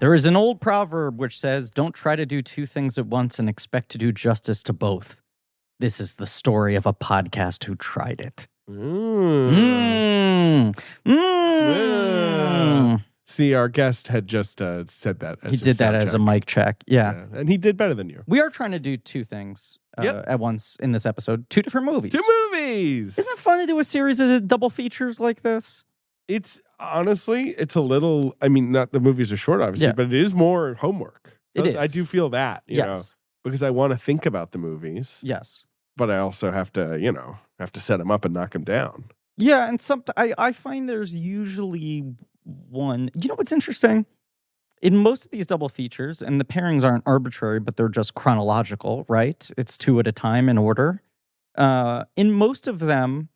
There is an old proverb which says, "Don't try to do two things at once and expect to do justice to both." This is the story of a podcast who tried it. See, our guest had just said that. He did that as a mic check. Yeah. And he did better than you. We are trying to do two things at once in this episode. Two different movies. Two movies! Isn't it fun to do a series of double features like this? It's honestly, it's a little, I mean, not the movies are short, obviously, but it is more homework. It is. I do feel that, you know, because I want to think about the movies. Yes. But I also have to, set them up and knock them down. Yeah, and I find there's usually one. You know what's interesting? In most of these double features, and the pairings aren't arbitrary, but they're just chronological, right? It's two at a time in order. In most of them,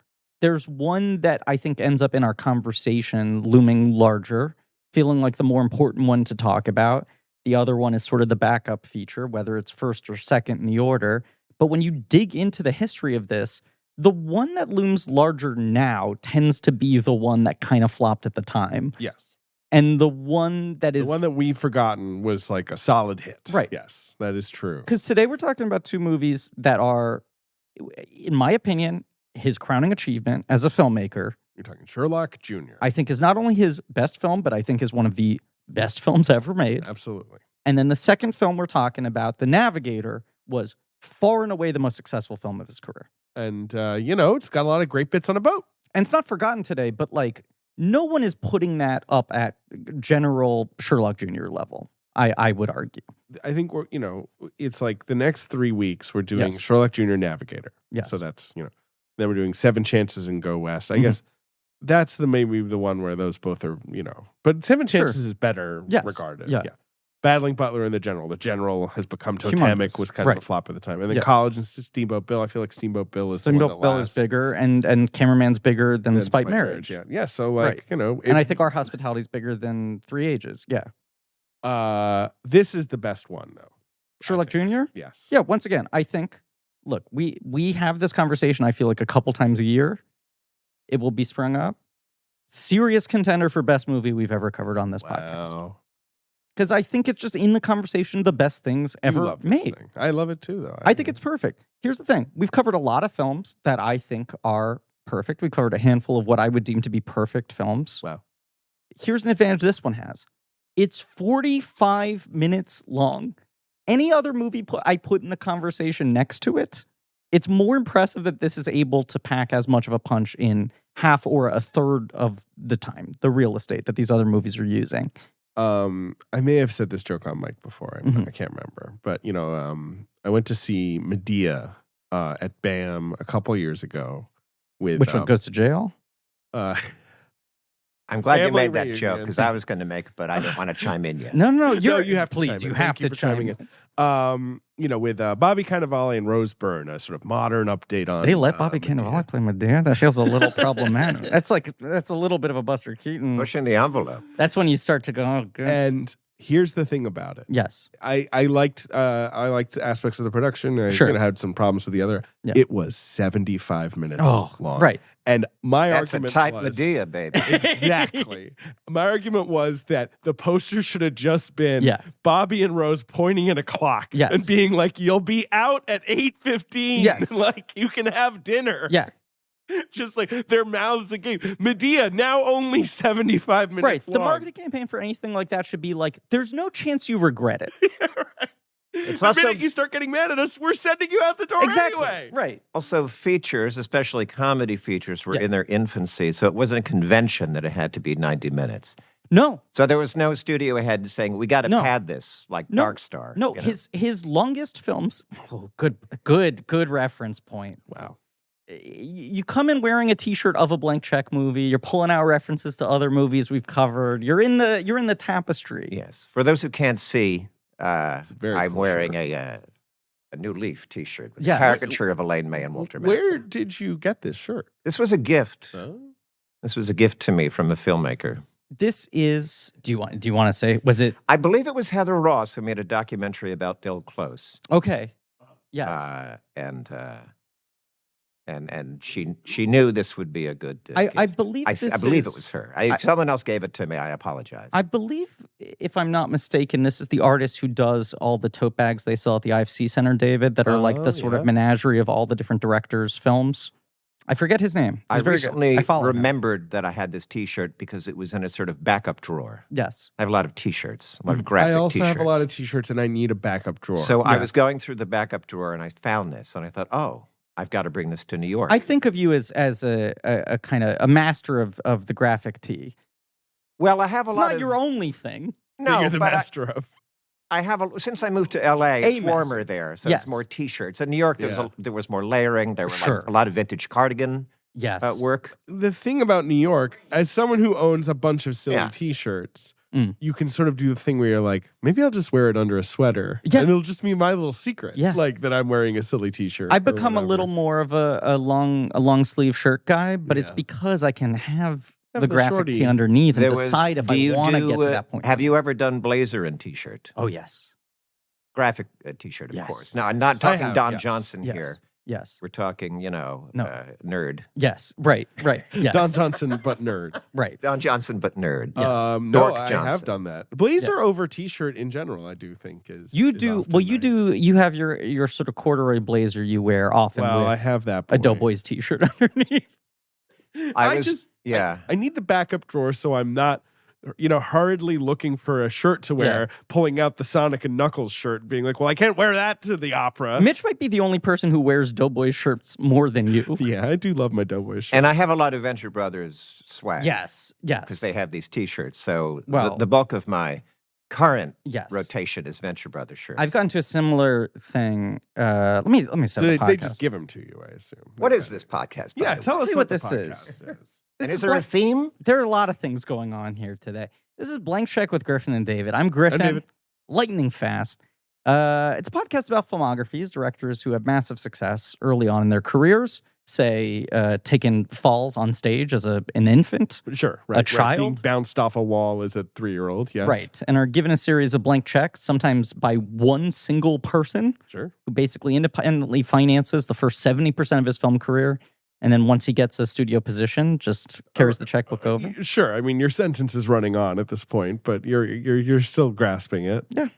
there's one that I think ends up in our conversation looming larger, feeling like the more important one to talk about. The other one is sort of the backup feature, whether it's first or second in the order. But when you dig into the history of this, the one that looms larger now tends to be the one that kind of flopped at the time. Yes. And the one that is... The one that we've forgotten was like a solid hit. Right. Yes, that is true. Because today we're talking about two movies that are, in my opinion, his crowning achievement as a filmmaker. You're talking Sherlock Jr. I think is not only his best film, but I think is one of the best films ever made. Absolutely. And then the second film we're talking about, The Navigator, was far and away the most successful film of his career. And, it's got a lot of great bits on a boat. And it's not forgotten today, but like, no one is putting that up at general Sherlock Jr. level, I would argue. I think it's like the next 3 weeks we're doing Sherlock Jr. Navigator. Yes. So that's, then we're doing Seven Chances and Go West. I guess that's maybe the one where those both are, but Seven Chances is better regarded. Yeah. Battling Butler and The General. The General has become totemic, Humongous. was kind of a flop at the time. And then College and Steamboat Bill. I feel like Steamboat Bill is Steamboat Bill is bigger, and Cameraman's bigger than Spite Marriage. Yeah. So like, and I think Our Hospitality is bigger than Three Ages. Yeah. This is the best one though. Sherlock Jr.? Yes. Yeah, once again, I think, look, we have this conversation, I feel like a couple times a year. It will be sprung up. Serious contender for best movie we've ever covered on this podcast. Because I think it's just in the conversation the best things ever made. I love it too, though. I think it's perfect. Here's the thing. We've covered a lot of films that I think are perfect. We covered a handful of what I would deem to be perfect films. Wow. Here's an advantage this one has. It's 45 minutes long. Any other movie I put in the conversation next to it, it's more impressive that this is able to pack as much of a punch in half or a third of the time, the real estate that these other movies are using. I may have said this joke on mic before. I can't remember. But, I went to see Medea at BAM a couple years ago. Which one goes to jail? I'm glad you made that joke because I was going to make it, but I don't want to chime in yet. No, you have to please. You have to chime in. With Bobby Cannavale and Rose Byrne, a sort of modern update on. They let Bobby Cannavale play Medea? That feels a little problematic. That's a little bit of a Buster Keaton. Pushing the envelope. That's when you start to go, oh, good. And here's the thing about it. Yes. I liked aspects of the production. I had some problems with the other. Yeah. It was 75 minutes long. Right. And my That's argument a tight was, Medea, baby. Exactly. My argument was that the poster should have just been Bobby and Rose pointing at a clock and being like, "You'll be out at 8:15. Yes. Like you can have dinner." Yeah. Just like their mouths agape. Medea, now only 75 minutes long. The marketing campaign for anything like that should be like, there's no chance you regret it. Right. It's the minute you start getting mad at us, we're sending you out the door anyway. Right. Also, features, especially comedy features, were in their infancy, so it wasn't a convention that it had to be 90 minutes. No. So there was no studio ahead saying, we got to pad this, like Dark Star. No, his longest films, good reference point. Wow. You come in wearing a T-shirt of a Blank Check movie. You're pulling out references to other movies we've covered. You're in the tapestry. Yes. For those who can't see, I'm wearing a New Leaf T-shirt with a caricature of Elaine May and Walter Matthau. Where did you get this shirt? This was a gift. Oh. This was a gift to me from a filmmaker. This is. Do you want to say? Was it? I believe it was Heather Ross who made a documentary about Del Close. Okay. Yes. And she knew this would be a good. I believe I believe it was her. If someone else gave it to me, I apologize. I believe, if I'm not mistaken, this is the artist who does all the tote bags they sell at the IFC Center, David, that are like the sort of menagerie of all the different directors' films. I forget his name. I recently remembered that I had this T-shirt because it was in a sort of backup drawer. Yes. I have a lot of T-shirts, a lot of graphic T-shirts. I also have a lot of T-shirts, and I need a backup drawer. So I was going through the backup drawer, and I found this, and I thought, oh, I've got to bring this to New York. I think of you as a kind of a master of the graphic tee. Well, I have a lot of... It's not your only thing. No, you're the master of. I have since I moved to LA, it's warmer there, so it's more T-shirts. In New York, there was more layering. There were like a lot of vintage cardigan work. The thing about New York, as someone who owns a bunch of silly T-shirts, you can sort of do the thing where you're like, maybe I'll just wear it under a sweater, and it'll just be my little secret, like that I'm wearing a silly T-shirt. I've become a little more of a long sleeve shirt guy, but it's because I can have the graphic tee underneath and decide if I want to get to that point. Have you ever done blazer and T-shirt? Oh, yes. Graphic T-shirt, of course. Now, I'm not talking Don Johnson here. Yes. We're talking, nerd. Yes. Right. Yes. Don Johnson, but nerd. Right. Don Johnson, but nerd. Yes. No, I have done that. Blazer over T-shirt in general, I do think is. You do. Well, you do. You have your sort of corduroy blazer you wear often. Well, with I have that. A Doughboys T-shirt underneath. I need the backup drawer so I'm not, hurriedly looking for a shirt to wear, pulling out the Sonic and Knuckles shirt, being like, well, I can't wear that to the opera. Mitch might be the only person who wears Doughboys shirts more than you. Yeah, I do love my Doughboys shirt. And I have a lot of Venture Brothers swag. Yes. Because they have these T-shirts. So the bulk of my current rotation is Venture Brothers shirts. I've gotten to a similar thing. Let me set the podcast. They just give them to you, I assume. What is this podcast? Yeah, tell us what this is. Is there a theme? There are a lot of things going on here today. This is Blank Check with Griffin and David. I'm Griffin. I'm David. Lightning fast. It's a podcast about filmographies, directors who have massive success early on in their careers, say taking falls on stage as an infant. Sure, right. A child. Being bounced off a wall as a 3-year-old, yes. Right, and are given a series of blank checks, sometimes by one single person. Sure. Who basically independently finances the first 70% of his film career. And then once he gets a studio position, just carries the checkbook over. Sure. I mean, your sentence is running on at this point, but you're still grasping it. Yeah.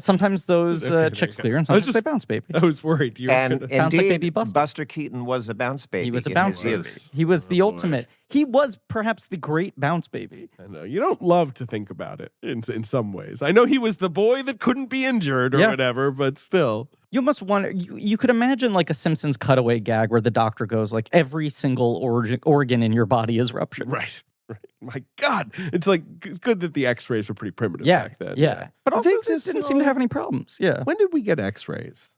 Sometimes those checks clear, and sometimes they bounce baby. I was worried. And bounce like baby Buster Keaton was a bounce baby. He was a bounce baby. He was the ultimate. He was perhaps the great bounce baby. I know. You don't love to think about it in some ways. I know he was the boy that couldn't be injured or whatever, but still. You must wonder, you could imagine like a Simpsons cutaway gag where the doctor goes like, every single organ in your body is ruptured. Right. My God. It's like, it's good that the x-rays were pretty primitive back then. Yeah. But also it didn't seem to have any problems. Yeah. When did we get x-rays?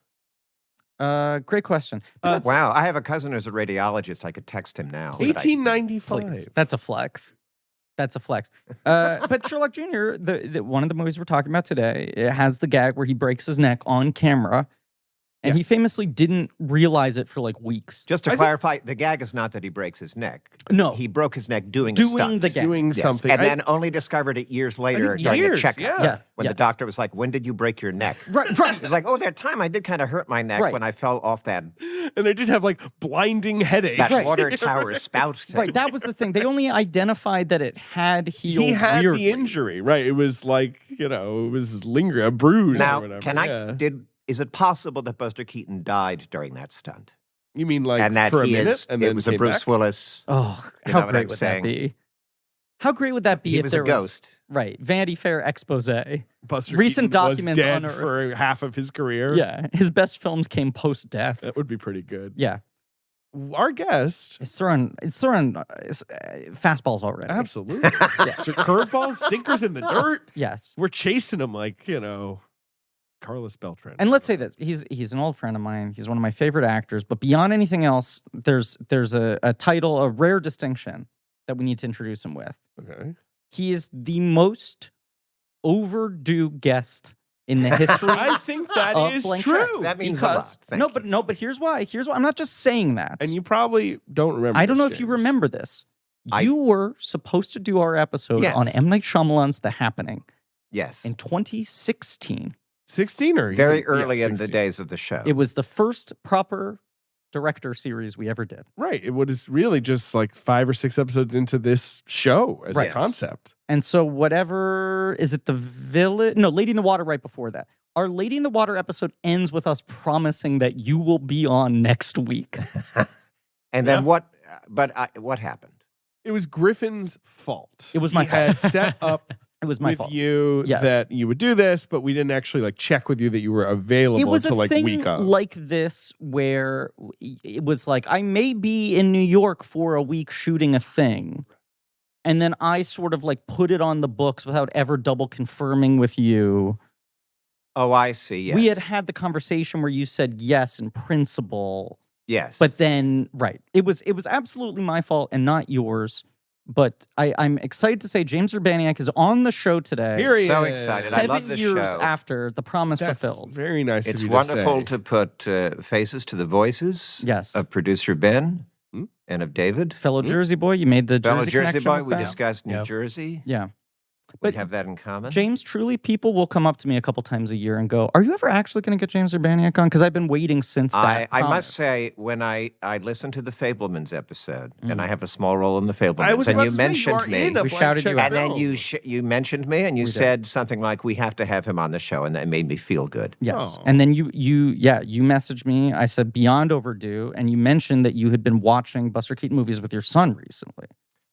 Great question. Wow. I have a cousin who's a radiologist. I could text him now. 1895. That's a flex. But Sherlock Jr., the one of the movies we're talking about today, it has the gag where he breaks his neck on camera. And he famously didn't realize it for like weeks. Just to clarify, the gag is not that he breaks his neck. No. He broke his neck doing a stunt. The gag. Doing something. And then only discovered it years later during the checkup. When the doctor was like, when did you break your neck? Right. It was like, that time I did kind of hurt my neck when I fell off that. And I did have like blinding headaches. That water tower spout thing. Right, that was the thing. They only identified that it had healed. He had weirdly. the injury, right? It was like, it was lingering, a bruise or whatever. Is it possible that Buster Keaton died during that stunt? You mean like and that for a minute? And it was a Bruce Willis. Oh, how great would that be? How great would that be if there was a ghost? Right, Vanity Fair expose. Buster Recent Keaton documents was dead unearthed. for half of his career. Yeah, his best films came post-death. That would be pretty good. Yeah. Our guest. It's throwing fastballs already. Absolutely. Curveballs, sinkers in the dirt. Yes. We're chasing him like, Carlos Beltran. And let's say this, he's an old friend of mine. He's one of my favorite actors. But beyond anything else, there's a title, a rare distinction that we need to introduce him with. Okay. He is the most overdue guest in the history. I think that is true. That means a lot. But here's why. I'm not just saying that. And you probably don't remember. I don't know if you remember this. You were supposed to do our episode on M. Night Shyamalan's The Happening. Yes. In 2016. 16 or very early in the days of the show. It was the first proper director series we ever did. Right. It was really just like 5 or 6 episodes into this show as a concept. And so whatever, is it the village? No, Lady in the Water right before that. Our Lady in the Water episode ends with us promising that you will be on next week. And then what happened? It was Griffin's fault. It was my fault. He had set up it was my with fault. you that you would do this, but we didn't actually like check with you that you were available until like week of. Like this where it was like, I may be in New York for a week shooting a thing. And then I sort of like put it on the books without ever double confirming with you. Oh, I see. Yes. We had the conversation where you said yes in principle. Yes. But then, it was absolutely my fault and not yours. But I'm excited to say James Urbaniak is on the show today. Period. So excited. I love this 7 years show. after the promise fulfilled. Very nice. It's wonderful to put faces to the voices. Of producer Ben and of David, fellow Jersey boy. You made the fellow Jersey boy. We discussed New Jersey. Yeah. We have that in common. James, truly, people will come up to me a couple times a year and go, "Are you ever actually going to get James Urbaniak on?" Because I've been waiting since that. I must say, when I listened to the Fabelmans episode, and I have a small role in the Fabelmans, and you mentioned me, we shouted you out, and then you mentioned me, and you said something like, "We have to have him on the show," and that made me feel good. Yes, and then you messaged me. I said beyond overdue, and you mentioned that you had been watching Buster Keaton movies with your son recently.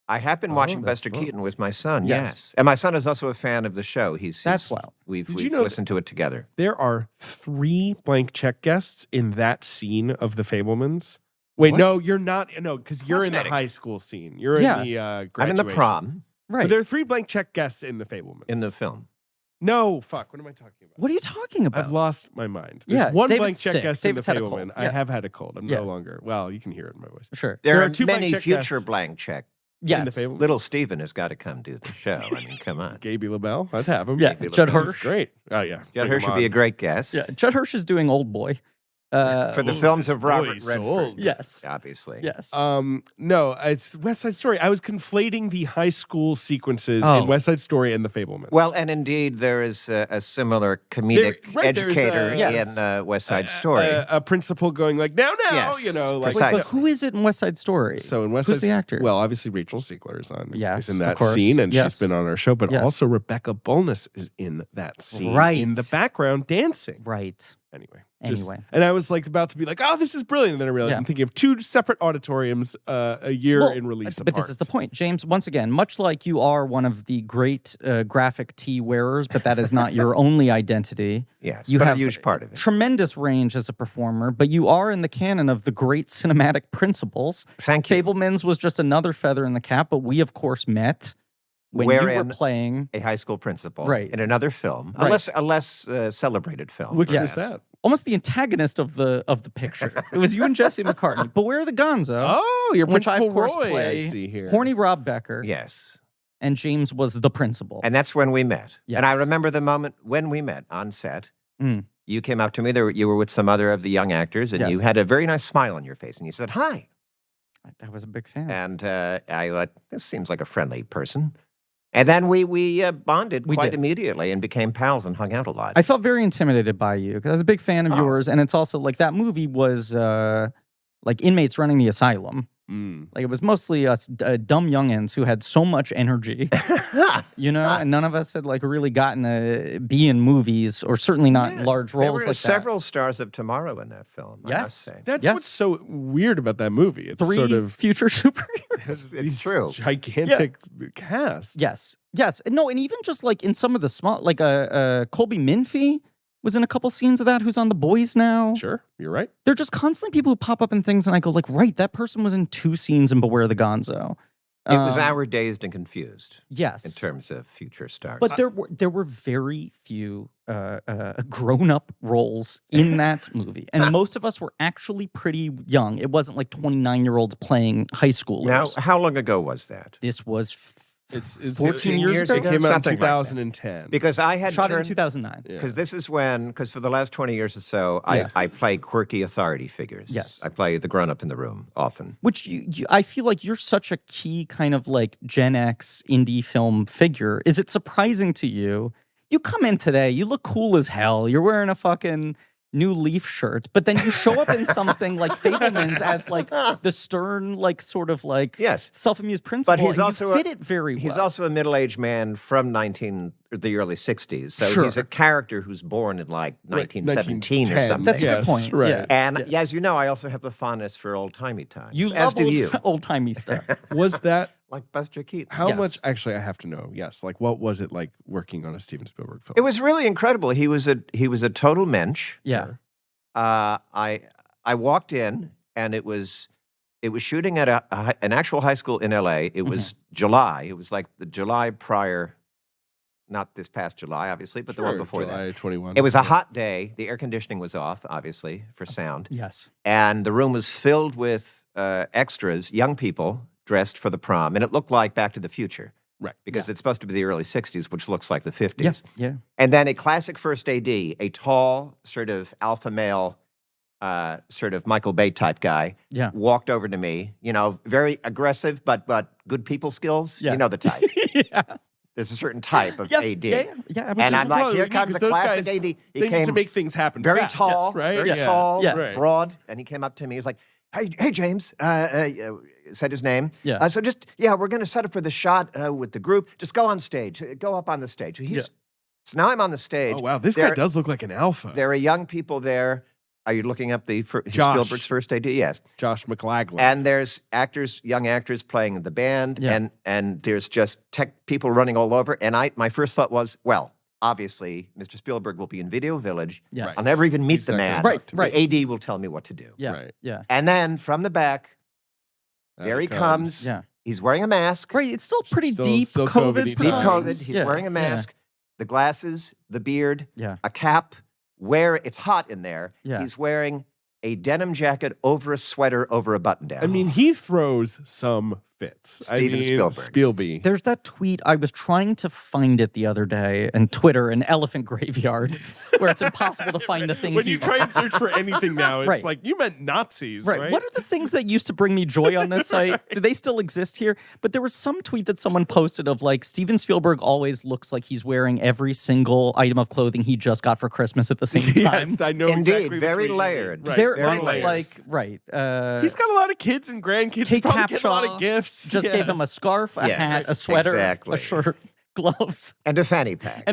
I have been watching Buster Keaton with my son, yes. And my son is also a fan of the show. That's wild. We've listened to it together. There are 3 blank check guests in that scene of the Fabelmans. Wait, no, you're not. No, because you're in the high school scene. You're in the graduation. I'm in the prom. Right. But there are 3 blank check guests in the Fabelmans. In the film. No, fuck. What am I talking about? What are you talking about? I've lost my mind. There's one blank check guest in the Fabelman. I have had a cold. I'm no longer. Well, you can hear it in my voice. Sure. There are 2 many future blank check. Yes. Little Steven has got to come do the show. I mean, come on. Gaby LaBelle. I'd have him. Yeah. Judd Hirsch. Great. Oh, yeah. Judd Hirsch would be a great guest. Yeah. Judd Hirsch is doing Old Boy. For the films of Robert Redford. Yes. Obviously. Yes. No, it's West Side Story. I was conflating the high school sequences in West Side Story and the Fabelmans. Well, and indeed, there is a similar comedic educator in West Side Story. A principal going like, now, yes, you know. Like, but who is it in West Side Story? So in West Who's Side the actor? Well, obviously Rachel Ziegler is on. Yes, is in that scene, and she's been on our show. But also Rebecca Bolniss is in that scene, in the background dancing. Right. Anyway. And I was like about to be like, oh, this is brilliant. And then I realized I'm thinking of 2 separate auditoriums a year in release But this is the point, James. Once again, much like you are one of the great graphic tee wearers, but that is not your only identity. Yes, you have a huge part of it. Tremendous range as a performer, but you are in the canon of the great cinematic principles. Thank you. Fabelmans was just another feather in the cap, but we, of course, met when you were playing a high school principal in another film, a less celebrated film. Which was that? Almost the antagonist of the picture. It was you and Jesse McCartney. Beware the Gonzo. Oh, your which Principal I, of course, Roy, play I see here. Horny Rob Becker. Yes. And James was the principal. And that's when we met. Yes. And I remember the moment when we met on set. You came up to me. You were with some other of the young actors, and you had a very nice smile on your face, and you said, "Hi." I was a big fan. And I thought, this seems like a friendly person. And then we bonded quite immediately and became pals and hung out a lot. I felt very intimidated by you because I was a big fan of yours. And it's also like that movie was like inmates running the asylum. Like it was mostly us dumb youngins who had so much energy, you know, and none of us had like really gotten to be in movies or certainly not large roles there were like several stars of tomorrow in that film. Yes. I must say. That's what's so weird about that movie. It's 3 sort of future superheroes. It's true. Gigantic cast. Yes. No, and even just like in some of the small, like Colby Minfie was in a couple scenes of that, who's on The Boys now. Sure, you're right. They're just constantly people who pop up in things, and I go like, right, that person was in 2 scenes in Beware the Gonzo. It was our Dazed and Confused. Yes. In terms of future stars. But there were very few grown-up roles in that movie. And most of us were actually pretty young. It wasn't like 29-year-olds playing high schoolers. Now, how long ago was that? This was it's 14 years ago? It came out in Something 2010. Like because I had shot it in 2009. Because this is when, because for the last 20 years or so, I play quirky authority figures. Yes. I play the grown-up in the room often. Which I feel like you're such a key kind of like Gen X indie film figure. Is it surprising to you? You come in today, you look cool as hell. You're wearing a fucking, new Leaf shirt, but then you show up in something like Fabelmans as like the stern, like sort of like self-amused principal. But he's also fit it very well. He's also a middle-aged man from the early 60s. So he's a character who's born in like 1917 or something. That's a good point. Right. Yeah. And as you know, I also have the fondness for old-timey times. You love old-timey stuff. Was that like Buster Keaton? How much? Actually, I have to know. Yes. Like, what was it like working on a Steven Spielberg film? It was really incredible. He was a total mensch. Yeah. I walked in and it was shooting at an actual high school in LA. It was July. It was like the July prior, not this past July, obviously, but the one before July that. 21. It was a hot day. The air conditioning was off, obviously, for sound. Yes. And the room was filled with extras, young people dressed for the prom, and it looked like Back to the Future. Right. Because it's supposed to be the early 60s, which looks like the 50s. Yeah. And then a classic first AD, a tall, sort of alpha male, sort of Michael Bay type guy, walked over to me, very aggressive, but good people skills. You know the type. There's a certain type of AD. Yeah. And I'm like, here comes a classic AD. He came to make things happen very fast, tall, right? very tall, Right. broad. And he came up to me. He was like, hey, James, said his name. Yeah. So we're going to set up for the shot with the group. Just go on stage. Go up on the stage. So now I'm on the stage. Oh, wow. This guy does look like an alpha. There are young people there. Are you looking up Spielberg's first AD? Yes. Josh McLaglen. And there's young actors playing in the band, and there's just tech people running all over. And my first thought was, well, obviously, Mr. Spielberg will be in Video Village. Yes. Right. I'll never even meet the man. Right. The AD will tell me what to do. Yeah. Yeah. And then from the back, there he comes. Yeah. He's wearing a mask. Right. It's still pretty deep still COVID. COVID-y Deep times. COVID. He's wearing a mask, the glasses, the beard, a cap. Where it's hot in there, he's wearing a denim jacket over a sweater over a button-down. I mean, he throws some fits. Steven Spielberg. Spielberg. There's that tweet. I was trying to find it the other day on Twitter, an elephant graveyard, where it's impossible to find the things when you try and search for anything now, it's like, you meant Nazis, right? What are the things that used to bring me joy on this site? Do they still exist here? But there was some tweet that someone posted of like, Steven Spielberg always looks like he's wearing every single item of clothing he just got for Christmas at the same time. Yes, I know Indeed, exactly. very layered. Right. Very layers. He's got a lot of kids and grandkids. Kate Probably get a lot Capshaw of gifts. Just gave him a scarf, a hat, a sweater, a shirt, gloves. And a fanny pack.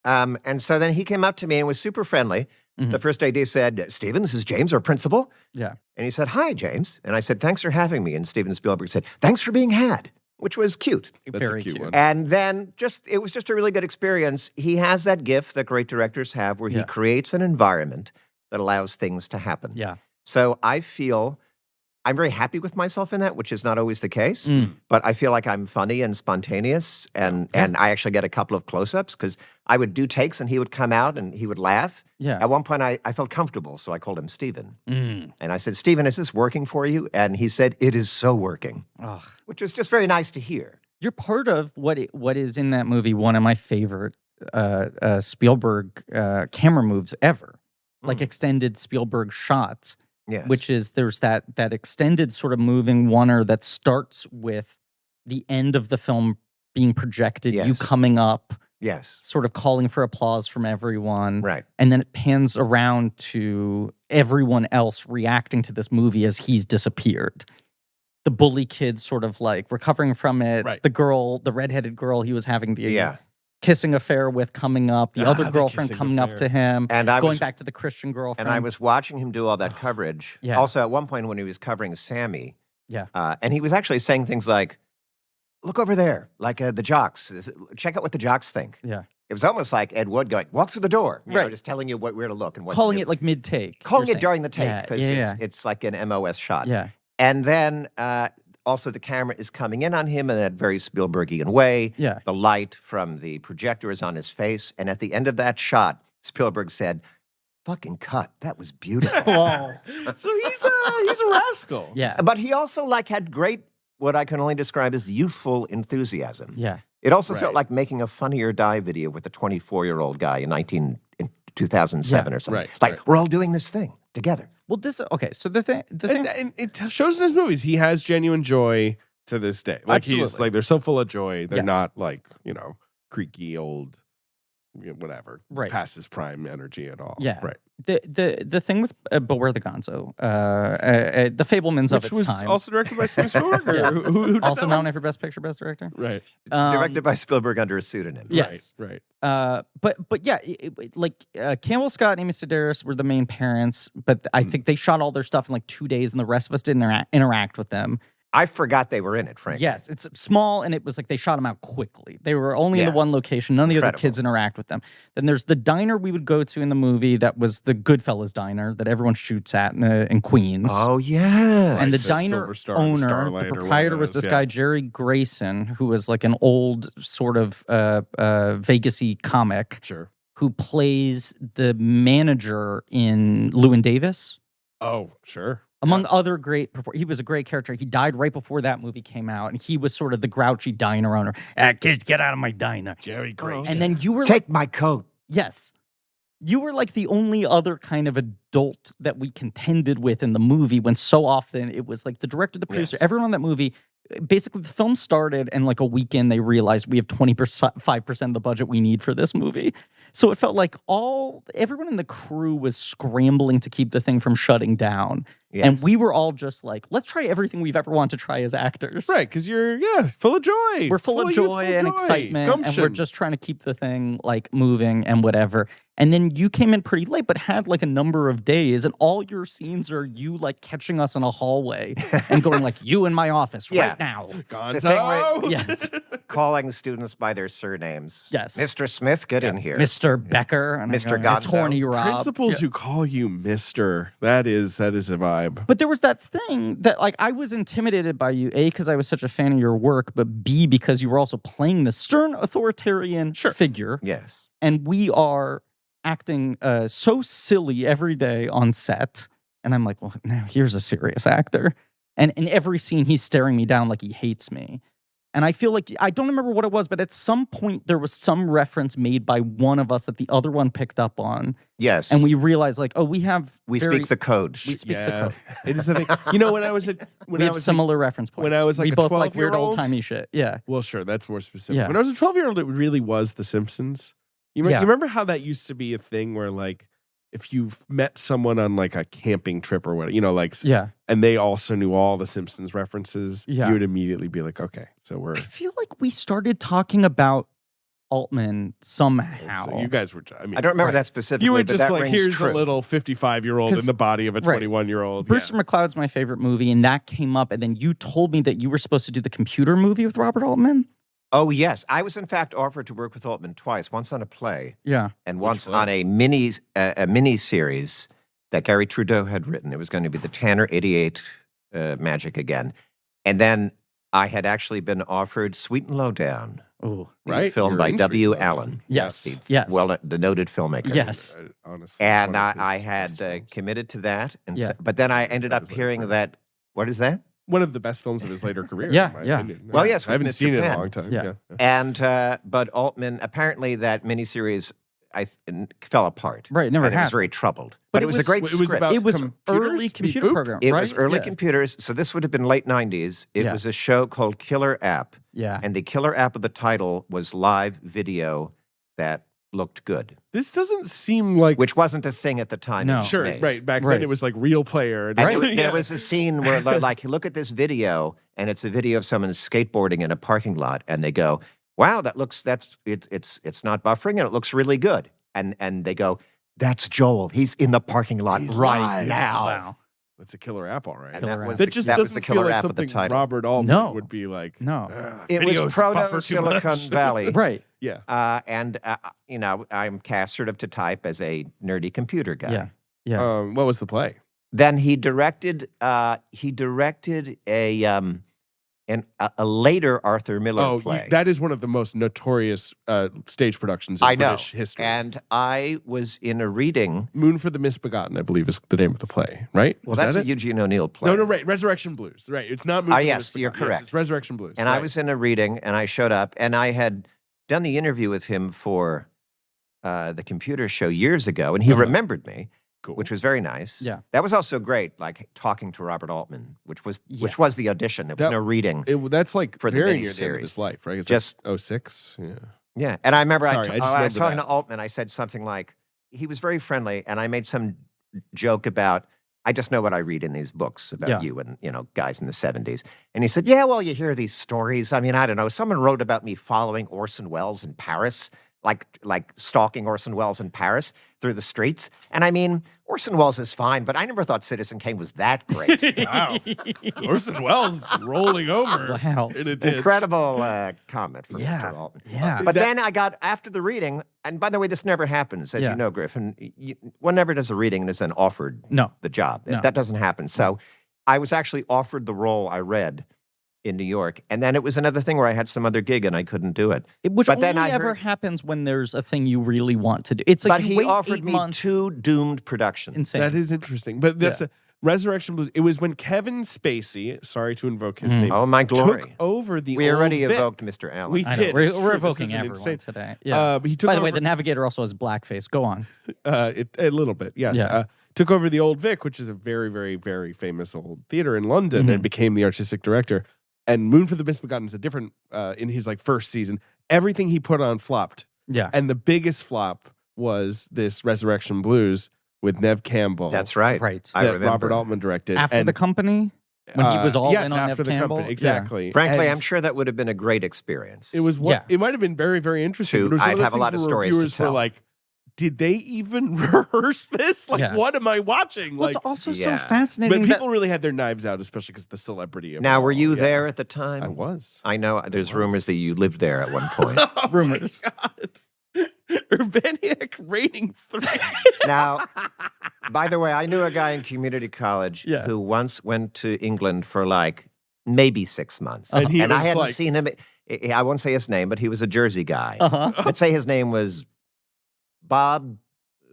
And so then he came up to me and was super friendly. The first AD said, Steven, this is James, our principal. Yeah. And he said, hi, James. And I said, thanks for having me. And Steven Spielberg said, thanks for being had, which was cute. That's very a cute one. And then it was just a really good experience. He has that gift that great directors have where he creates an environment that allows things to happen. Yeah. So I feel I'm very happy with myself in that, which is not always the case. But I feel like I'm funny and spontaneous, and I actually get a couple of close-ups because I would do takes and he would come out and he would laugh. Yeah. At one point, I felt comfortable, so I called him Steven. And I said, Steven, is this working for you? And he said, it is so working, which was just very nice to hear. You're part of what is in that movie, one of my favorite Spielberg camera moves ever, like extended Spielberg shots. Yes. Which is there's that extended sort of moving oneer that starts with the end of the film being projected, you coming up, sort of calling for applause from everyone, right? And then it pans around to everyone else reacting to this movie as he's disappeared. The bully kid sort of like recovering from it. Right. The girl, the redheaded girl he was having the kissing affair with coming up, the other girlfriend coming up to him, and going back to the Christian girlfriend. And I was watching him do all that coverage. Also, at one point when he was covering Sammy, and he was actually saying things like, look over there, like the jocks. Check out what the jocks think. Yeah. It was almost like Ed Wood going, walk through the door. You know, just telling you where to look and what calling to it do. like mid-take. Calling it during the take, because it's like an MOS shot. Yeah. And then also the camera is coming in on him in that very Spielbergian way. Yeah. The light from the projector is on his face. And at the end of that shot, Spielberg said, fucking cut. That was beautiful. So he's a rascal. Yeah. But he also had great, what I can only describe as youthful enthusiasm. Yeah. It also felt like making a Funny or Die video with a 24-year-old guy in 2007 or something. We're all doing this thing together. Well, so the thing, and it shows in his movies. He has genuine joy to this day. Like Absolutely. he's they're so full of joy. They're not creaky old whatever, right, past his prime energy at all. Yeah, right. The thing with Beware the Gonzo, the Fabelmans of its time, also directed by Spielberg, who did also that nominated for Best Picture, Best Director, right? Directed by Spielberg under a pseudonym. Yes, right. But yeah, Campbell Scott and Amy Sedaris were the main parents, but I think they shot all their stuff in like 2 days, and the rest of us didn't interact with them. I forgot they were in it, frankly. Yes, it's small, and it was like they shot them out quickly. They were only in the one location. None of the other kids interact with them. Then there's the diner we would go to in the movie that was the Goodfellas diner that everyone shoots at in Queens. Oh, yeah. And the diner owner, the proprietor, was this guy, Jerry Grayson, who was like an old sort of Vegas-y comic. Sure. Who plays the manager in Llewyn Davis. Oh, sure. Among other great, he was a great character. He died right before that movie came out, and he was sort of the grouchy diner owner. Kids, get out of my diner, Jerry Grayson. And then you were take my coat. Yes, you were like the only other kind of adult that we contended with in the movie. When so often it was like the director, the producer, everyone on that movie. Basically, the film started, and like a weekend, they realized we have 25% of the budget we need for this movie. So it felt like everyone in the crew was scrambling to keep the thing from shutting down. Yes. And we were all just like, let's try everything we've ever wanted to try as actors. Right, because you're, full of joy. We're full of joy and excitement, Gumption. And we're just trying to keep the thing, like, moving and whatever. And then you came in pretty late, but had, like, a number of days, and all your scenes are you, like, catching us in a hallway and going, like, you in my office right now. Gonzo! Yes. Calling students by their surnames. Yes. Mr. Smith, get in here. Mr. Becker. And Mr. Gonzo. It's Horny Rob. Principals who call you Mr. That is a vibe. But there was that thing that, like, I was intimidated by you, A, because I was such a fan of your work, but B, because you were also playing the stern authoritarian figure. Yes. And we are acting so silly every day on set. And I'm like, well, now here's a serious actor. And in every scene, he's staring me down like he hates me. And I feel like, I don't remember what it was, but at some point there was some reference made by one of us that the other one picked up on. Yes. And we realized, like, oh, we speak the code. We speak the code. It is the thing. You know, when I was we have similar reference points. When I was like we a both like 12-year-old, weird old-timey shit. Yeah. Well, sure, that's more specific. Yeah. When I was a 12-year-old, it really was The Simpsons. You remember how that used to be a thing where, like, if you've met someone on like a camping trip or whatever, and they also knew all the Simpsons references, you would immediately be like, okay, so I feel like we started talking about Altman somehow. So you guys were, I don't remember that specifically. You were but just that like, here's true. a little 55-year-old in the body of a 21-year-old. Brewster McCloud's my favorite movie, and that came up, and then you told me that you were supposed to do the computer movie with Robert Altman. Oh, yes. I was, in fact, offered to work with Altman twice, once on a play. Yeah. And once on a mini-series that Gary Trudeau had written. It was going to be the Tanner 88 Magic again. And then I had actually been offered Sweet and Low Down. Oh, right. Film by W. Allen. Yes. The noted filmmaker. Yes. Honestly, and I had committed to that. And but then I ended up hearing that, what is that? One of the best films of his later career. Opinion. Well, yes, I haven't seen it in a long time. Yeah. And but Altman, apparently that miniseries fell apart. Right, never happened. I was very troubled. But it was a great script. It was early computer program. It was early computers. So this would have been late 90s. It was a show called Killer App. Yeah. And the killer app of the title was live video that looked good. This doesn't seem like... Which wasn't a thing at the time. No. Sure, right. Back then it was like Real Player. And there was a scene where like, look at this video, and it's a video of someone skateboarding in a parking lot, and they go, wow, it's not buffering, and it looks really good. And they go, that's Joel. He's in the parking lot right now. Wow. It's a killer app, all right. And that was just doesn't the killer feel like app of the something title. Robert Altman would be like. No. It was proto-Silicon Valley. Right. Yeah. And I'm cast sort of to type as a nerdy computer guy. Yeah. Yeah. What was the play? Then he directed a later Arthur Miller play. That is one of the most notorious stage productions in British history. And I was in a reading. Moon for the Misbegotten, I believe, is the name of the play, right? Well, that's a Eugene O'Neill play. No, right. Resurrection Blues. Right. It's not Moon for the Misbegotten. You're correct. Yes, it's Resurrection Blues. And I was in a reading, and I showed up, and I had done the interview with him for the computer show years ago, and he remembered me. Cool. Which was very nice. Yeah. That was also great, like talking to Robert Altman, which was the audition. There was no reading. That's like for very the near the end of his life, right? It's just like 06. Yeah. Yeah, and I remember Sorry, I was talking to Altman. I said something like, he was very friendly, and I made some joke about, I just know what I read in these books about you and, guys in the 70s. And he said, yeah, well, you hear these stories. I mean, I don't know. Someone wrote about me following Orson Welles in Paris, like stalking Orson Welles in Paris through the streets. And I mean, Orson Welles is fine, but I never thought Citizen Kane was that great. Wow. Orson Welles rolling over. Wow. Incredible comment from Mr. Altman. Yeah. But then I got, after the reading, and by the way, this never happens, as you know, Griffin. One never does a reading and is then offered the job. No. That doesn't happen. So I was actually offered the role I read in New York, and then it was another thing where I had some other gig and I couldn't do it. Which only ever happens when there's a thing you really want to do. It's like, but he offered me 2 doomed productions. Insane. That is interesting. But that's Resurrection Blues. It was when Kevin Spacey, sorry to invoke his name, oh my glory, took over the. We already Vic. evoked Mr. Allen. We did. We're evoking everyone today. Yeah. He took By the way, the Navigator also has blackface. Go on. A little bit, yes. Yeah. Took over the Old Vic, which is a very, very, very famous old theater in London, and became the artistic director. And Moon for the Misbegotten is a different, in his first season, everything he put on flopped. Yeah. And the biggest flop was this Resurrection Blues with Nev Campbell. That's right. Right. I remember. Robert Altman directed. After the company? When he was all in on after Nev the Campbell? company, exactly. Frankly, I'm sure that would have been a great experience. It was it might have been very, very interesting. But it was one I'd of those have a lot of things where stories to reviewers were tell. like, did they even rehearse this? What am I watching? Well, it's also so fascinating. But people really had their knives out, especially because the celebrity of Now, it were all. you there at the time? I was. I know there's rumors that you lived there at one point. Rumors. Urbaniak rating 3. Now, by the way, I knew a guy in community college who once went to England for maybe 6 months. And I hadn't seen him. I won't say his name, but he was a Jersey guy. Let's say his name was Bob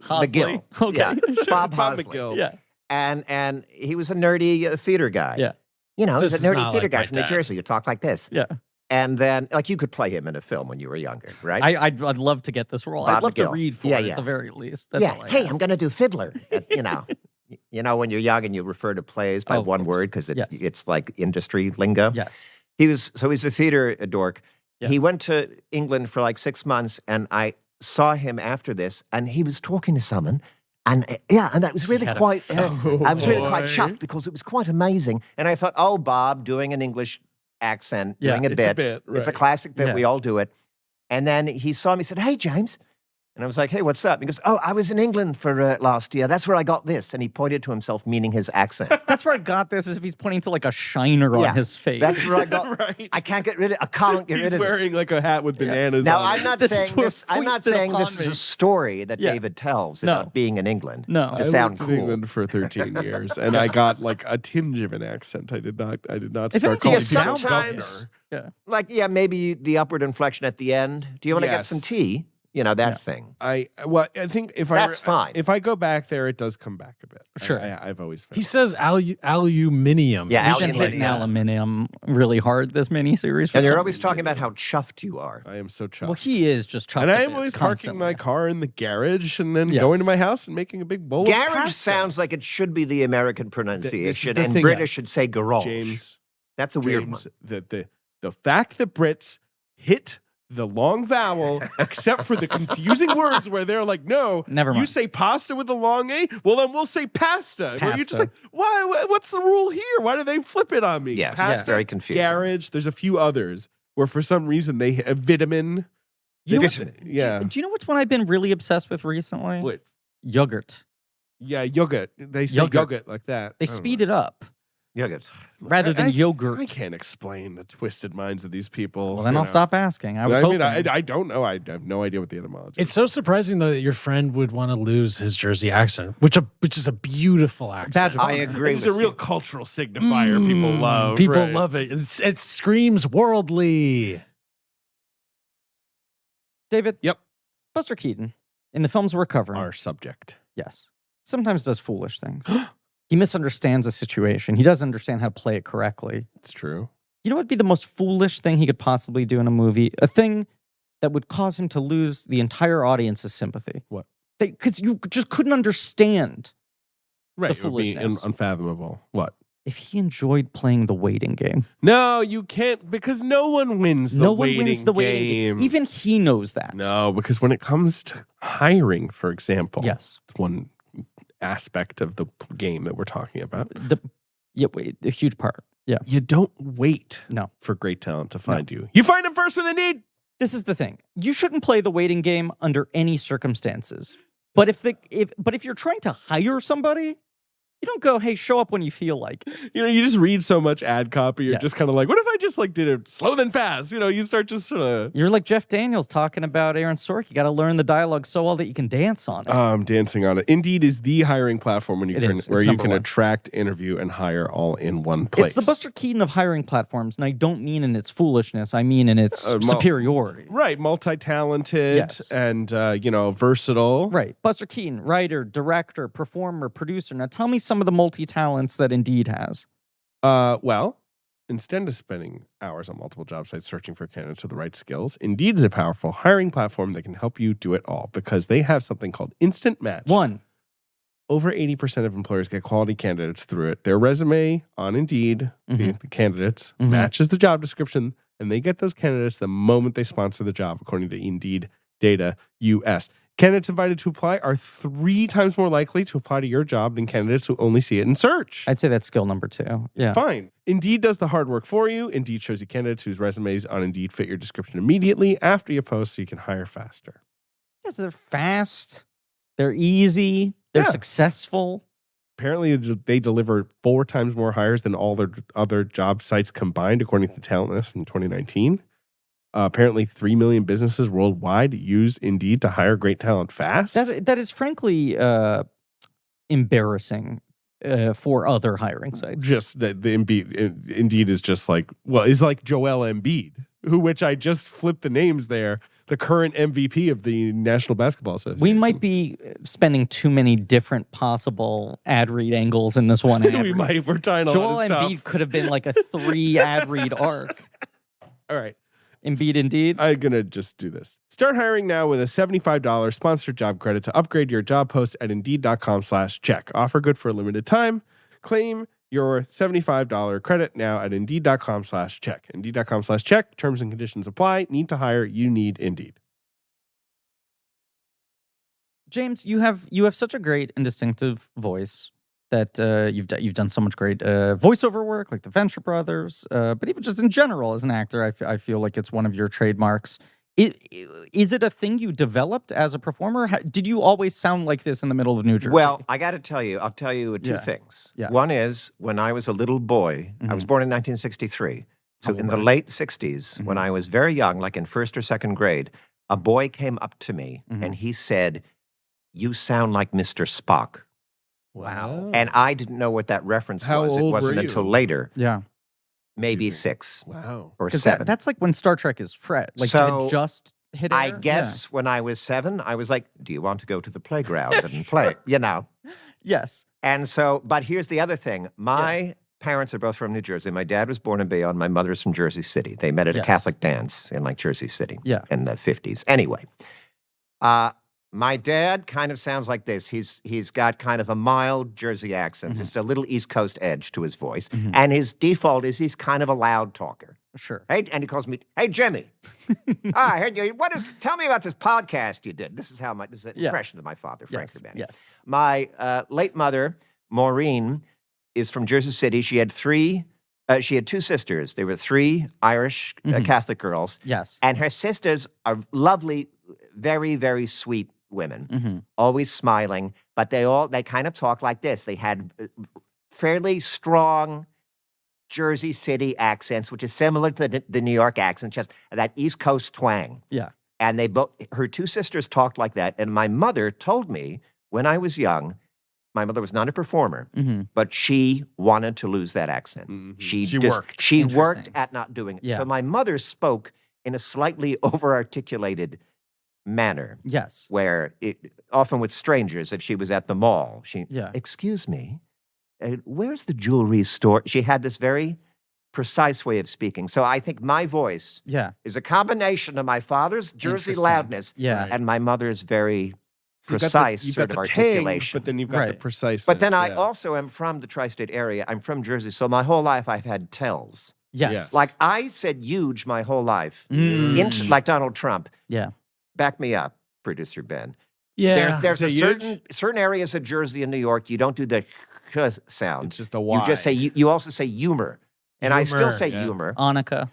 McGill. Okay. Yeah, Bob McGill. Yeah. And he was a nerdy theater guy. Yeah. He was a nerdy theater guy from New Jersey who talked like this. Yeah. And then, you could play him in a film when you were younger, right? I'd love to get this role. Bob I'd love McGill. to read for it at the very least. That's all I Hey, ask. I'm going to do Fiddler. When you're young and you refer to plays by one word because it's like industry lingo. Yes. He's a theater dork. Yeah. He went to England for 6 months, and I saw him after this, and he was talking to someone. And and I was really quite chuffed because it was quite amazing. And I thought, oh, Bob doing an English accent, doing a bit. Right. It's a classic bit. We all do it. And then he saw me and said, hey, James. And I was like, hey, what's up? He goes, oh, I was in England for last year. That's where I got this. And he pointed to himself, meaning his accent. That's where I got this, is if he's pointing to a shiner on his face. That's where I got I can't get rid of it. I can't get rid of it. He's wearing a hat with bananas now, on I'm not saying this. I'm not saying this is a story that David tells about being in England. No. To sound cool. I lived in England for 13 years, and I got a tinge of an accent. I did not start calling people sometimes, maybe the upward inflection at the end. Do you want to get some tea? That thing. I think that's fine. If I go back there, it does come back a bit. Sure. I've always found he says aluminium. Yeah, You've been hitting aluminium really hard this miniseries. And you're always talking about how chuffed you are. I am so chuffed. Well, he is just chuffed. And I am always parking my car in the garage and then going to my house and making a big bowl of pasta. Garage sounds like it should be the American pronunciation, and British should say garage. James, that's a weird one. The fact that Brits hit the long vowel, except for the confusing words where they're like, no, never mind. You say pasta with a long A? Well, then we'll say pasta. Where you're just like, why? What's the rule here? Why do they flip it on me? Yes, pasta, very confusing. Garage, there's a few others where for some reason they have vitamin. Do you know what's one I've been really obsessed with recently? What? Yogurt. Yeah, yogurt. They say yogurt like that. They speed it up. Yogurt. Rather than yogurt. I can't explain the twisted minds of these people. Well, then I'll stop asking. I mean, I don't know. I have no idea what the etymology is. It's so surprising, though, that your friend would want to lose his Jersey accent, which is a beautiful accent. I agree. It's a real cultural signifier people love. People love it. It screams worldly. David. Yep. Buster Keaton, in the films we're covering. Our subject. Yes. Sometimes does foolish things. He misunderstands a situation. He doesn't understand how to play it correctly. It's true. You know what would be the most foolish thing he could possibly do in a movie? A thing that would cause him to lose the entire audience's sympathy. What? Because you just couldn't understand the foolishness. It would be unfathomable. What? if he enjoyed playing the waiting game. No, you can't, because no one wins the waiting game. Even he knows that. No, because when it comes to hiring, for example, yes, it's one aspect of the game that we're talking about. A huge part. Yeah. You don't wait for great talent to find you. You find them first when they need. This is the thing. You shouldn't play the waiting game under any circumstances. But if you're trying to hire somebody, you don't go, hey, show up when you feel like. You just read so much ad copy. You're just kind of like, what if I just did it slow then fast? You start just sort of. You're like Jeff Daniels talking about Aaron Sorkin. You got to learn the dialogue so well that you can dance on it. I'm dancing on it. Indeed is the hiring platform where you can attract, interview, and hire all in one place. It's the Buster Keaton of hiring platforms, and I don't mean in its foolishness. I mean in its superiority. Right, multi-talented and versatile. Right, Buster Keaton, writer, director, performer, producer. Now tell me some of the multi-talents that Indeed has. Well, instead of spending hours on multiple job sites searching for candidates with the right skills, Indeed is a powerful hiring platform that can help you do it all because they have something called Instant Match. Over 80% of employers get quality candidates through it. Their resume on Indeed, the candidates, matches the job description, and they get those candidates the moment they sponsor the job, according to Indeed Data US. Candidates invited to apply are 3 times more likely to apply to your job than candidates who only see it in search. I'd say that's skill number 2. Yeah. Fine. Indeed does the hard work for you. Indeed shows you candidates whose resumes on Indeed fit your description immediately after you post so you can hire faster. Yes, they're fast. They're easy. They're successful. Apparently, they deliver 4 times more hires than all their other job sites combined, according to Talent Nest in 2019. Apparently, 3 million businesses worldwide use Indeed to hire great talent fast. That is frankly embarrassing for other hiring sites. Just the Indeed is just it's like Joel Embiid, which I just flipped the names there. The current MVP of the National Basketball Association. We might be spending too many different possible ad read angles in this one ad We might. We're tying a lot of stuff. Joel Embiid could have been like a 3 ad read arc. All right. Embiid Indeed. I'm going to just do this. Start hiring now with a $75 sponsored job credit to upgrade your job post at Indeed.com/check. Offer good for a limited time. Claim your $75 credit now at Indeed.com/check. Indeed.com/check. Terms and conditions apply. Need to hire. You need Indeed. James, you have such a great and distinctive voice that you've done so much great voiceover work, like the Venture Brothers, but even just in general as an actor, I feel like it's one of your trademarks. Is it a thing you developed as a performer? Did you always sound like this in the middle of New Jersey? Well, I got to tell you, I'll tell you 2 things. Yeah. One is when I was a little boy, I was born in 1963. So in the late 60s, when I was very young, like in 1st or 2nd grade, a boy came up to me and he said, "You sound like Mr. Spock." Wow. And I didn't know what that reference was. How old it wasn't were you? until later. Yeah. Maybe 6. Wow. Or 7. That's like when Star Trek is fresh. Like So, it just hit air. I guess when I was 7, I was like, "Do you want to go to the playground and play?" Yes. And so, but here's the other thing. My parents are both from New Jersey. My dad was born in Bayonne. My mother's from Jersey City. They met at a Catholic dance in Jersey City in the 50s. Anyway, my dad kind of sounds like this. He's got kind of a mild Jersey accent, just a little East Coast edge to his voice. And his default is he's kind of a loud talker. Sure. Hey, and he calls me, "Hey, Jimmy. I heard you. Tell me about this podcast you did." This is an impression of my father, Frank Urbaniak. Yes. My late mother, Maureen, is from Jersey City. She had 2 sisters. They were 3 Irish Catholic girls. Yes. And her sisters are lovely, very, very sweet women, always smiling, but they kind of talk like this. They had fairly strong Jersey City accents, which is similar to the New York accent, just that East Coast twang. Yeah. And her 2 sisters talked like that. And my mother told me when I was young, my mother was not a performer, but she wanted to lose that accent. She worked. She worked at not doing it. Yeah. So my mother spoke in a slightly over-articulated manner. Yes. Where often with strangers, if she was at the mall, "Excuse me, where's the jewelry store?" She had this very precise way of speaking. So I think my voice is a combination of my father's Jersey loudness and my mother's very precise you've sort got of the tang, articulation. but then you've got the preciseness. But then I also am from the tri-state area. I'm from Jersey, so my whole life I've had tells. Yes. Like I said huge my whole life. Like Donald Trump. Yeah. Back me up, producer Ben. Yeah. There's a certain areas of Jersey and New York, you don't do the sound. It's just a Y. You just say, you also say humor. And I still say humor. Hanukkah.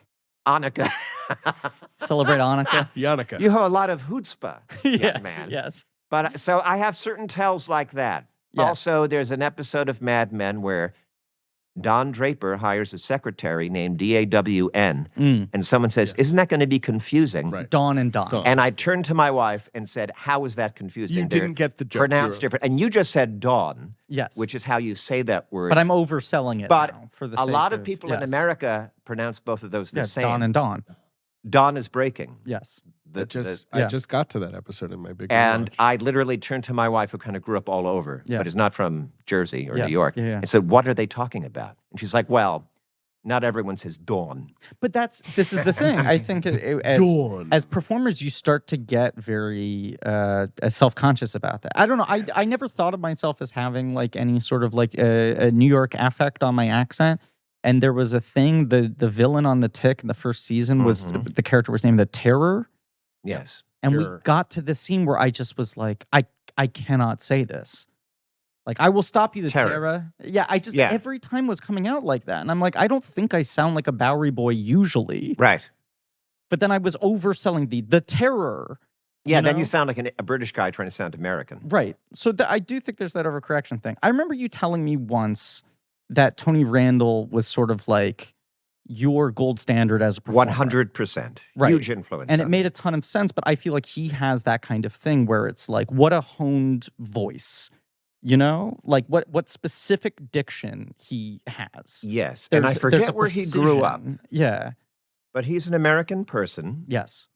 Celebrate Hanukkah. Yannicka. You have a lot of chutzpah, Yes, man. yes. But so I have certain tells like that. Yeah. Also, there's an episode of Mad Men where Don Draper hires a secretary named D-A-W-N. And someone says, isn't that going to be confusing? Right. Dawn and Dawn. And I turned to my wife and said, how is that confusing? You didn't get the joke. Pronounced different. And you just said dawn. Yes. Which is how you say that word. But I'm overselling it But now for the a sake lot of people in yes. America pronounce both of those the same. Dawn and Dawn. Dawn is breaking. Yes. I just got to that episode in my big And watch. I literally turned to my wife, who kind of grew up all over, but is not from Jersey or New York, and said, what are they talking about? And she's like, well, not everyone says dawn. But this is the thing. I think as performers, you start to get very self-conscious about that. I don't know. I never thought of myself as having like any sort of like a New York affect on my accent. And there was a thing, the villain on The Tick in the first season was, the character was named the Terror. Yes. And we got to the scene where I just was like, I cannot say this. Like, I will stop you, the Terror. Yeah, every time was coming out like that. And I'm like, I don't think I sound like a Bowery boy usually. Right. But then I was overselling the Terror. Yeah, then you sound like a British guy trying to sound American. Right. So I do think there's that overcorrection thing. I remember you telling me once that Tony Randall was sort of like your gold standard as a performer. 100%. Right. Huge influence. And it made a ton of sense, but I feel like he has that kind of thing where it's like, what a honed voice, you know? Like what specific diction he has. Yes. And I forget where he grew up. Yeah. But he's an American person. Yes.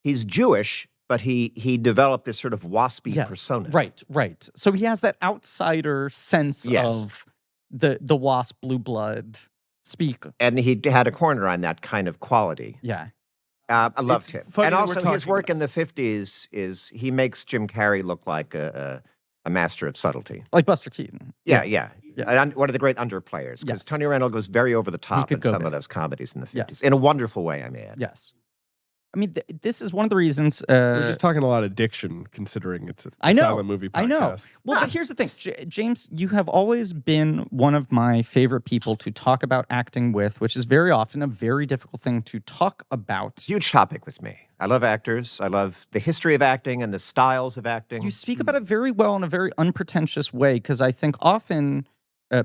He's Jewish, but he developed this sort of waspy persona. Right. So he has that outsider sense of the wasp, blue blood speak. And he had a corner on that kind of quality. Yeah. I loved him. And also his work in the 50s is he makes Jim Carrey look like a master of subtlety. Like Buster Keaton. Yeah. One of the great underplayers. Because Tony Randall goes very over the top in some of those comedies in the 50s. Yes. In a wonderful way, I may add. Yes. I mean, this is one of the reasons. We're just talking a lot of diction, considering it's a silent movie podcast. I know. Well, but here's the thing, James, you have always been one of my favorite people to talk about acting with, which is very often a very difficult thing to talk about. Huge topic with me. I love actors. I love the history of acting and the styles of acting. You speak about it very well in a very unpretentious way, because I think often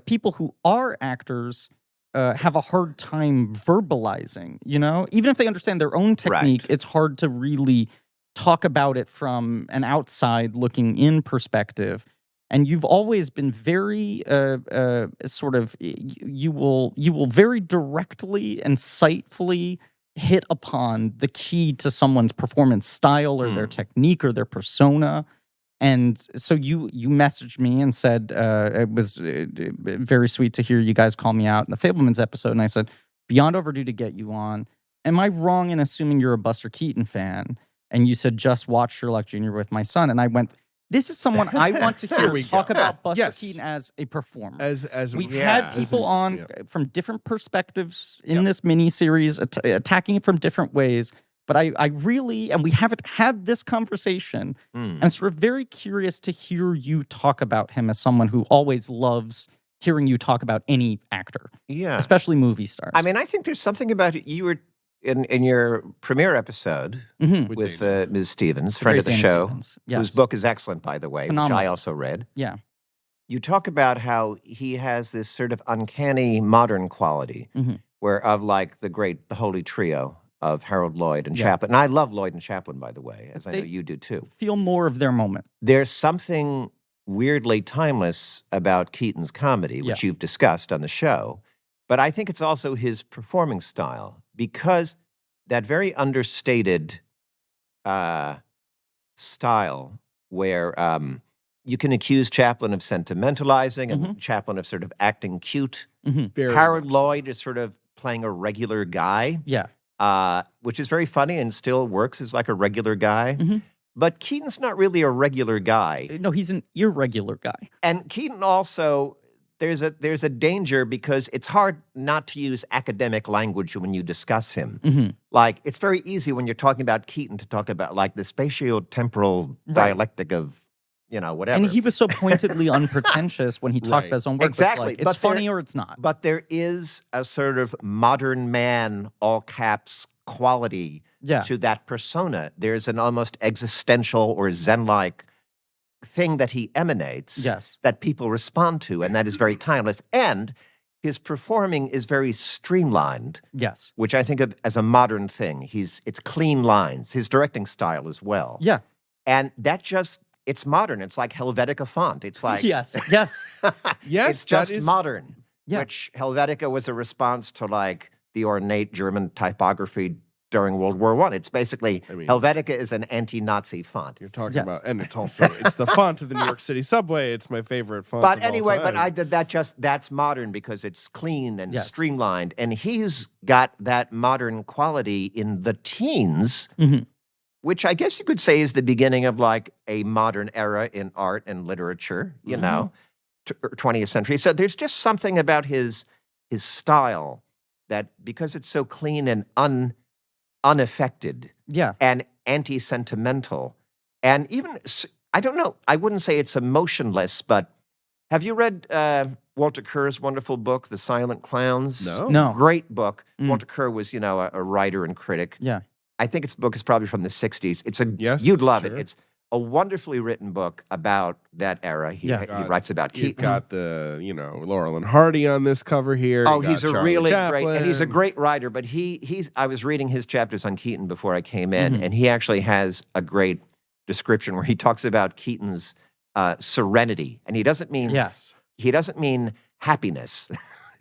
people who are actors have a hard time verbalizing, you know? Even if they understand their own technique, it's hard to really talk about it from an outside looking in perspective. And you've always been very sort of, you will very directly and insightfully hit upon the key to someone's performance style or their technique or their persona. And so you messaged me and said, it was very sweet to hear you guys call me out in the Fabelmans episode. And I said, beyond overdue to get you on. Am I wrong in assuming you're a Buster Keaton fan? And you said, just watch Sherlock Jr. with my son. And I went, this is someone I want to hear talk about Buster Keaton as a performer. As We've had people on from different perspectives in this mini-series, attacking it from different ways. But I really, and we haven't had this conversation, and I'm sort of very curious to hear you talk about him as someone who always loves hearing you talk about any actor. Yeah. Especially movie stars. I mean, I think there's something about it. You were in your premiere episode with Ms. Stevens, friend of the show, whose book is excellent, by the way, which I also read. Yeah. You talk about how he has this sort of uncanny modern quality, where of like the Holy Trio of Harold Lloyd and Chaplin. And I love Lloyd and Chaplin, by the way, as I know you do too. Feel more of their moment. There's something weirdly timeless about Keaton's comedy, which you've discussed on the show. But I think it's also his performing style, because that very understated style where you can accuse Chaplin of sentimentalizing and Chaplin of sort of acting cute. Harold Lloyd is sort of playing a regular guy. Yeah. Which is very funny and still works as like a regular guy. But Keaton's not really a regular guy. No, he's an irregular guy. And Keaton also, there's a danger because it's hard not to use academic language when you discuss him. Mm-hmm. Like, it's very easy when you're talking about Keaton to talk about, like, the spatiotemporal dialectic of, whatever. And he was so pointedly unpretentious when he talked about his own work. Exactly. It's funny or it's not. But there is a sort of modern man, all caps, quality to that persona. There's an almost existential or Zen-like thing that he emanates that people respond to, and that is very timeless. And his performing is very streamlined. Yes. Which I think of as a modern thing. It's clean lines. His directing style as well. Yeah. And that it's modern. It's like Helvetica font. It's like yes. It's just modern. Yeah. Which Helvetica was a response to like the ornate German typography during World War I. It's basically, Helvetica is an anti-Nazi font. You're talking about, and it's the font of the New York City subway. It's my favorite font. But anyway, I did that's modern because it's clean and streamlined. And he's got that modern quality in the teens, which I guess you could say is the beginning of like a modern era in art and literature, 20th century. So there's just something about his style that because it's so clean and unaffected and anti-sentimental, and even, I don't know, I wouldn't say it's emotionless, but have you read Walter Kerr's wonderful book, The Silent Clowns? No. Great book. Walter Kerr was, a writer and critic. Yeah. I think its book is probably from the 60s. You'd love it. It's a wonderfully written book about that era. He writes about Keaton. You've got the, Laurel and Hardy on this cover here. Oh, he's a really great, and he's a great writer, but I was reading his chapters on Keaton before I came in, and he actually has a great description where he talks about Keaton's serenity, and he doesn't mean happiness.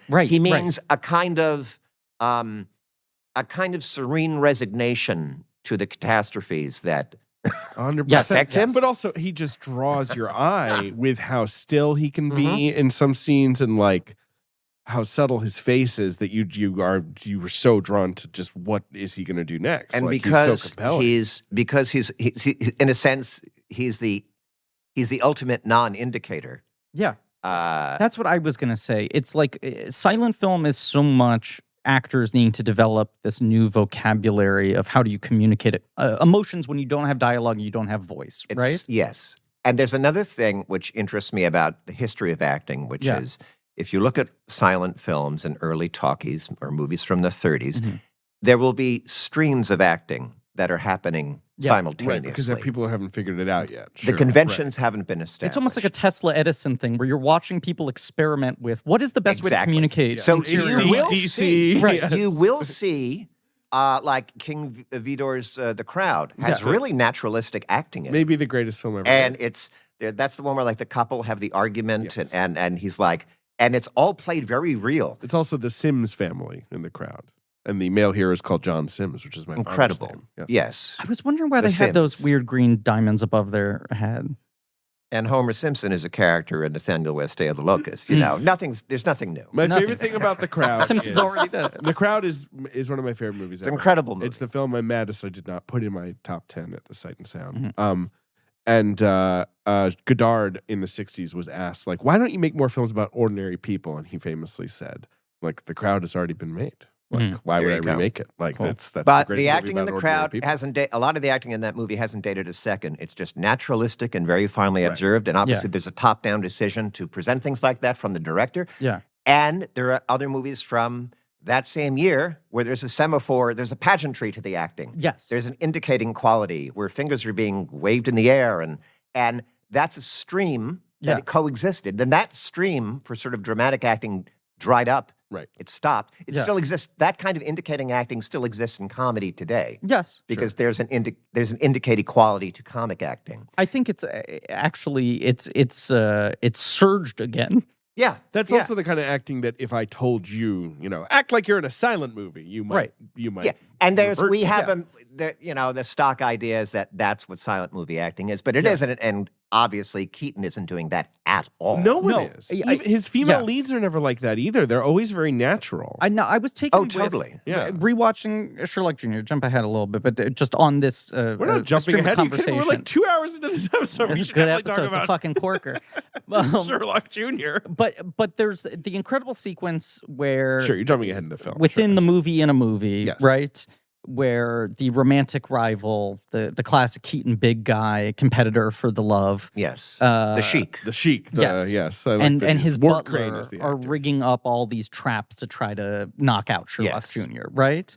Right. He means a kind of serene resignation to the catastrophes that 100% affect him. But also, he just draws your eye with how still he can be in some scenes, and like how subtle his face is that you were so drawn to just what is he going to do next, and like, because he's so compelling. he's in a sense he's the ultimate non-indicator. Yeah. That's what I was going to say. It's like silent film is so much actors needing to develop this new vocabulary of how do you communicate emotions when you don't have dialogue, you don't have voice, right? Yes. And there's another thing which interests me about the history of acting, which is if you look at silent films and early talkies or movies from the 30s, there will be streams of acting that are happening simultaneously. Right, because there are people who haven't figured it out yet. The conventions haven't been established. It's almost like a Tesla Edison thing where you're watching people experiment with what is the best way to communicate. So you will see, right. You will see, like King Vidor's The Crowd has really naturalistic acting in it. Maybe the greatest film ever. And that's the one where like the couple have the argument and he's like, and it's all played very real. It's also the Sims family in The Crowd. And the male hero is called John Sims, which is my incredible name. Yes. I was wondering why they had those weird green diamonds above their head. And Homer Simpson is a character in Nathaniel West Day of the Locust. There's nothing new. My favorite thing about The Crowd Simpsons already did it. The Crowd is one of my favorite movies ever. It's an incredible movie. It's the film I'm maddest I did not put in my top 10 at the Sight and Sound. And Godard in the 60s was asked, like, why don't you make more films about ordinary people? And he famously said, like, The Crowd has already been made. Like, why would I remake it? Like, that's but the acting in The Crowd hasn't a lot of the acting in that movie hasn't dated a second. It's just naturalistic and very finely observed. And obviously, there's a top-down decision to present things like that from the director. Yeah. And there are other movies from that same year where there's a semaphore, there's a pageantry to the acting. Yes. There's an indicating quality where fingers are being waved in the air, and that's a stream that coexisted. Then that stream for sort of dramatic acting dried up. Right. It stopped. It still exists. That kind of indicating acting still exists in comedy today. Yes. Because there's an indicating quality to comic acting. I think it's actually it's surged again. Yeah. That's also the kind of acting that if I told you, act like you're in a silent movie, you might Yeah. And the stock idea is that that's what silent movie acting is, but it isn't. And obviously Keaton isn't doing that at all. No one is. Even his female leads are never like that either. They're always very natural. I know. I was taken with rewatching Sherlock Jr. Jump ahead a little bit, but just on this, we're not jumping ahead. Conversation. We're like 2 hours into this episode. It's a good episode. It's a fucking corker. Sherlock Jr. But there's the incredible sequence where you're jumping ahead in the film within the movie in a movie, right? Where the romantic rival, the classic Keaton big guy competitor for the love, the Sheik, yes, and his butler are rigging up all these traps to try to knock out Sherlock Jr. Right,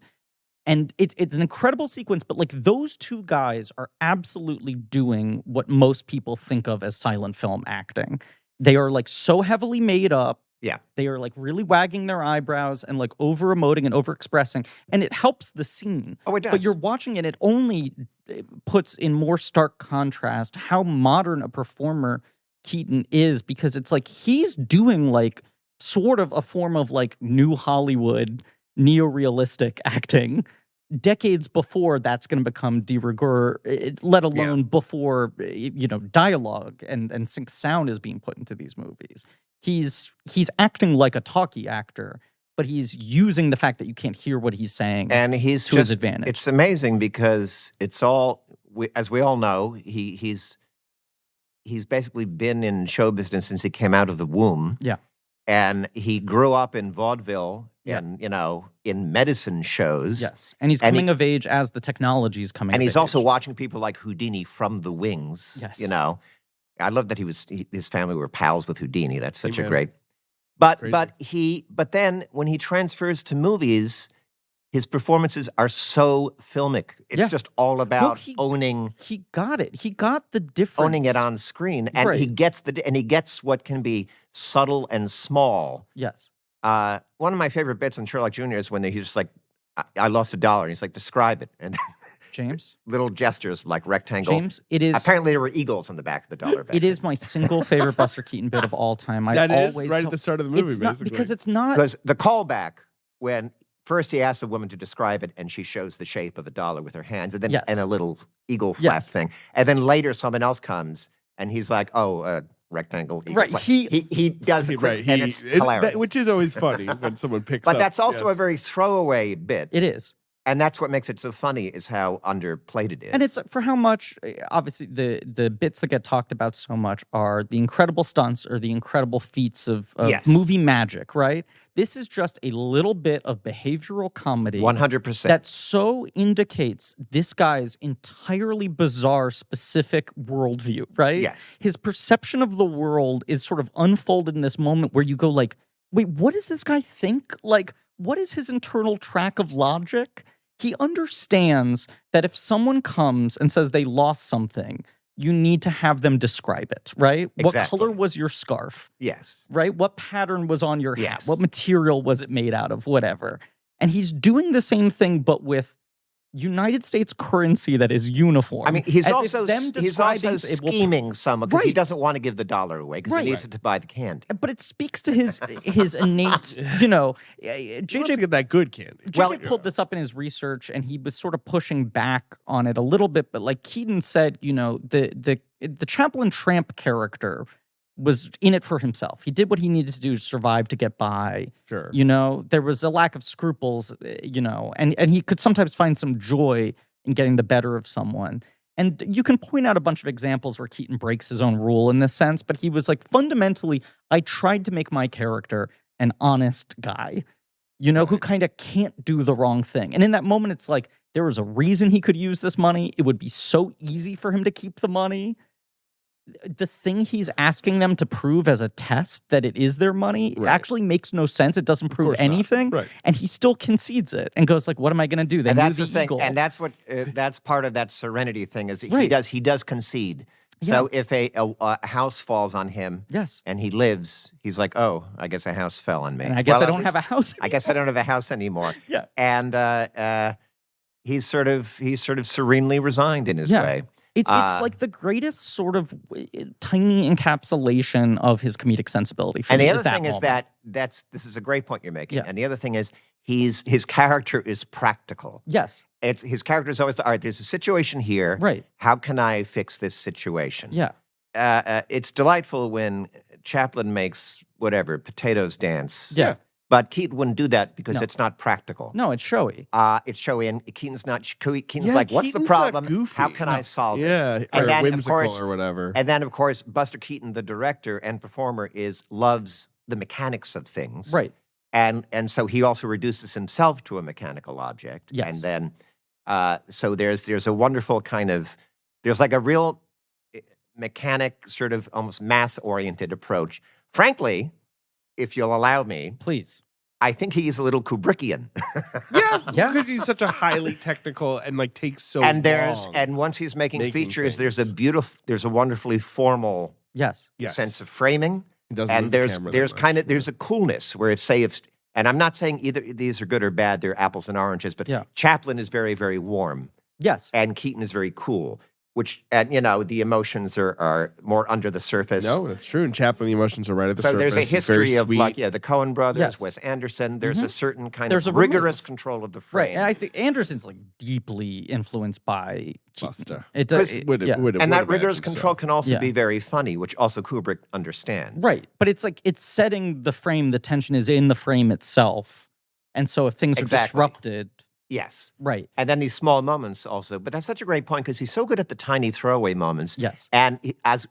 and it's an incredible sequence. But like those two guys are absolutely doing what most people think of as silent film acting. They are like so heavily made up. Yeah. They are like really wagging their eyebrows and like over emoting and over expressing. And it helps the scene. Oh, it does. But you're watching it, it only puts in more stark contrast how modern a performer Keaton is, because it's like he's doing like sort of a form of like new Hollywood neorealistic acting decades before that's going to become de rigueur, let alone before, dialogue and sync sound is being put into these movies. He's acting like a talkie actor, but he's using the fact that you can't hear what he's saying, and he's to his advantage. It's amazing because it's all, as we all know, he's basically been in show business since he came out of the womb. Yeah, and he grew up in vaudeville and in medicine shows. Yes, and he's coming of age as the technology's coming. And he's also watching people like Houdini from the wings. Yes, I love that his family were pals with Houdini. That's such a great. But then when he transfers to movies, his performances are so filmic. It's just all about owning. He got it. He got the difference. Owning it on screen, and he gets what can be subtle and small. Yes. One of my favorite bits in Sherlock Jr. is when he's just like, I lost $1. And he's like, describe it. And James? Little gestures like rectangle. James, it is. Apparently, there were eagles on the back of the dollar bill. It is my single favorite Buster Keaton bit of all time. That is right at the start of the movie, basically. Because it's not. Because the callback, when first he asks the woman to describe it, and she shows the shape of $1 with her hands, and then and a little eagle flap thing. And then later, someone else comes, and he's like, rectangle. Eagle flap. He does it, and it's hilarious. Which is always funny when someone picks up. But that's also a very throwaway bit. It is. And that's what makes it so funny, is how underplayed it is. And it's for how much, obviously, the bits that get talked about so much are the incredible stunts or the incredible feats of movie magic, right? This is just a little bit of behavioral comedy. 100%. That so indicates this guy's entirely bizarre, specific worldview, right? Yes. His perception of the world is sort of unfolded in this moment where you go like, wait, what does this guy think? Like, what is his internal track of logic? He understands that if someone comes and says they lost something, you need to have them describe it, right? Exactly. What color was your scarf? Yes. Right? What pattern was on your hat? What material was it made out of? Whatever. And he's doing the same thing, but with United States currency that is uniform. I mean, he's also scheming some, because he doesn't want to give the $1 away because he needs it to buy the candy. But it speaks to his innate, JJ get that good candy. JJ pulled this up in his research, and he was sort of pushing back on it a little bit. But like Keaton said, the Chaplin tramp character was in it for himself. He did what he needed to do to survive, to get by. Sure. There was a lack of scruples, and he could sometimes find some joy in getting the better of someone. And you can point out a bunch of examples where Keaton breaks his own rule in this sense, but he was like, fundamentally, I tried to make my character an honest guy, who kind of can't do the wrong thing. And in that moment, it's like, there was a reason he could use this money. It would be so easy for him to keep the money. The thing he's asking them to prove as a test that it is their money actually makes no sense. It doesn't prove anything. Right. And he still concedes it and goes like, what am I going to do? They and that's the thing. eagle. And that's what that's part of that serenity thing, is that he does concede. So if a house falls on him and he lives, he's like, oh, I guess a house fell on me. And I guess I don't have a house anymore. I guess I don't have a house anymore. Yeah. And he's sort of serenely resigned in his way. It's like the greatest sort of tiny encapsulation of his comedic sensibility. And the other thing is this is a great point you're making. Yeah. And the other thing is his character is practical. Yes. His character is always, all right, there's a situation here. Right. How can I fix this situation? Yeah. it's delightful when Chaplin makes whatever potatoes dance. Yeah. But Keaton wouldn't do that because it's not practical. No, it's showy. It's showy, and Keaton's not. Keaton's Yeah, like, "What's Keaton's the problem? not goofy. How can I solve it?" Yeah, And or then, of whimsical course, or whatever. And then, of course, Buster Keaton, the director and performer, loves the mechanics of things. Right. And so he also reduces himself to a mechanical object. Yes. And then, so there's a wonderful kind of, there's like a real mechanic, sort of almost math-oriented approach. Frankly, if you'll allow me, please, I think he's a little Kubrickian. Yeah, because he's such a highly technical and like takes so and long. And once he's making features, things. there's a wonderfully formal yes. sense of framing. He doesn't And move the there's camera there's that kind much. of there's a coolness where it's say if, and I'm not saying either these are good or bad, they're apples and oranges, but Chaplin is very, very warm. Yes. And Keaton is very cool. Which, and you know, the emotions are more under the surface. No, that's true. And Chaplin, the emotions are right at the So surface. there's a It's very history of sweet. like, the Coen brothers, Yes. Wes Anderson. There's a certain kind There's of a rigorous control of the frame. Right, and I think Anderson's like deeply influenced by Keaton. Buster. It does, Would and that rigorous imagine control so. can also be very funny, which also Kubrick understands. right, but it's like it's setting the frame. The tension is in the frame itself, and so if things are disrupted, yes, right, and then these small moments also. But that's such a great point because he's so good at the tiny throwaway moments. Yes, and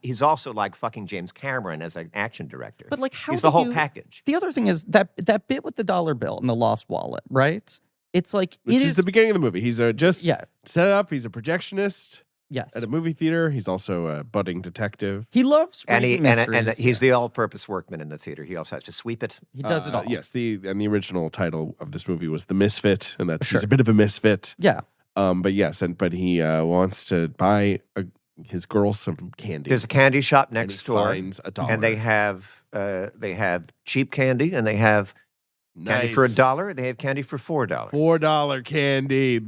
he's also like fucking James Cameron as an action director. But like, how he's do the whole you- package. The other thing is that bit with the dollar bill and the lost wallet, right? It's like Which it is the beginning of the movie. He's just set up. He's a projectionist. Yes. At a movie theater. He's also a budding detective. He loves and mysteries. he's the all-purpose workman in the theater. He also has to sweep it. He does it all. Yes, the original title of this movie was The Misfit, and that's he's a bit of a misfit. Yeah. But yes, but he wants to buy his girl some candy. There's a candy shop next door, finds $1. And they have cheap candy, and they have candy for $1. They have candy for $4. $4 candy,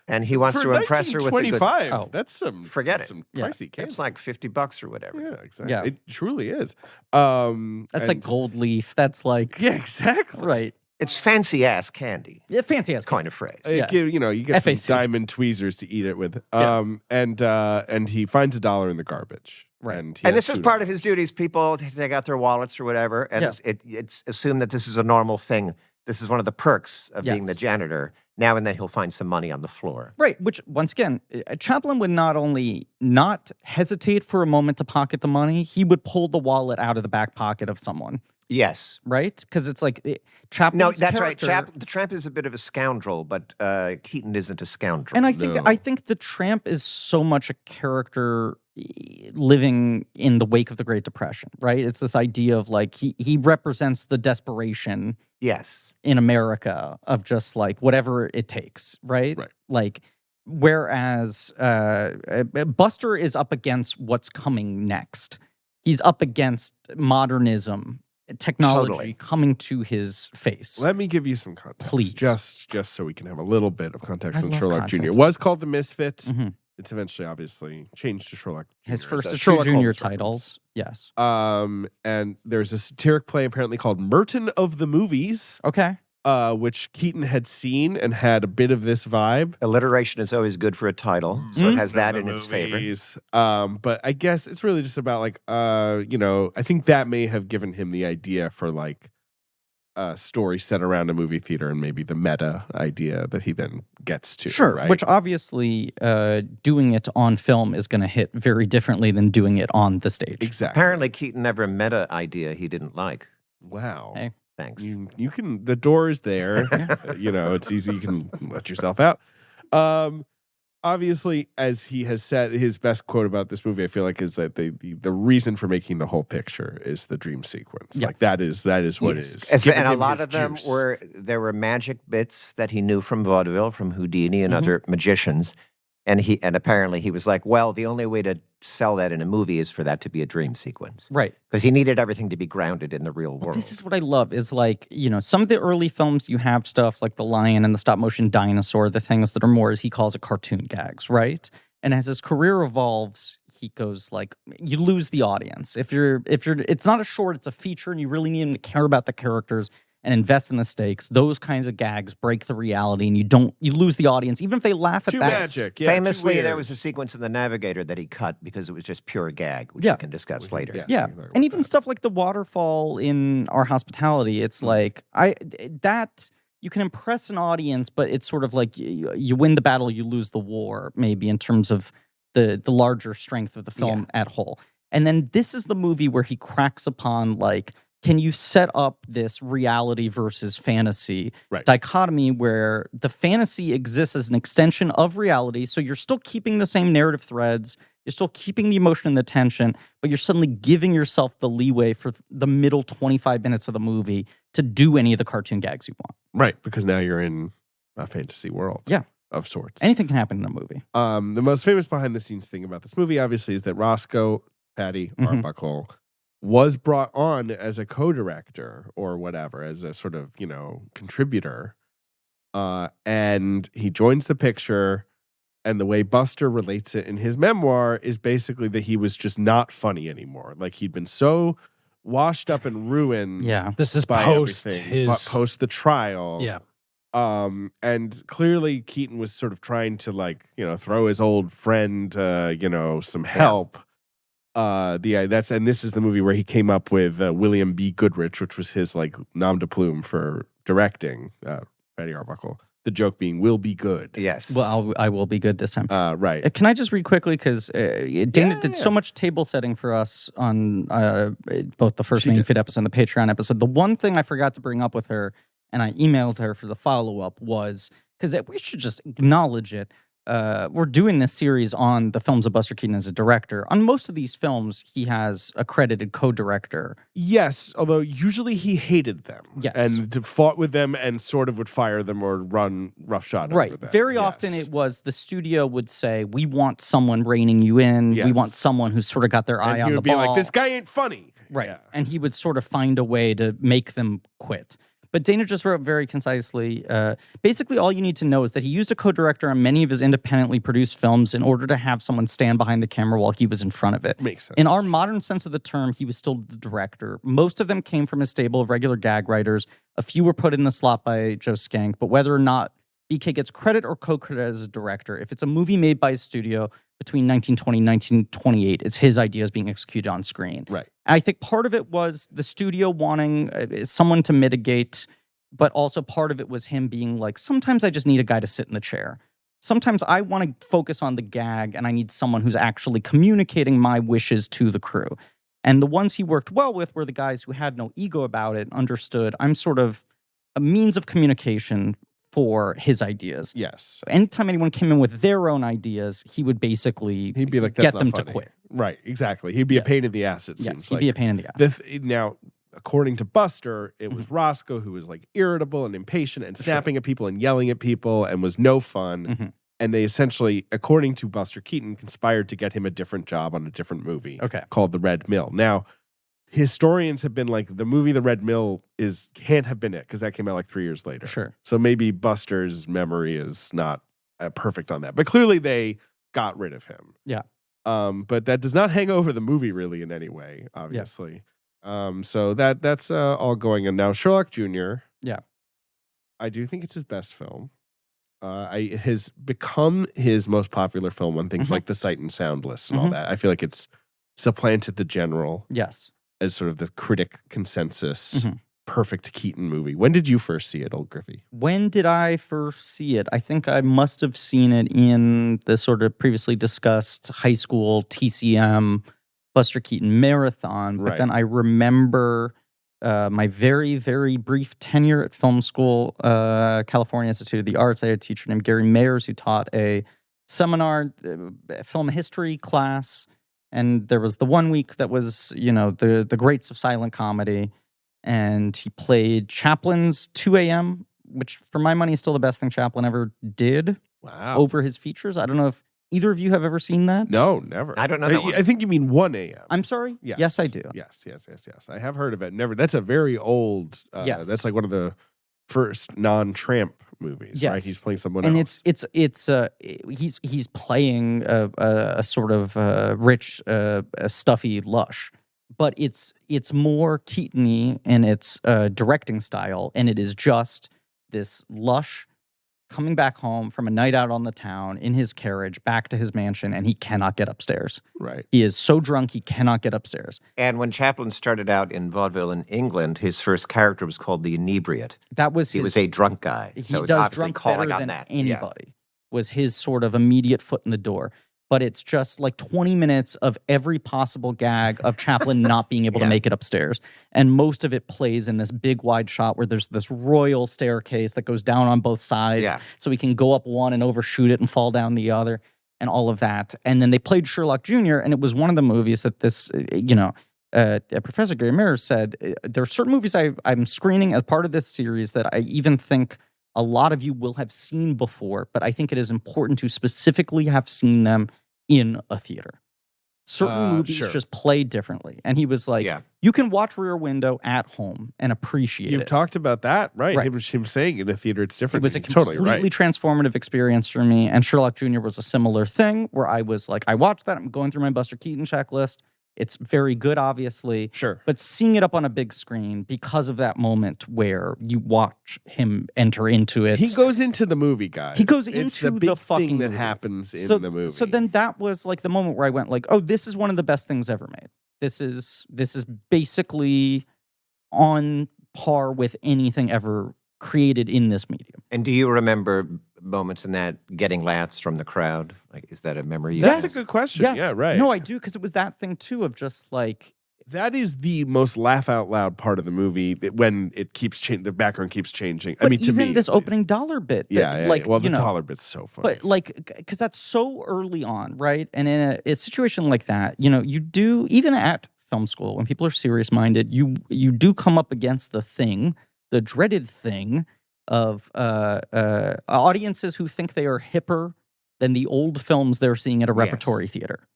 and he wants to impress her with the good. $25. That's some forget it. Some pricey candy. It's like $50 or whatever. Yeah, exactly. Yeah. It truly is. That's like gold leaf. That's like exactly right. It's fancy ass candy. Yeah, fancy ass kind of phrase. You know, you get FAC. some diamond tweezers to eat it with. And he finds $1 in the garbage. Right. And this is part of his duties. People take out their wallets or whatever, and it's assumed that this is a normal thing. This is one of the perks of being the janitor. Now and then he'll find some money on the floor. Right, which once again, Chaplin would not only not hesitate for a moment to pocket the money, he would pull the wallet out of the back pocket of someone. Yes. Right? Because it's like Chaplin's No, that's character, right. The tramp is a bit of a scoundrel, but Keaton isn't a scoundrel. And I think the tramp is so much a character living in the wake of the Great Depression, right? It's this idea of like he represents the desperation in America of just like whatever it takes, right? Like whereas Buster is up against what's coming next. He's up against modernism, technology coming to his face. Let me give you some context. Please. Just so we can have a little bit of context on love Sherlock Jr. It context. was called The Misfit. Mhm. It's eventually obviously changed to Sherlock Jr. His first as a two Sherlock junior Holmes titles. Yes. reference. And there's a satiric play apparently called Merton of the Movies. Okay. Which Keaton had seen and had a bit of this vibe. Alliteration is always good for a title, so it has that in its favor. But I guess it's really just about like, you know, I think that may have given him the idea for like a story set around a movie theater and maybe the meta idea that he then gets to. Sure, right? which obviously doing it on film is going to hit very differently than doing it on the stage. Exactly. Apparently, Keaton never a meta idea he didn't like. Wow. Hey. Thanks. You can, the door is there. You know, it's easy. You can let yourself out. Obviously, as he has said, his best quote about this movie, I feel like, is that the reason for making the whole picture is the dream sequence. Yes. Like that is what it is. And Giving a him lot his of them juice. there were magic bits that he knew from vaudeville, from Houdini and other magicians. And apparently he was like, well, the only way to sell that in a movie is for that to be a dream sequence. Right. Because he needed everything to be grounded in the real world. This is what I love is like, you know, some of the early films you have stuff like the lion and the stop motion dinosaur, the things that are more, as he calls it, cartoon gags, right? And as his career evolves, he goes like, you lose the audience. If you're, it's not a short, it's a feature, and you really need him to care about the characters and invest in the stakes. Those kinds of gags break the reality, and you lose the audience, even if they laugh at too that. Magic. Yeah, famously, there was a sequence in The Navigator that he cut because it was just pure gag, which we can discuss later. Yeah, and even stuff like the waterfall in Our Hospitality, it's like you can impress an audience, but it's sort of like you win the battle, you lose the war, maybe in terms of the larger strength of the film at whole. And then this is the movie where he cracks upon, like, can you set up this reality versus fantasy dichotomy where the fantasy exists as an extension of reality, so you're still keeping the same narrative threads, you're still keeping the emotion and the tension, but you're suddenly giving yourself the leeway for the middle 25 minutes of the movie to do any of the cartoon gags you want. Right, because now you're in a fantasy world. Yeah. Of sorts. Anything can happen in a movie. The most famous behind-the-scenes thing about this movie, obviously, is that Roscoe Patty Arbuckle was brought on as a co-director or whatever, as a sort of, contributor. And he joins the picture, and the way Buster relates it in his memoir is basically that he was just not funny anymore. Like, he'd been so washed up and ruined. Yeah, this is by post the trial. Yeah. And clearly Keaton was sort of trying to throw his old friend, some help. And this is the movie where he came up with William B. Goodrich, which was his nom de plume for directing Patty Arbuckle. The joke being, "Will be good." Yes. Well, I will be good this time. Right. Can I just read quickly, because Dana did so much table setting for us on both the first main feed episode and the Patreon episode. The one thing I forgot to bring up with her, and I emailed her for the follow-up, was, because we should just acknowledge it, we're doing this series on the films of Buster Keaton as a director. On most of these films, he has a credited co-director. Yes, although usually he hated them. Yes. And fought with them and sort of would fire them or run roughshod over them. Very often it was the studio would say, we want someone reining you in. We want someone who's sort of got their eye on the ball. And he would be like, this guy ain't funny. Right. Yeah. And he would sort of find a way to make them quit. But Dana just wrote very concisely, basically all you need to know is that he used a co-director on many of his independently produced films in order to have someone stand behind the camera while he was in front of it. Makes sense. In our modern sense of the term, he was still the director. Most of them came from a stable of regular gag writers. A few were put in the slot by Joe Skank, but whether or not BK gets credit or co-credit as a director, if it's a movie made by a studio between 1920 and 1928, it's his ideas being executed on screen. Right. I think part of it was the studio wanting someone to mitigate, but also part of it was him being like, sometimes I just need a guy to sit in the chair. Sometimes I want to focus on the gag and I need someone who's actually communicating my wishes to the crew. And the ones he worked well with were the guys who had no ego about it, understood I'm sort of a means of communication for his ideas. Yes. So anytime anyone came in with their own ideas, he would basically he'd be like, get them to quit. Right, exactly. He'd be a pain in the ass, it seems. Yes, he'd be a pain in the ass. Now, according to Buster, it was Roscoe who was irritable and impatient and snapping at people and yelling at people and was no fun. And they essentially, according to Buster Keaton, conspired to get him a different job on a different movie called The Red Mill. Now, historians have been like, the movie The Red Mill can't have been it because that came out 3 years later. Sure. So maybe Buster's memory is not perfect on that. But clearly they got rid of him. Yeah. But that does not hang over the movie really in any way, obviously. So that's all going on. Now, Sherlock Jr. Yeah. I do think it's his best film. It has become his most popular film on things like the Sight and Sound list and all that. I feel like it's supplanted The General. Yes. As sort of the critic consensus perfect Keaton movie. When did you first see it, Old Griffey? When did I first see it? I think I must have seen it in the sort of previously discussed high school TCM Buster Keaton marathon. But then I remember my very, very brief tenure at film school, California Institute of the Arts. I had a teacher named Gary Mayers who taught a seminar, film history class. And there was the 1 week that was, the greats of silent comedy. And he played Chaplin's 2 a.m., which for my money is still the best thing Chaplin ever did. Wow. Over his features. I don't know if either of you have ever seen that. No, never. I don't know that one. I think you mean 1 a.m. I'm sorry? Yes. Yes, I do. Yes. I have heard of it. Never. That's a very old, yes. That's one of the first non-Tramp movies, right? He's playing someone else. And he's playing a sort of rich, stuffy lush. but it's more Keaton-y in its directing style, and it is just this lush coming back home from a night out on the town in his carriage back to his mansion, and he cannot get upstairs. Right. He is so drunk he cannot get upstairs. And when Chaplin started out in vaudeville in England, his first character was called the inebriate. He was a drunk guy. So it's does obviously drunk calling better on than that. anybody. Was his sort of immediate foot in the door. But it's just like 20 minutes of every possible gag of Chaplin not being able to make it upstairs. And most of it plays in this big wide shot where there's this royal staircase that goes down on both sides. Yeah. So he can go up one and overshoot it and fall down the other and all of that. And then they played Sherlock Jr. and it was one of the movies that this, Professor Gary Mears said, there are certain movies I'm screening as part of this series that I even think a lot of you will have seen before, but I think it is important to specifically have seen them in a theater. Certain movies just play differently. And he was like, you can watch Rear Window at home and appreciate it. You've talked about that, right? Him saying in a theater it's different. It was a completely transformative experience for me. And Sherlock Jr. was a similar thing where I was like, I watched that. I'm going through my Buster Keaton checklist. It's very good, obviously. Sure. But seeing it up on a big screen because of that moment where you watch him enter into it. He goes into the movie, guys. He goes it's into the fucking thing that movie. happens in the movie. So then that was like the moment where I went like, oh, this is one of the best things ever made. This is basically on par with anything ever created in this medium. And do you remember moments in that getting laughs from the crowd? Like, is that a memory you That's have? a good question. Yes. Yeah, right. No, I do, because it was that thing too of just like, that is the most laugh out loud part of the movie when it keeps changing. The background keeps changing. But I mean, to even me, this opening dollar bit. That, Well, the dollar bit's so funny. But like, because that's so early on, right? And in a situation like that, you do, even at film school, when people are serious minded, you do come up against the dreaded thing of audiences who think they are hipper than the old films they're seeing at a repertory theater,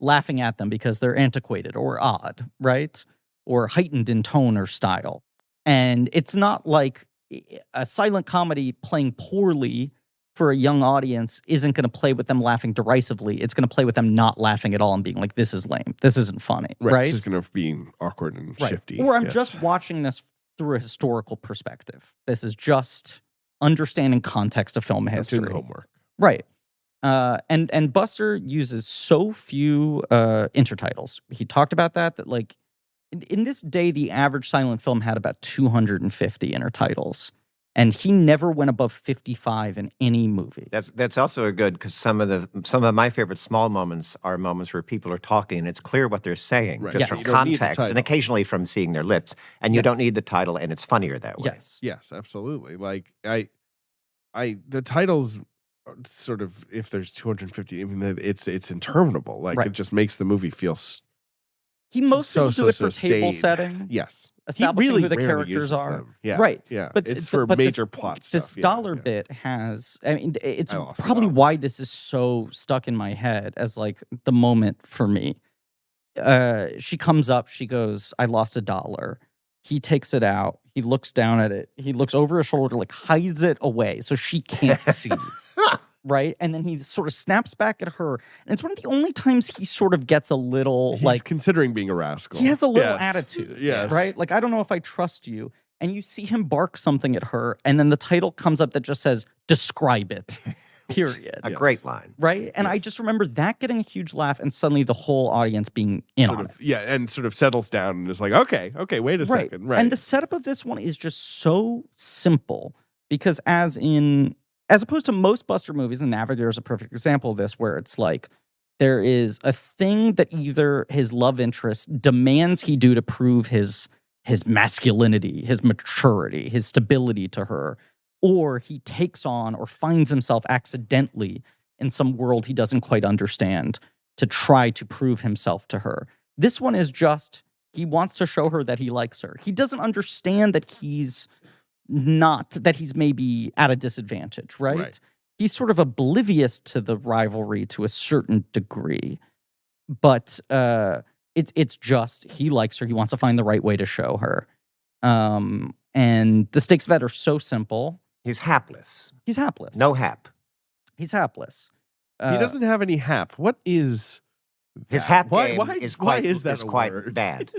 laughing at them because they're antiquated or odd, right? Or heightened in tone or style. And it's not like a silent comedy playing poorly for a young audience isn't going to play with them laughing derisively. It's going to play with them not laughing at all and being like, this is lame. This isn't funny, right? It's just going to be awkward and shifty. Or I'm just watching this through a historical perspective. This is just understanding context of film history. Doing homework. Right. And Buster uses so few intertitles. He talked about that like in this day, the average silent film had about 250 intertitles. And he never went above 55 in any movie. That's also a good, because some of my favorite small moments are moments where people are talking and it's clear what they're saying just from context and occasionally from seeing their lips, and you don't need the title, and it's funnier that way. Yes, absolutely. Like the titles sort of, if there's 250, I mean, it's interminable. Like it just makes the movie feel. He mostly will do it for table setting. Yes. Establishing really who the characters are. Them. Yeah. Right. Yeah. But it's for major plot stuff. This dollar bit has, I mean, it's probably why this is so stuck in my head as like the moment for me. She comes up, she goes, I lost $1. He takes it out. He looks down at it. He looks over his shoulder, like hides it away so she can't see. Right? And then he sort of snaps back at her. And it's one of the only times he sort of gets a little He's considering being a rascal. He has a little attitude. Yes. Right? Like, I don't know if I trust you. And you see him bark something at her. And then the title comes up that just says, describe it. Period. A great line. Right? And I just remember that getting a huge laugh and suddenly the whole audience being in on it. Yeah, and sort of settles down and is like, okay, wait a second. Right. And the setup of this one is just so simple because as opposed to most Buster movies, and Navigator is a perfect example of this, where it's like there is a thing that either his love interest demands he do to prove his masculinity, his maturity, his stability to her, or he takes on or finds himself accidentally in some world he doesn't quite understand to try to prove himself to her. This one is just, he wants to show her that he likes her. He doesn't understand that he's maybe at a disadvantage, right? He's sort of oblivious to the rivalry to a certain degree. But it's just, he likes her. He wants to find the right way to show her. And the stakes of that are so simple. He's hapless. No hap. He's hapless. He doesn't have any hap. What is His hap game why is quite word? bad.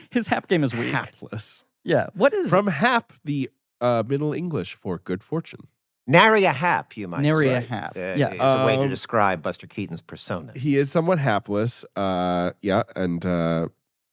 His hap game is weak. Hapless. Yeah. What is from hap, the Middle English for good fortune? Nary a hap, you might say. Nary a hap. Yes. It's a way to describe Buster Keaton's persona. He is somewhat hapless. And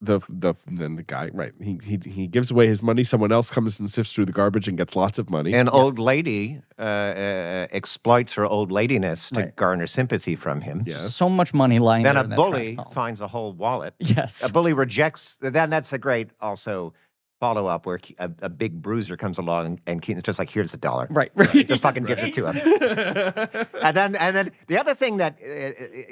then the guy, right? He gives away his money. Someone else comes and sifts through the garbage and gets lots of money. An old lady exploits her old ladiness to garner sympathy from him. Yes. So much money lying there. Then a bully finds a whole wallet. Yes. A bully rejects. Then that's a great also follow-up where a big bruiser comes along and Keaton's just like, here's $1. Right. Just fucking gives it to him. and then the other thing that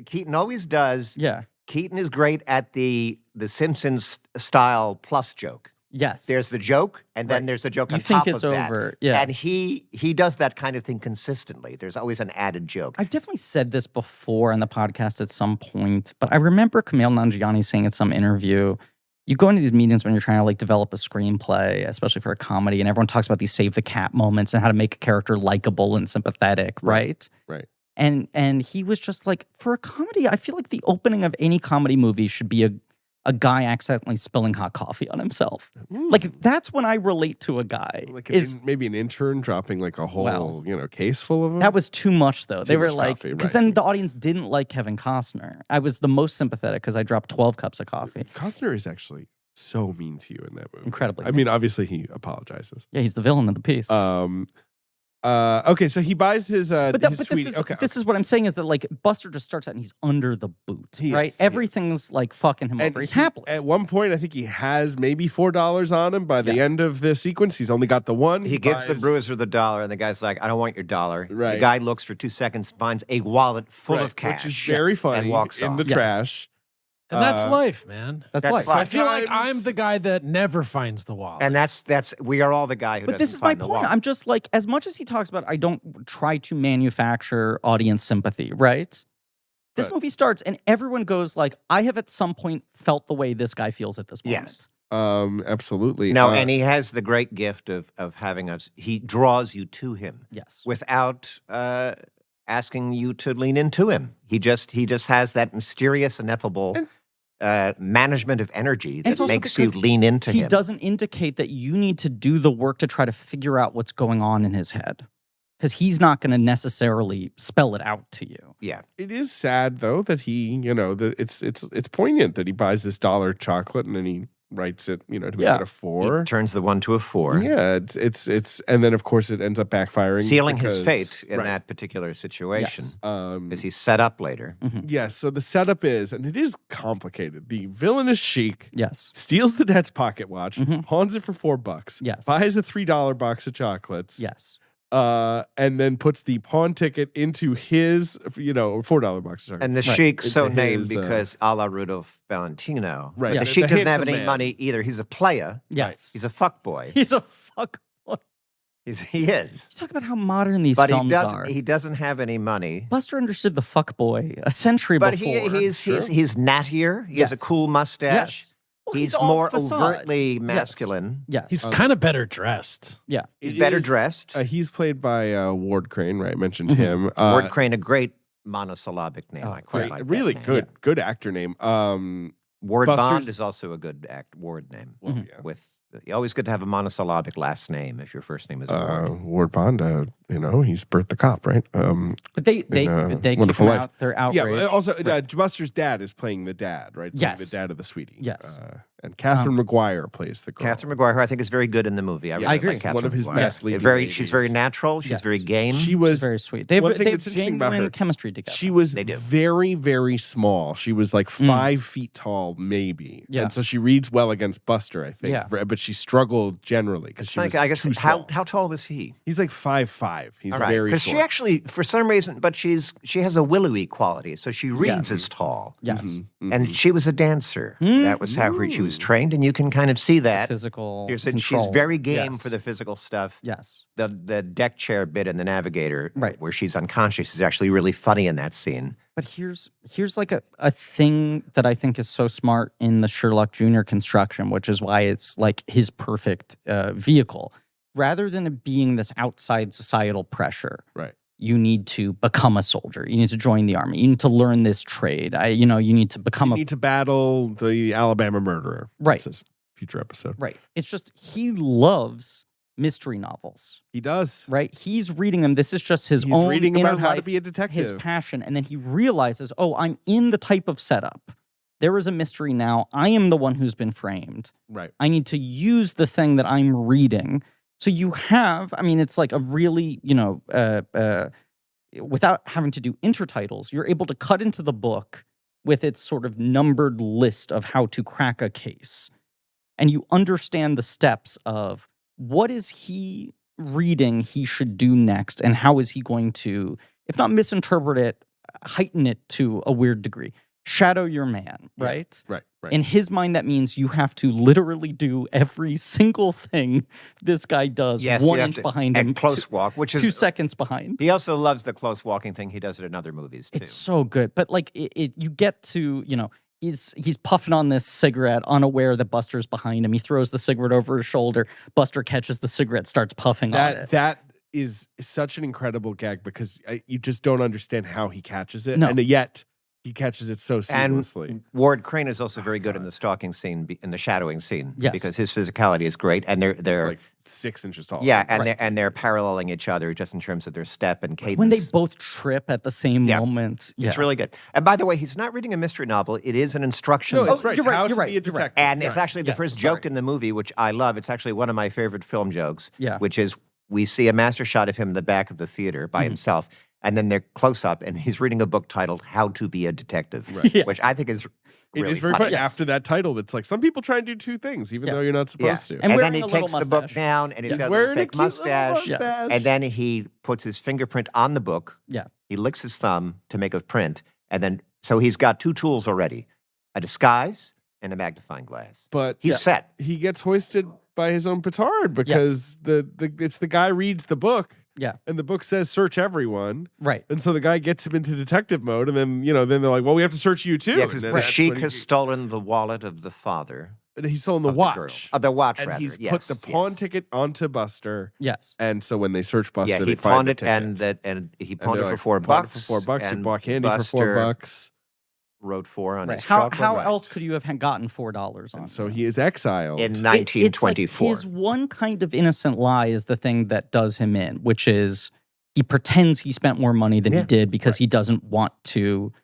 Keaton always does. Yeah. Keaton is great at the Simpsons style plus joke. Yes. There's the joke, and then there's the joke on of top of that. You think it's over. Yeah. And he does that kind of thing consistently. There's always an added joke. I've definitely said this before on the podcast at some point, but I remember Kumail Nanjiani saying in some interview, you go into these meetings when you're trying to like develop a screenplay, especially for a comedy, and everyone talks about these save the cat moments and how to make a character likable and sympathetic, right? Right. And he was just like, for a comedy, I feel like the opening of any comedy movie should be a guy accidentally spilling hot coffee on himself. Like, that's when I relate to a guy. Like maybe an intern dropping like a whole, case full of them. That was too much, though. They were like, because then the audience didn't like Kevin Costner. I was the most sympathetic because I dropped 12 cups of coffee. Costner is actually so mean to you in that movie. Incredibly. I mean, obviously he apologizes. Yeah, he's the villain of the piece. Okay, so he buys his this is what I'm saying is that like Buster just starts out and he's under the boot, right? Everything's like fucking him over. He's hapless. At one point, I think he has maybe $4 on him. By the end of the sequence, he's only got the one. He gives the bruiser the $1, and the guy's like, "I don't want your $1." Right. The guy looks for 2 seconds, finds a wallet full of cash, which is very funny, and walks in off. the trash. And that's life, man. That's life. I feel like I'm the guy that never finds the wallet. And we are all the guy who doesn't this is my find the point. wallet. I'm just like, as much as he talks about, I don't try to manufacture audience sympathy, right? This movie starts and everyone goes like, I have at some point felt the way this guy feels at this moment. Yes. Absolutely. No, and he has the great gift of having us. He draws you to him. Yes. Without asking you to lean into him. He just has that mysterious, ineffable management of energy that makes you lean into him. He doesn't indicate that you need to do the work to try to figure out what's going on in his head. Because he's not going to necessarily spell it out to you. Yeah. It is sad, though, that he, it's poignant that he buys this $1 chocolate and then he writes it, to make it a 4. He turns the 1 to a 4. Yeah, it's and then of course it ends up backfiring, sealing his fate in that particular situation. As he's set up later. Mm-hmm. Yes, so the setup is, and it is complicated. The villainous sheik, steals the dad's pocket watch, pawns it for $4, buys a $3 box of chocolates, and then puts the pawn ticket into his, $4 box of chocolates. And the sheik's so named because a la Rudolph Valentino. Right. The sheik doesn't have any money either. He's a player. Yes. He's a fuck boy. He's a fuck boy. He is. You talk about how modern these films are. He doesn't have any money. Buster understood the fuck boy a century before. But he's nattier. He has a cool mustache. Yes. Well, he's more overtly masculine. Yes. He's kind of better dressed. Yeah. He's better dressed. He's played by Ward Crane, right? I mentioned him. Ward Crane, a great monosyllabic name. I quite like really that name. good actor name. Ward Bond is also a good ward name. Well, always good to have a monosyllabic last name if your first name is Ward. Ward Bond, he's Bert the cop, right? But they kick him out. They're outraged. Yeah, also Buster's dad is playing the dad, right? Yes. The dad of the sweetie. Yes. And Catherine McGuire plays the girl. Catherine McGuire, who I think is very good in the movie. I agree. Like one of his best leading ladies. She's very natural. She's very game. She's very sweet. They have genuine chemistry together. She was very, very small. She was like 5 feet tall, maybe. Yeah. And so she reads well against Buster, I think. Yeah. But she struggled generally because she was too small. How tall was he? He's like 5'5". He's very because she actually, for some reason, but she has a willowy quality, so she reads as tall. Yes. Mm-hmm. And she was a dancer. That was how she was trained, and you can kind of see that. Physical She's very game for the physical stuff. Yes. The deck chair bit in the Navigator, right, where she's unconscious, is actually really funny in that scene. But here's like a thing that I think is so smart in the Sherlock Jr. construction, which is why it's like his perfect vehicle. Rather than it being this outside societal pressure, right? you need to become a soldier. You need to join the army. You need to learn this trade. You need to become you need to battle the Alabama murderer. Right. That's his future episode. Right. It's just he loves mystery novels. He does. Right? He's reading them. This is just his He's own reading inner about how to life, be a detective. his passion. And then he realizes, oh, I'm in the type of setup. There is a mystery now. I am the one who's been framed. Right. I need to use the thing that I'm reading. So you have, it's like a really, without having to do intertitles, you're able to cut into the book with its sort of numbered list of how to crack a case. And you understand the steps of what is he reading he should do next, and how is he going to, if not misinterpret it, heighten it to a weird degree. Shadow your man, right? Yeah, right. In his mind, that means you have to literally do every single thing this guy does 1 inch behind him. And close walk, which is 2 seconds behind. He also loves the close walking thing. He does it in other movies, too. It's so good. But like you get to, he's puffing on this cigarette, unaware that Buster's behind him. He throws the cigarette over his shoulder. Buster catches the cigarette, starts puffing on it. That is such an incredible gag because you just don't understand how he catches it. No. And yet he catches it so seamlessly. And Ward Crane is also very good in the stalking scene, in the shadowing scene, yes. because his physicality is great, and they're like 6 inches tall. Yeah, and they're paralleling each other just in terms of their step and cadence. When they both trip at the same moment, it's really good. And by the way, he's not reading a mystery novel; it is an instruction. No, it's book. right. You're right. And it's actually the first joke in the movie, which I love. It's actually one of my favorite film jokes. Yeah. Which is we see a master shot of him in the back of the theater by himself. And then they're close up, and he's reading a book titled "How to Be a Detective," which I think is really it is very funny. funny. After that title, it's like some people try and do two things, even though you're not supposed to. And then he takes the book down, and he's got a little fake mustache, and then he puts his fingerprint on the book. Yeah, he licks his thumb to make a print, and then so he's got two tools already: a disguise and a magnifying glass. But he's set. He gets hoisted by his own petard because it's the guy reads the book. Yeah. And the book says search everyone. Right. And so the guy gets him into detective mode, and then, then they're like, well, we have to search you too. Yeah, because the sheik has stolen the wallet of the father. And he's stolen the watch. The watch, and rather. He's put the pawn ticket onto Buster. Yes. And so when they search Buster, he they find the pawned it, and he pawned it for $4. For $4. He bought candy for $4. Wrote 4 on his How else could you have gotten $4 on? So he is exiled in 1924. His one kind of innocent lie is the thing that does him in, which is he pretends he spent more money than he did because he doesn't want to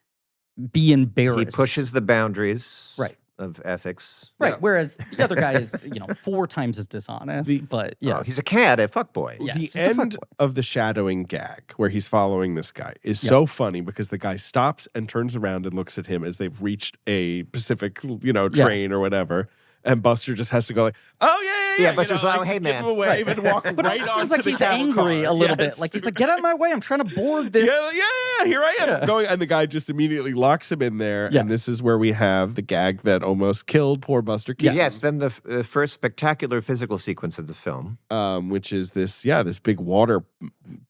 be embarrassed. He pushes the boundaries of ethics. Right. Yeah. Whereas the other guy is, 4 times as dishonest. But yeah, he's a cad, a fuckboy. Yes, the end of the shadowing gag where he's following this guy is so funny because the guy stops and turns around and looks at him as they've reached a Pacific, train or whatever. And Buster just has to go like, oh, yeah. Yeah, Buster's like, hey, man. Give him a wave and walk but right it on seems like he's angry a little bit. Like, he's like, get out of my way. I'm trying to board this. Yeah, here I am. Going, and the guy just immediately locks him in there. Yeah. And this is where we have the gag that almost killed poor Buster Keaton. Yes, then the first spectacular physical sequence of the film. Which is this big water.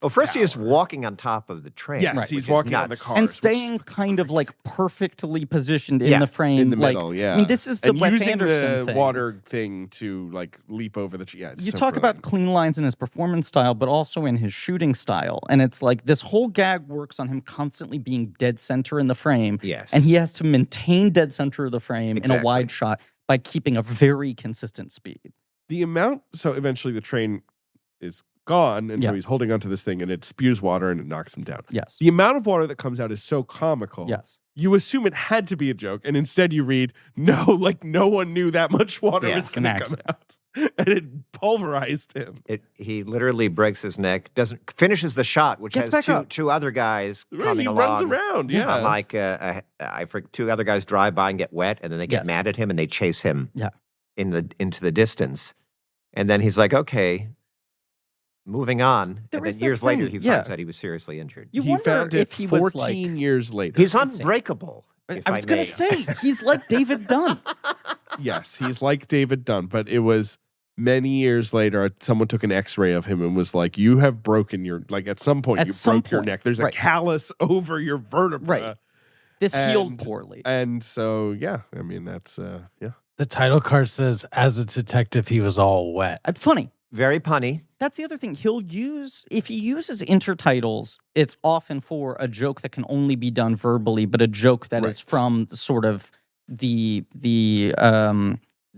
Well, first he is walking on top of the train. Yes, he's walking on the car. And staying kind of like perfectly positioned in the frame. In the middle, I mean, this is the Wes Anderson the water thing to like leap over the tree. Yeah, you talk about clean lines in his performance style, but also in his shooting style. And it's like this whole gag works on him constantly being dead center in the frame. Yes. And he has to maintain dead center of the frame in a wide shot by keeping a very consistent speed. The amount, so eventually the train is gone, and so he's holding onto this thing, and it spews water, and it knocks him down. Yes. The amount of water that comes out is so comical. Yes. You assume it had to be a joke, and instead you read, no one knew that much water was going to come out. And it pulverized him. He literally breaks his neck, finishes the shot, which has two other guys coming along. He runs around, Like, two other guys drive by and get wet, and then they get mad at him, and they chase him into the distance. And then he's like, okay, moving on. And then years later, he finds out he was seriously injured. He found it if he 14 was like, years later. He's unbreakable. I was going to say, he's like David Dunn. Yes, he's like David Dunn, but it was many years later, someone took an x-ray of him and was like, you have broken at some point, broke your neck. There's a callus over your vertebra. Right. This healed poorly. And so, I mean, that's, The title card says, as a detective, he was all wet. Funny. Very punny. That's the other thing. If he uses intertitles, it's often for a joke that can only be done verbally, but a joke that is from sort of the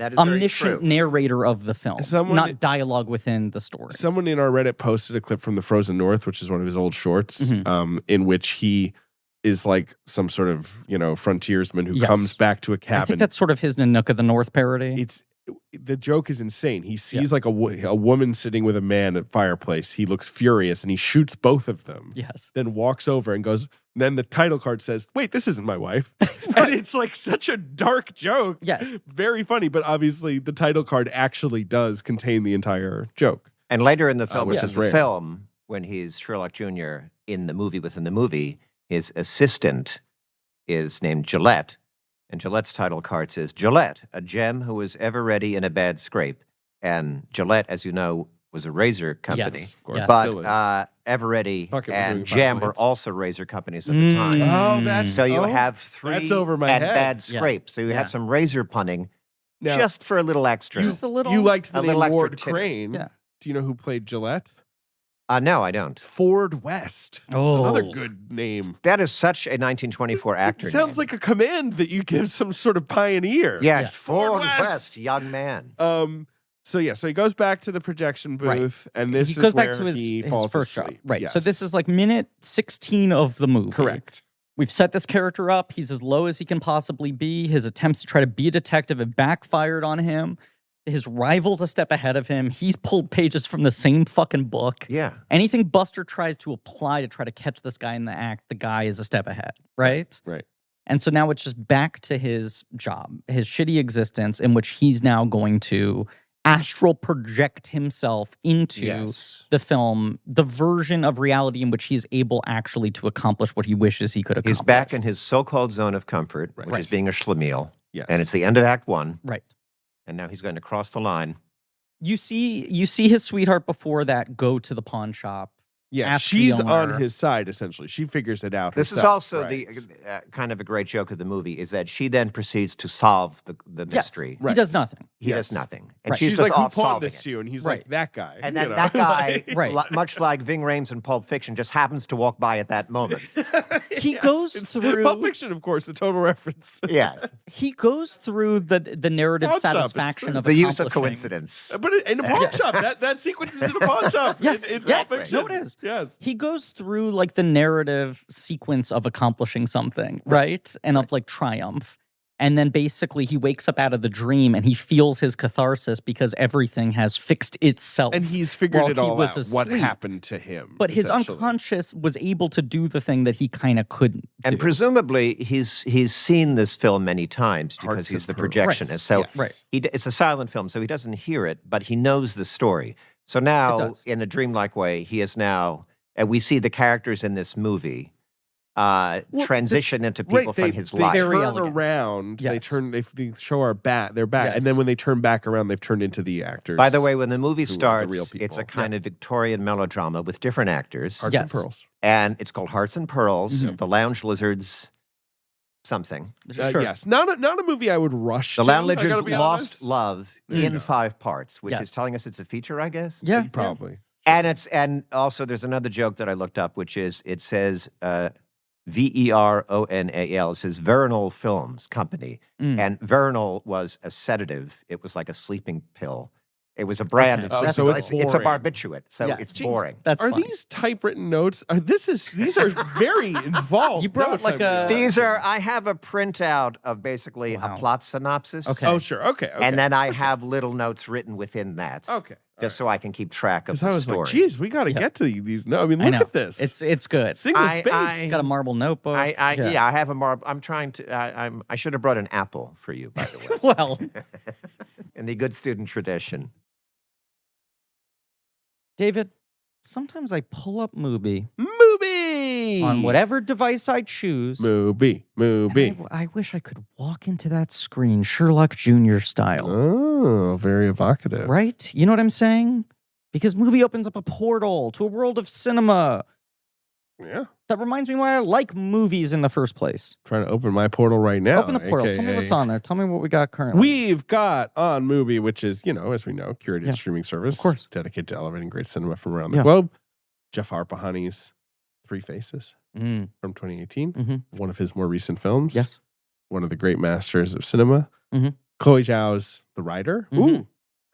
omniscient narrator of the film, not dialogue within the story. Someone in our Reddit posted a clip from The Frozen North, which is one of his old shorts, in which he is like some sort of, frontiersman who comes back to a cabin. I think that's sort of his Nanook of the North parody. The joke is insane. He sees like a woman sitting with a man at fireplace. He looks furious and he shoots both of them. Yes. Then walks over and goes, then the title card says, wait, this isn't my wife. And it's like such a dark joke. Yes. Very funny, but obviously the title card actually does contain the entire joke. And later in the film, when he's Sherlock Jr. in the movie within the movie, his assistant is named Gillette. And Gillette's title card says, Gillette, a gem who is ever ready in a bad scrape. And Gillette, as you know, was a razor company. Yes, of course. But Everready and Gem were also razor companies at the time. Oh, that's so you have three that's over my and head. bad scrape. So you had some razor punning just for a little extra. Just a little. You liked the a name little Ward extra Crane. Yeah. Do you know who played Gillette? No, I don't. Ford West. Oh. Another good name. That is such a 1924 actor. Sounds like a command that you give some sort of pioneer. Yes, Ford West, young man. So he goes back to the projection booth, and this goes is where back to he his falls first asleep. job. Right. Yes. So this is like minute 16 of the movie. Correct. We've set this character up. He's as low as he can possibly be. His attempts to try to be a detective have backfired on him. His rival's a step ahead of him. He's pulled pages from the same fucking book. Yeah. Anything Buster tries to apply to try to catch this guy in the act, the guy is a step ahead, right? Right. And so now it's just back to his job, his shitty existence, in which he's now going to astral project himself into the film, the version of reality in which he's able actually to accomplish what he wishes he could accomplish. He's back in his so-called zone of comfort, which is being a schlemiel. Yes. And it's the end of Act 1. Right. And now he's going to cross the line. You see his sweetheart before that go to the pawn shop. Yeah, she's on his side, essentially. She figures it out herself. This is also the kind of a great joke of the movie, is that she then proceeds to solve the mystery. He does nothing. He does nothing. And she's just like, who off pawned solving this to you? And he's Right. like, that guy. And then that guy, much like Ving Rhames in Pulp Fiction, just happens to walk by at that moment. He goes through Pulp Fiction, of course, the total reference. Yeah. He goes through the narrative Pawn shop, satisfaction of the use of accomplishing- coincidence. But in a pawn shop, that sequence is in a pawn shop. Yes, it's yes, Pulp Fiction. no, it is. Yes. He goes through like the narrative sequence of accomplishing something, right? And of like triumph. And then basically he wakes up out of the dream and he feels his catharsis because everything has fixed itself. And he's figured while it all he was out, what asleep. happened to him. But his essentially. unconscious was able to do the thing that he kind of couldn't And do. presumably he's seen this film many times because Hearts he's the of Pearl. projectionist. Right. So Right. it's a silent film, so he doesn't hear it, but he knows the story. So now, in a dreamlike way, he is now, and we see the characters in this movie transition into people from his life. They Very turn elegant. around. Yes. They show their back, Yes. and then when they turn back around, they've turned into the actors. By the way, when the movie who are the starts, real it's people. a kind of Victorian melodrama with different actors. Hearts and Pearls. And it's called Hearts and Pearls, The Lounge Lizards, something. Sure. Yes, not a movie I would rush. The to, Lounge I gotta Lizards be Lost honest. Love There you in go. 5 parts, which Yes. is telling us it's a feature, I guess. Yeah. Probably. And also there's another joke that I looked up, which is it says Veronal. It says Veronal Films Company. And Veronal was a sedative. It was like a sleeping pill. It was a brand. Okay. Of That's so it's a boring. barbiturate, so Yes. it's boring. That's Are funny. these typewritten notes? These are very involved. You brought notes, like I a- realize. I have a printout of basically a plot synopsis. Okay. Oh, sure. Okay. And then I have little notes written within that. Okay. Just so I can keep track of Because the I was story. like, geez, we got to get to these. No, I mean, I look know. at this. It's good. Single space. He's got a marble notebook. I have a marble. I'm trying to. I should have brought an apple for you, by the way, Well, in the good student tradition. David, sometimes I pull up Mubi Movie on whatever device I choose. Movie. and I wish I could walk into that screen Sherlock Jr. style. Oh, very evocative. Right? You know what I'm saying? Because Mubi opens up a portal to a world of cinema. Yeah. That reminds me why I like movies in the first place. Trying to open my portal right now. Open the portal. AKA. Tell me what's on there. Tell me what we got currently. We've got On Movie, which is, as we know, curated streaming service. Of course. Dedicated to elevating great cinema from around the globe. Jeff Arpahani's Three Faces from 2018. One of his more recent films. Yes. One of the great masters of cinema. Chloe Zhao's The Rider. Ooh.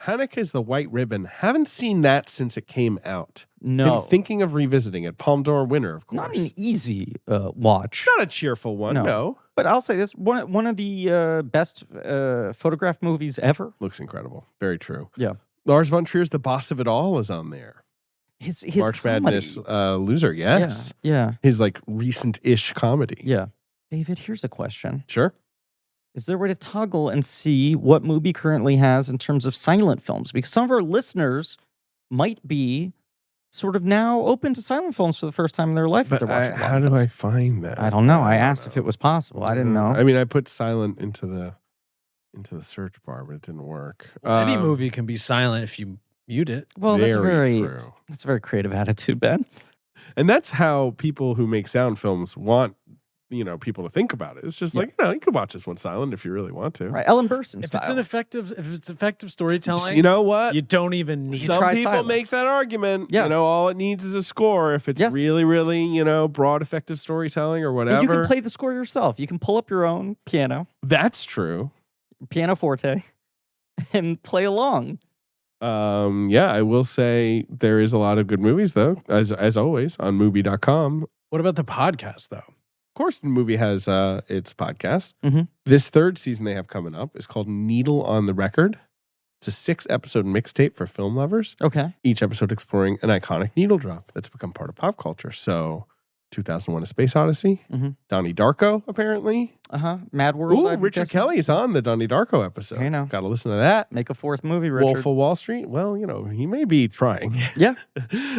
Haneke's The White Ribbon. Haven't seen that since it came out. No. Been thinking of revisiting it. Palme d'Or winner, of course. Not an easy watch. Not a cheerful one, no. But I'll say this, one of the best photographed movies ever. Looks incredible. Very true. Yeah. Lars von Trier's The Boss of It All is on there. His March comedy. Madness loser, yes. Yeah. His recent-ish comedy. Yeah. David, here's a question. Sure. Is there a way to toggle and see what Mubi currently has in terms of silent films? Because some of our listeners might be sort of now open to silent films for the first time in their life. But how do I find that? I don't know. I asked if it was possible. I didn't know. I mean, I put silent into the search bar, but it didn't work. Any movie can be silent if you mute it. Well, that's true. That's a very creative attitude, Ben. And that's how people who make sound films want people to think about it. It's just you can watch this one silent if you really want to. Right, Ellen Burstyn style. If it's effective storytelling, you know what? You don't even need. Some people silence. Make that argument. Yeah. All it needs is a score. If it's really, really, broad, effective storytelling or whatever. And you can play the score yourself. You can pull up your own piano. That's true. Pianoforte, and play along. I will say there is a lot of good movies though, as always on movie.com. What about the podcast though? Of course, the movie has its podcast. Mm-hmm. This third season they have coming up is called Needle on the Record. It's a 6-episode mixtape for film lovers. Okay. Each episode exploring an iconic needle drop that's become part of pop culture. So, 2001: A Space Odyssey, Donnie Darko, apparently. Mad World. Ooh, Richard Kelly's on the Donnie Darko episode. I know. Got to listen to that. Make a fourth movie, Richard. Wolf of Wall Street. Well, he may be trying. Yeah.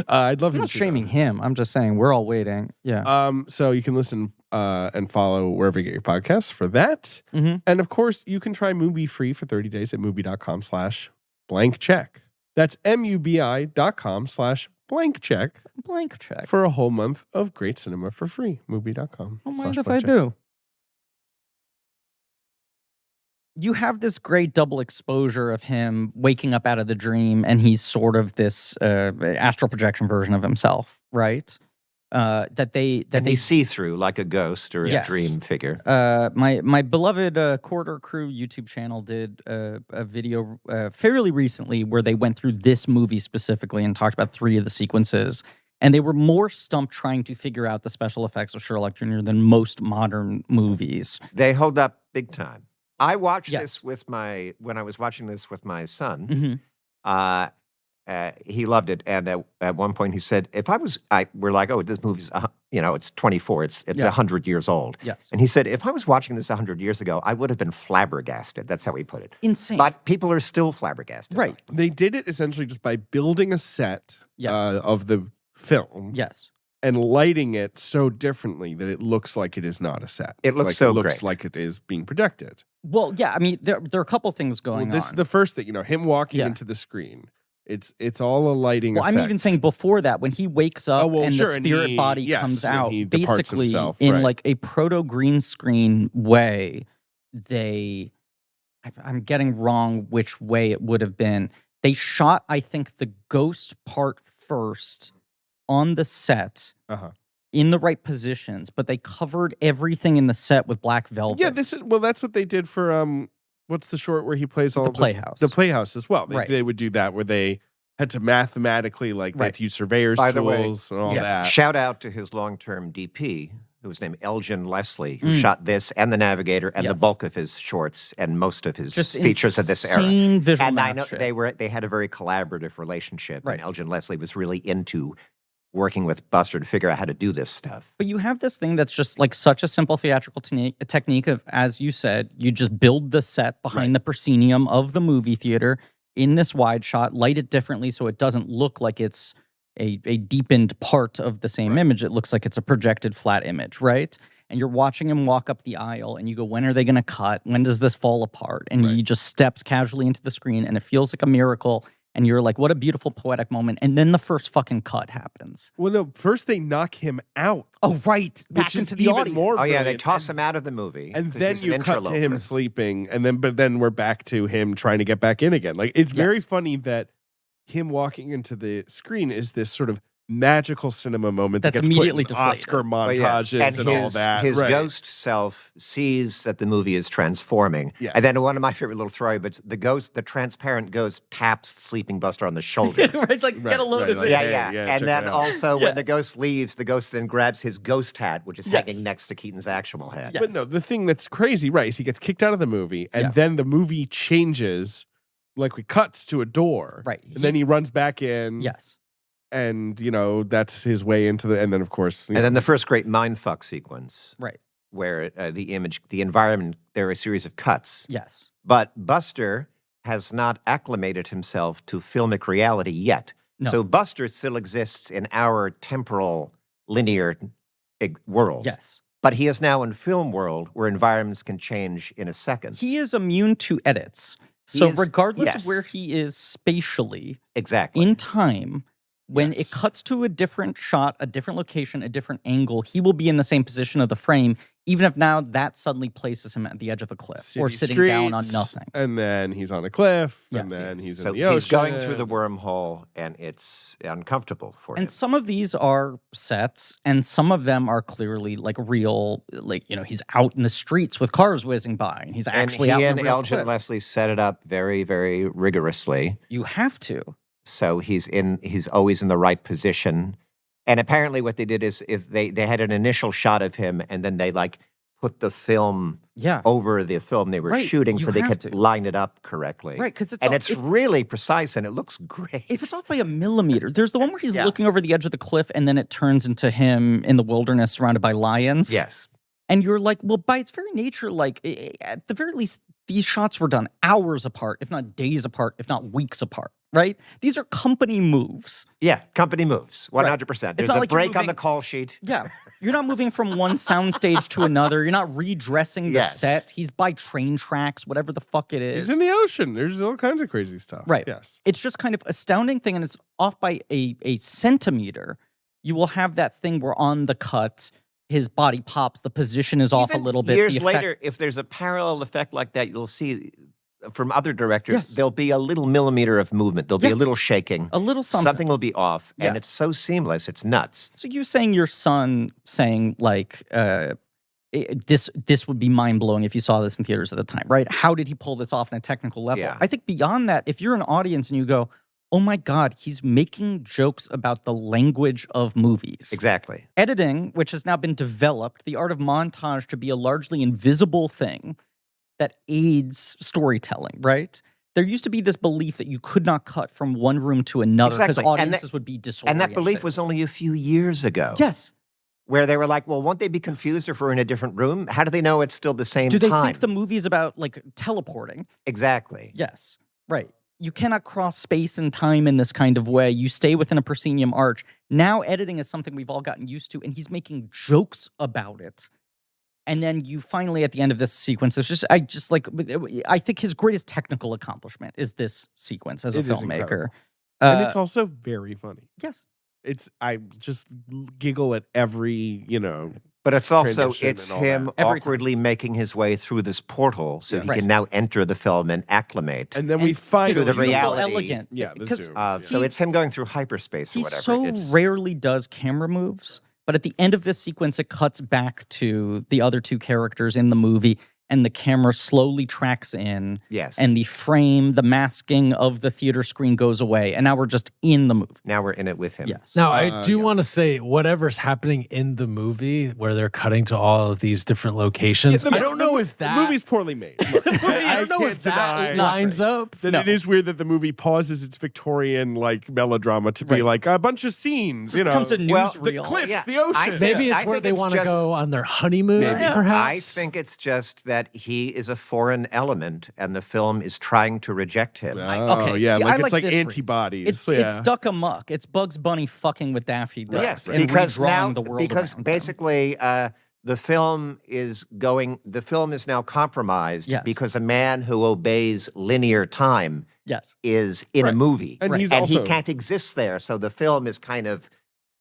I'd love I'm to not shaming him. I'm just saying we're all waiting. Yeah. So you can listen and follow wherever you get your podcasts for that. And of course, you can try Mubi free for 30 days at mubi.com/blank check. That's mubi.com/blank check. Blank check. For a whole month of great cinema for free. Mubi.com. Don't mind if I do. You have this great double exposure of him waking up out of the dream, and he's sort of this astral projection version of himself, right? That they see through like a ghost or a dream figure. My beloved Corridor Crew YouTube channel did a video fairly recently where they went through this movie specifically and talked about 3 of the sequences. And they were more stumped trying to figure out the special effects of Sherlock Jr. than most modern movies. They hold up big time. I watched this when I was watching this with my son. He loved it, and at one point he said, we're like, oh, this movie's, it's 24, it's 100 years old. Yes. And he said, if I was watching this 100 years ago, I would have been flabbergasted. That's how he put it. Insane. But people are still flabbergasted. Right. They did it essentially just by building a set of the film. Yes. And lighting it so differently that it looks like it is not a set. It looks great. Looks like it is being projected. Well, yeah, I mean, there are a couple things going on. This is the first thing, him walking into the screen. It's all a lighting effect. I'm even saying before that, when he wakes up and the spirit body comes out, basically in like a proto green screen way, I'm getting wrong which way it would have been. They shot, I think, the ghost part first on the set in the right positions, but they covered everything in the set with black velvet. Yeah, that's what they did for what's the short where he plays all the Playhouse. The Playhouse as well. They would do that where they had to mathematically they had to use surveyor's tools and all that. Shout out to his long-term DP, who was named Elgin Leslie, who shot this and the Navigator and the bulk of his shorts and most of his features of this era. Visual and I know they had a very collaborative relationship. Right. And Elgin Leslie was really into working with Buster to figure out how to do this stuff. But you have this thing that's just like such a simple theatrical technique of, as you said, you just build the set behind the proscenium of the movie theater in this wide shot, light it differently so it doesn't look like it's a deepened part of the same image. It looks like it's a projected flat image, right? And you're watching him walk up the aisle and you go, when are they going to cut? When does this fall apart? And he just steps casually into the screen and it feels like a miracle. and you're like, what a beautiful poetic moment. And then the first fucking cut happens. Well, no, first they knock him out. Oh, right. Back into the audience. Oh, yeah, they toss him out of the movie. And then you cut to him sleeping, but then we're back to him trying to get back in again. Like, it's very funny that him walking into the screen is this sort of magical cinema moment that's gets immediately put in deflated. Oscar montages and all that. His ghost self sees that the movie is transforming. Yes. And then one of my favorite little throwbacks, the transparent ghost taps Sleeping Buster on the shoulder. Right, like, get a load of this. Yeah. And then also when the ghost leaves, the ghost then grabs his ghost hat, which is hanging next to Keaton's actual hat. But no, the thing that's crazy, right, is he gets kicked out of the movie, and then the movie changes, like, it cuts to a door. Right. And then he runs back in. Yes. And, that's his way into the, and then of course. And then the first great mindfuck sequence. Right. Where the environment, there are a series of cuts. Yes. But Buster has not acclimated himself to filmic reality yet. No. So Buster still exists in our temporal, linear world. Yes. But he is now in film world where environments can change in a second. He is immune to edits. So regardless of where he is spatially, in time, when it cuts to a different shot, a different location, a different angle, he will be in the same position of the frame, even if now that suddenly places him at the edge of a cliff or sitting down on nothing. And then he's on a cliff, and then he's in the ocean. He's going through the wormhole, and it's uncomfortable for him. And some of these are sets, and some of them are clearly like real, like, he's out in the streets with cars whizzing by, and he's actually out in the real Elgin cliff. Leslie set it up very, very rigorously. You have to. So he's always in the right position. And apparently what they did is they had an initial shot of him, and then they put the film over the film they were shooting so they could line it up correctly. Right, because it's really precise and it looks great. If it's off by a millimeter, there's the one where he's looking over the edge of the cliff and then it turns into him in the wilderness surrounded by lions. Yes. And you're like, well, by its very nature, at the very least, these shots were done hours apart, if not days apart, if not weeks apart. Right? These are company moves. Yeah, company moves, 100%. There's a break on the call sheet. Yeah. You're not moving from one soundstage to another. You're not redressing the set. He's by train tracks, whatever the fuck it is. He's in the ocean. There's all kinds of crazy stuff. Right. Yes. It's just kind of astounding thing, and it's off by a centimeter. You will have that thing where on the cut, his body pops, the position is off a little bit. Years later, if there's a parallel effect like that, you'll see from other directors, there'll be a little millimeter of movement. There'll be a little shaking. A little something. Something will be off. And it's so seamless. It's nuts. So you saying your son saying this would be mind-blowing if you saw this in theaters at the time, right? How did he pull this off on a technical level? Yeah. I think beyond that, if you're an audience and you go, oh my God, he's making jokes about the language of movies. Exactly. Editing, which has now been developed, the art of montage to be a largely invisible thing that aids storytelling, right? There used to be this belief that you could not cut from one room to another because audiences would be disoriented. And that belief was only a few years ago. Yes. Where they were like, well, won't they be confused if we're in a different room? How do they know it's still the same time? Do they think the movie's about, teleporting? Exactly. Yes. Right. You cannot cross space and time in this kind of way. You stay within a proscenium arch. Now editing is something we've all gotten used to, and he's making jokes about it. And then you finally, at the end of this sequence, I think his greatest technical accomplishment is this sequence as a filmmaker. And it's also very funny. Yes. I just giggle at every, But it's also, it's him awkwardly making his way through this portal so he can now enter the film and acclimate. And then we find the reality. Elegant. Yeah, because so it's him going through hyperspace or whatever. He so rarely does camera moves. But at the end of this sequence, it cuts back to the other two characters in the movie, and the camera slowly tracks in. Yes. And the frame, the masking of the theater screen goes away, and now we're just in the movie. Now we're in it with him. Yes. Now, I do want to say, whatever's happening in the movie, where they're cutting to all of these different locations, I don't know if that... The movie's poorly made. Look, I don't know if that lines up. That it is weird that the movie pauses its Victorian, melodrama to be a bunch of scenes, It becomes a newsreel. The cliffs, the ocean. Maybe it's where they want to go on their honeymoon, perhaps? I think it's just that he is a foreign element, and the film is trying to reject him. It's like antibodies. It's Duck Amuck. It's Bugs Bunny fucking with Daffy Duck. Yes, and because redrawing the world because around basically the film is now compromised because a man who obeys linear time is in a movie. And, he can't exist there. So the film is kind of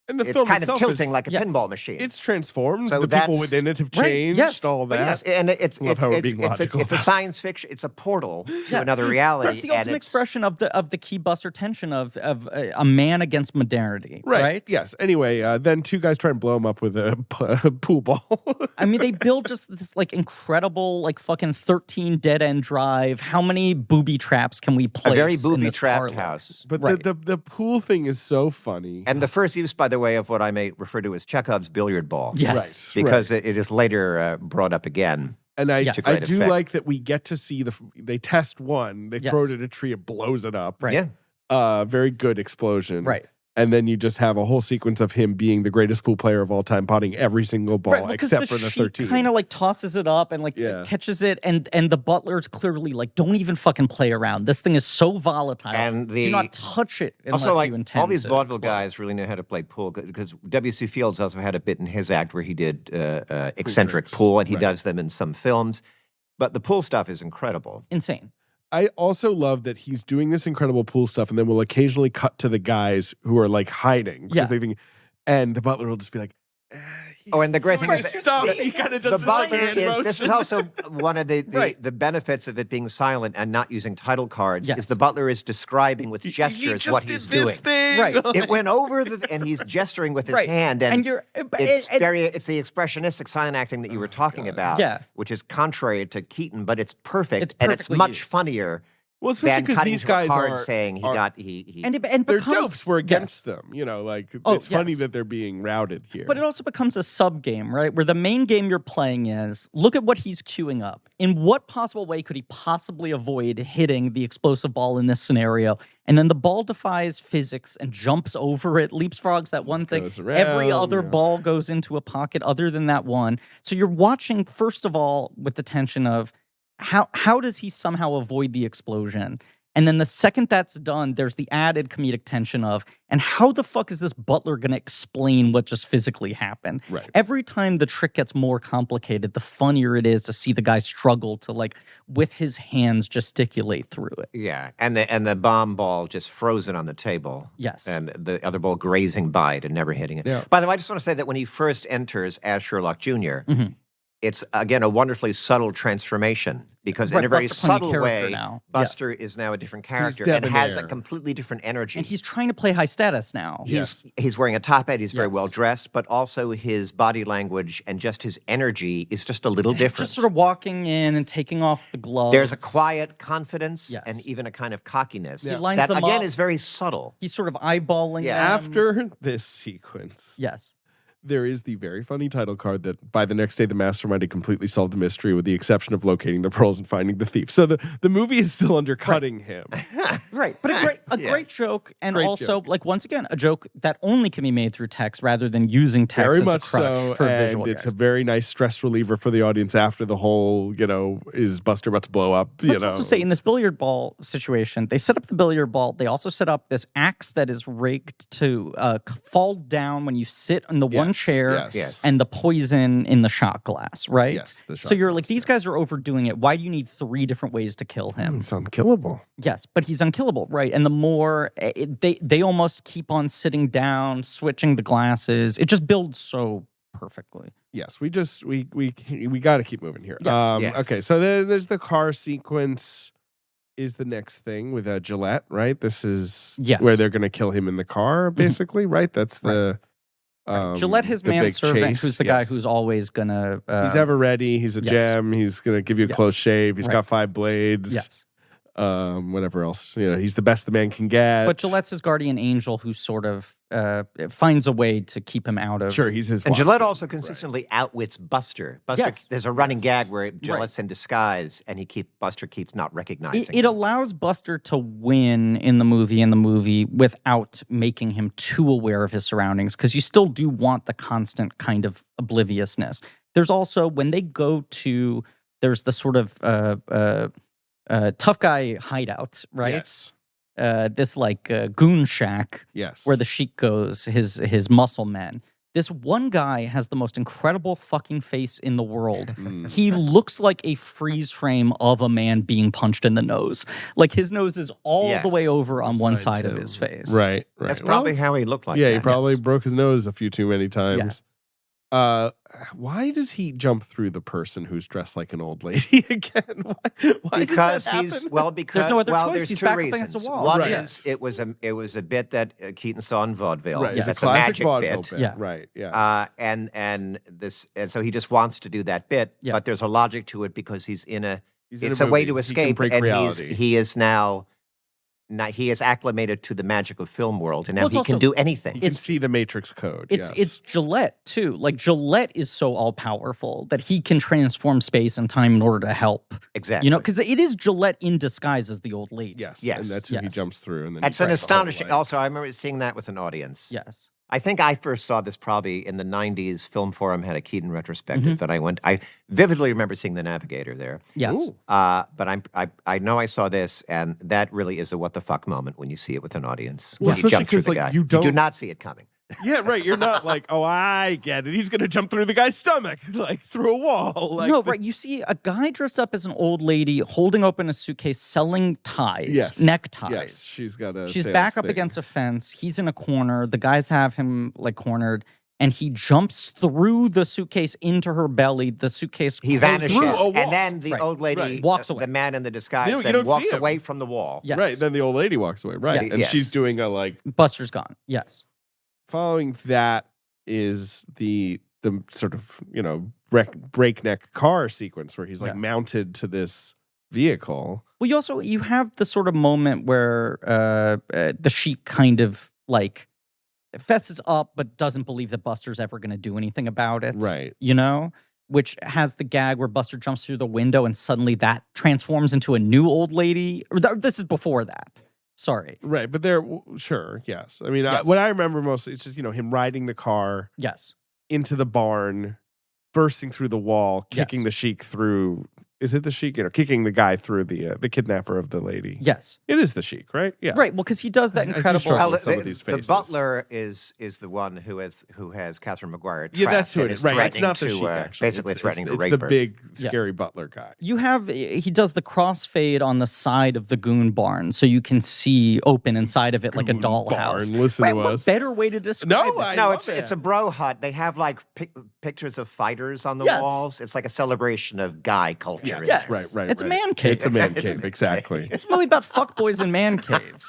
it's kind of tilting like a pinball machine. It's transformed. So the people within it have changed. All that. And it's a science fiction. It's a portal to another reality. That's the ultimate expression of the key Buster tension of a man against modernity. Right. Yes. Anyway, then two guys try and blow him up with a pool ball. I mean, they build just this like incredible like fucking 13 dead end drive. How many booby traps can we place? A very booby trapped house. But the pool thing is so funny. And the first use, by the way, of what I may refer to as Chekhov's billiard ball. Yes. Because it is later brought up again. And I do like that we get to see they test one, they throw it at a tree, it blows it up. Right. Yeah. Very good explosion. Right. And then you just have a whole sequence of him being the greatest pool player of all time, potting every single ball except for the 13. Kind of like tosses it up and like catches it, and the butlers clearly like don't even fucking play around. This thing is so volatile. And do not touch it unless you intend. All these vaudeville guys really know how to play pool because W.C. Fields also had a bit in his act where he did eccentric pool, and he does them in some films. But the pool stuff is incredible, insane. I also love that he's doing this incredible pool stuff, and then we'll occasionally cut to the guys who are like hiding because they think, and the butler will just be like, and the great thing is stuff. He kind of does the butler this is also one of the benefits of it being silent and not using title cards. Is the butler is describing with gestures what he's doing. Right, it went over and he's gesturing with his hand, and it's the expressionistic silent acting that you were talking about, which is contrary to Keaton, but it's perfect and it's much funnier. Well, especially because these guys are saying and their dopes were against them. You know, like it's funny that they're being routed here. But it also becomes a sub game, right? Where the main game you're playing is look at what he's queuing up. In what possible way could he possibly avoid hitting the explosive ball in this scenario? And then the ball defies physics and jumps over it, leapfrogs that one thing. Every other ball goes into a pocket other than that one. So you're watching, first of all, with the tension of how does he somehow avoid the explosion? And then the second that's done, there's the added comedic tension of, and how the fuck is this butler going to explain what just physically happened? Right. Every time the trick gets more complicated, the funnier it is to see the guy struggle to, like, with his hands gesticulate through it. Yeah, and the bomb ball just frozen on the table. Yes. And the other ball grazing by it and never hitting it. Yeah. By the way, I just want to say that when he first enters as Sherlock Jr., it's, again, a wonderfully subtle transformation because in a very subtle way, Buster is now a different character and has a completely different energy. And he's trying to play high status now. He's wearing a top hat, he's very well dressed, but also his body language and just his energy is just a little different. Just sort of walking in and taking off the gloves. There's a quiet confidence and even a kind of cockiness that, again, is very subtle. He's sort of eyeballing them. After this sequence. Yes. There is the very funny title card that by the next day, the mastermind had completely solved the mystery with the exception of locating the pearls and finding the thief. So the movie is still undercutting him. Right. But a great joke. And also, like, once again, a joke that only can be made through text rather than using text very as much a crutch for visual it's a very nice stress reliever for the audience after the whole, is Buster about to blow up? Let's also say in this billiard ball situation, they set up the billiard ball. They also set up this axe that is rigged to fall down when you sit in the one chair and the poison in the shot glass, right? Yes, so you're like, these guys are overdoing it. Why do you need 3 different ways to kill him? It's unkillable. Yes, but he's unkillable, right? And the more they almost keep on sitting down, switching the glasses. It just builds so perfectly. Yes, we got to keep moving here. Yes. Okay, so there's the car sequence. Is the next thing with Gillette, right? This is where they're going to kill him in the car, basically, right? That's the Gillette, his manservant, who's the guy who's always gonna. He's ever ready. He's a gem. He's gonna give you a close shave. He's got 5 blades. Yes. Whatever else, he's the best the man can get. But Gillette's his guardian angel, who sort of finds a way to keep him out of. Sure, he's his. And Gillette also consistently outwits Buster. There's a running gag where Gillette's in disguise, and Buster keeps not recognizing. It allows Buster to win in the movie without making him too aware of his surroundings, because you still do want the constant kind of obliviousness. There's also when they go to. There's the sort of. Tough guy hideout, right? Yes. This like goon shack, yes, where the Sheik goes, his muscle men. This one guy has the most incredible fucking face in the world. He looks like a freeze frame of a man being punched in the nose. Like his nose is all the way over on one side of his face. Right. That's probably how he looked like. Yeah, that. he probably broke his nose a few too many times. Why does he jump through the person who's dressed like an old lady again? Why because does that he's happen? There's no other choice. There's He's two back up reasons. against the wall. One Right. is it was a bit that Keaton saw in vaudeville. Right, it's That's a a classic magic vaudeville bit. bit. Yeah. Right. Yeah. And so he just wants to do that bit, but there's a logic to it because he's in a. It's a way movie. to He escape, can break and reality. he is now he is acclimated to the magic of film world, and now Well, it's he can also- do anything. You can see the Matrix code. It's Gillette too. Like Gillette is so all powerful that he can transform space and time in order to help. Exactly. You know, because it is Gillette in disguise as the old lady. Yes. Yes. And that's who he Yes. jumps through. And then That's he an press the whole astonishing. way. Also, I remember seeing that with an audience. Yes. I think I first saw this probably in the 90s. Film Forum had a Keaton retrospective that I vividly remember seeing The Navigator there. Yes. Ooh. But I know I saw this, and that really is a what the fuck moment when you see it with an audience. Well, When you jump especially through the 'cause, guy. you do don't- not see it coming. Yeah, right. You're not like, oh, I get it. He's going to jump through the guy's stomach, like through a wall. Like, No, right. You see a guy dressed up as an old lady holding open a suitcase selling ties, Yes. neckties. Yes, she's got a She's sales back up thing. against a fence. He's in a corner. The guys have him like cornered. And he jumps through the suitcase into her belly. The suitcase He goes vanishes, through a wall. and then the Right. old lady Right. Walks away. The man in the disguise, You then don't walks see him. away from the wall. Yes. Right. Then the old lady walks away. Right. Yes. And Yes. she's doing a like, Buster's gone. Yes. following that is the sort of, breakneck car sequence where he's like mounted to this vehicle. Well, you have the sort of moment where the Sheik kind of like fesses up, but doesn't believe that Buster's ever going to do anything about it. Right. You know, which has the gag where Buster jumps through the window and suddenly that transforms into a new old lady. This is before that. Sorry. Right. But sure. Yes. I mean, Yes. what I remember mostly is just, him riding the car Yes. into the barn, bursting through the wall, kicking the Sheik through. Is it the Sheik? Kicking the guy through the kidnapper of the lady. Yes. It is the Sheik, right? Yeah. Right. Well, because he does that I do incredible. struggle with some the, of these the faces. butler is the one who has Catherine McGuire trapped. Yeah, that's who and it is. is Right. It's threatening not the to, Sheik, actually. basically threatening to it's rape the her. big, scary butler guy. He does the crossfade on the side of the goon barn, so you can see open inside of it like a Goon dollhouse. barn, listen to What us. better way to describe No, it? I No, love it's it. a bro hut. They have like pictures of fighters on the Yes. walls. It's like a celebration of guy culture. Yes. Yes. Right. It's a man cave. It's a man It's a cave, man exactly. It's a movie about fuckboys and man caves.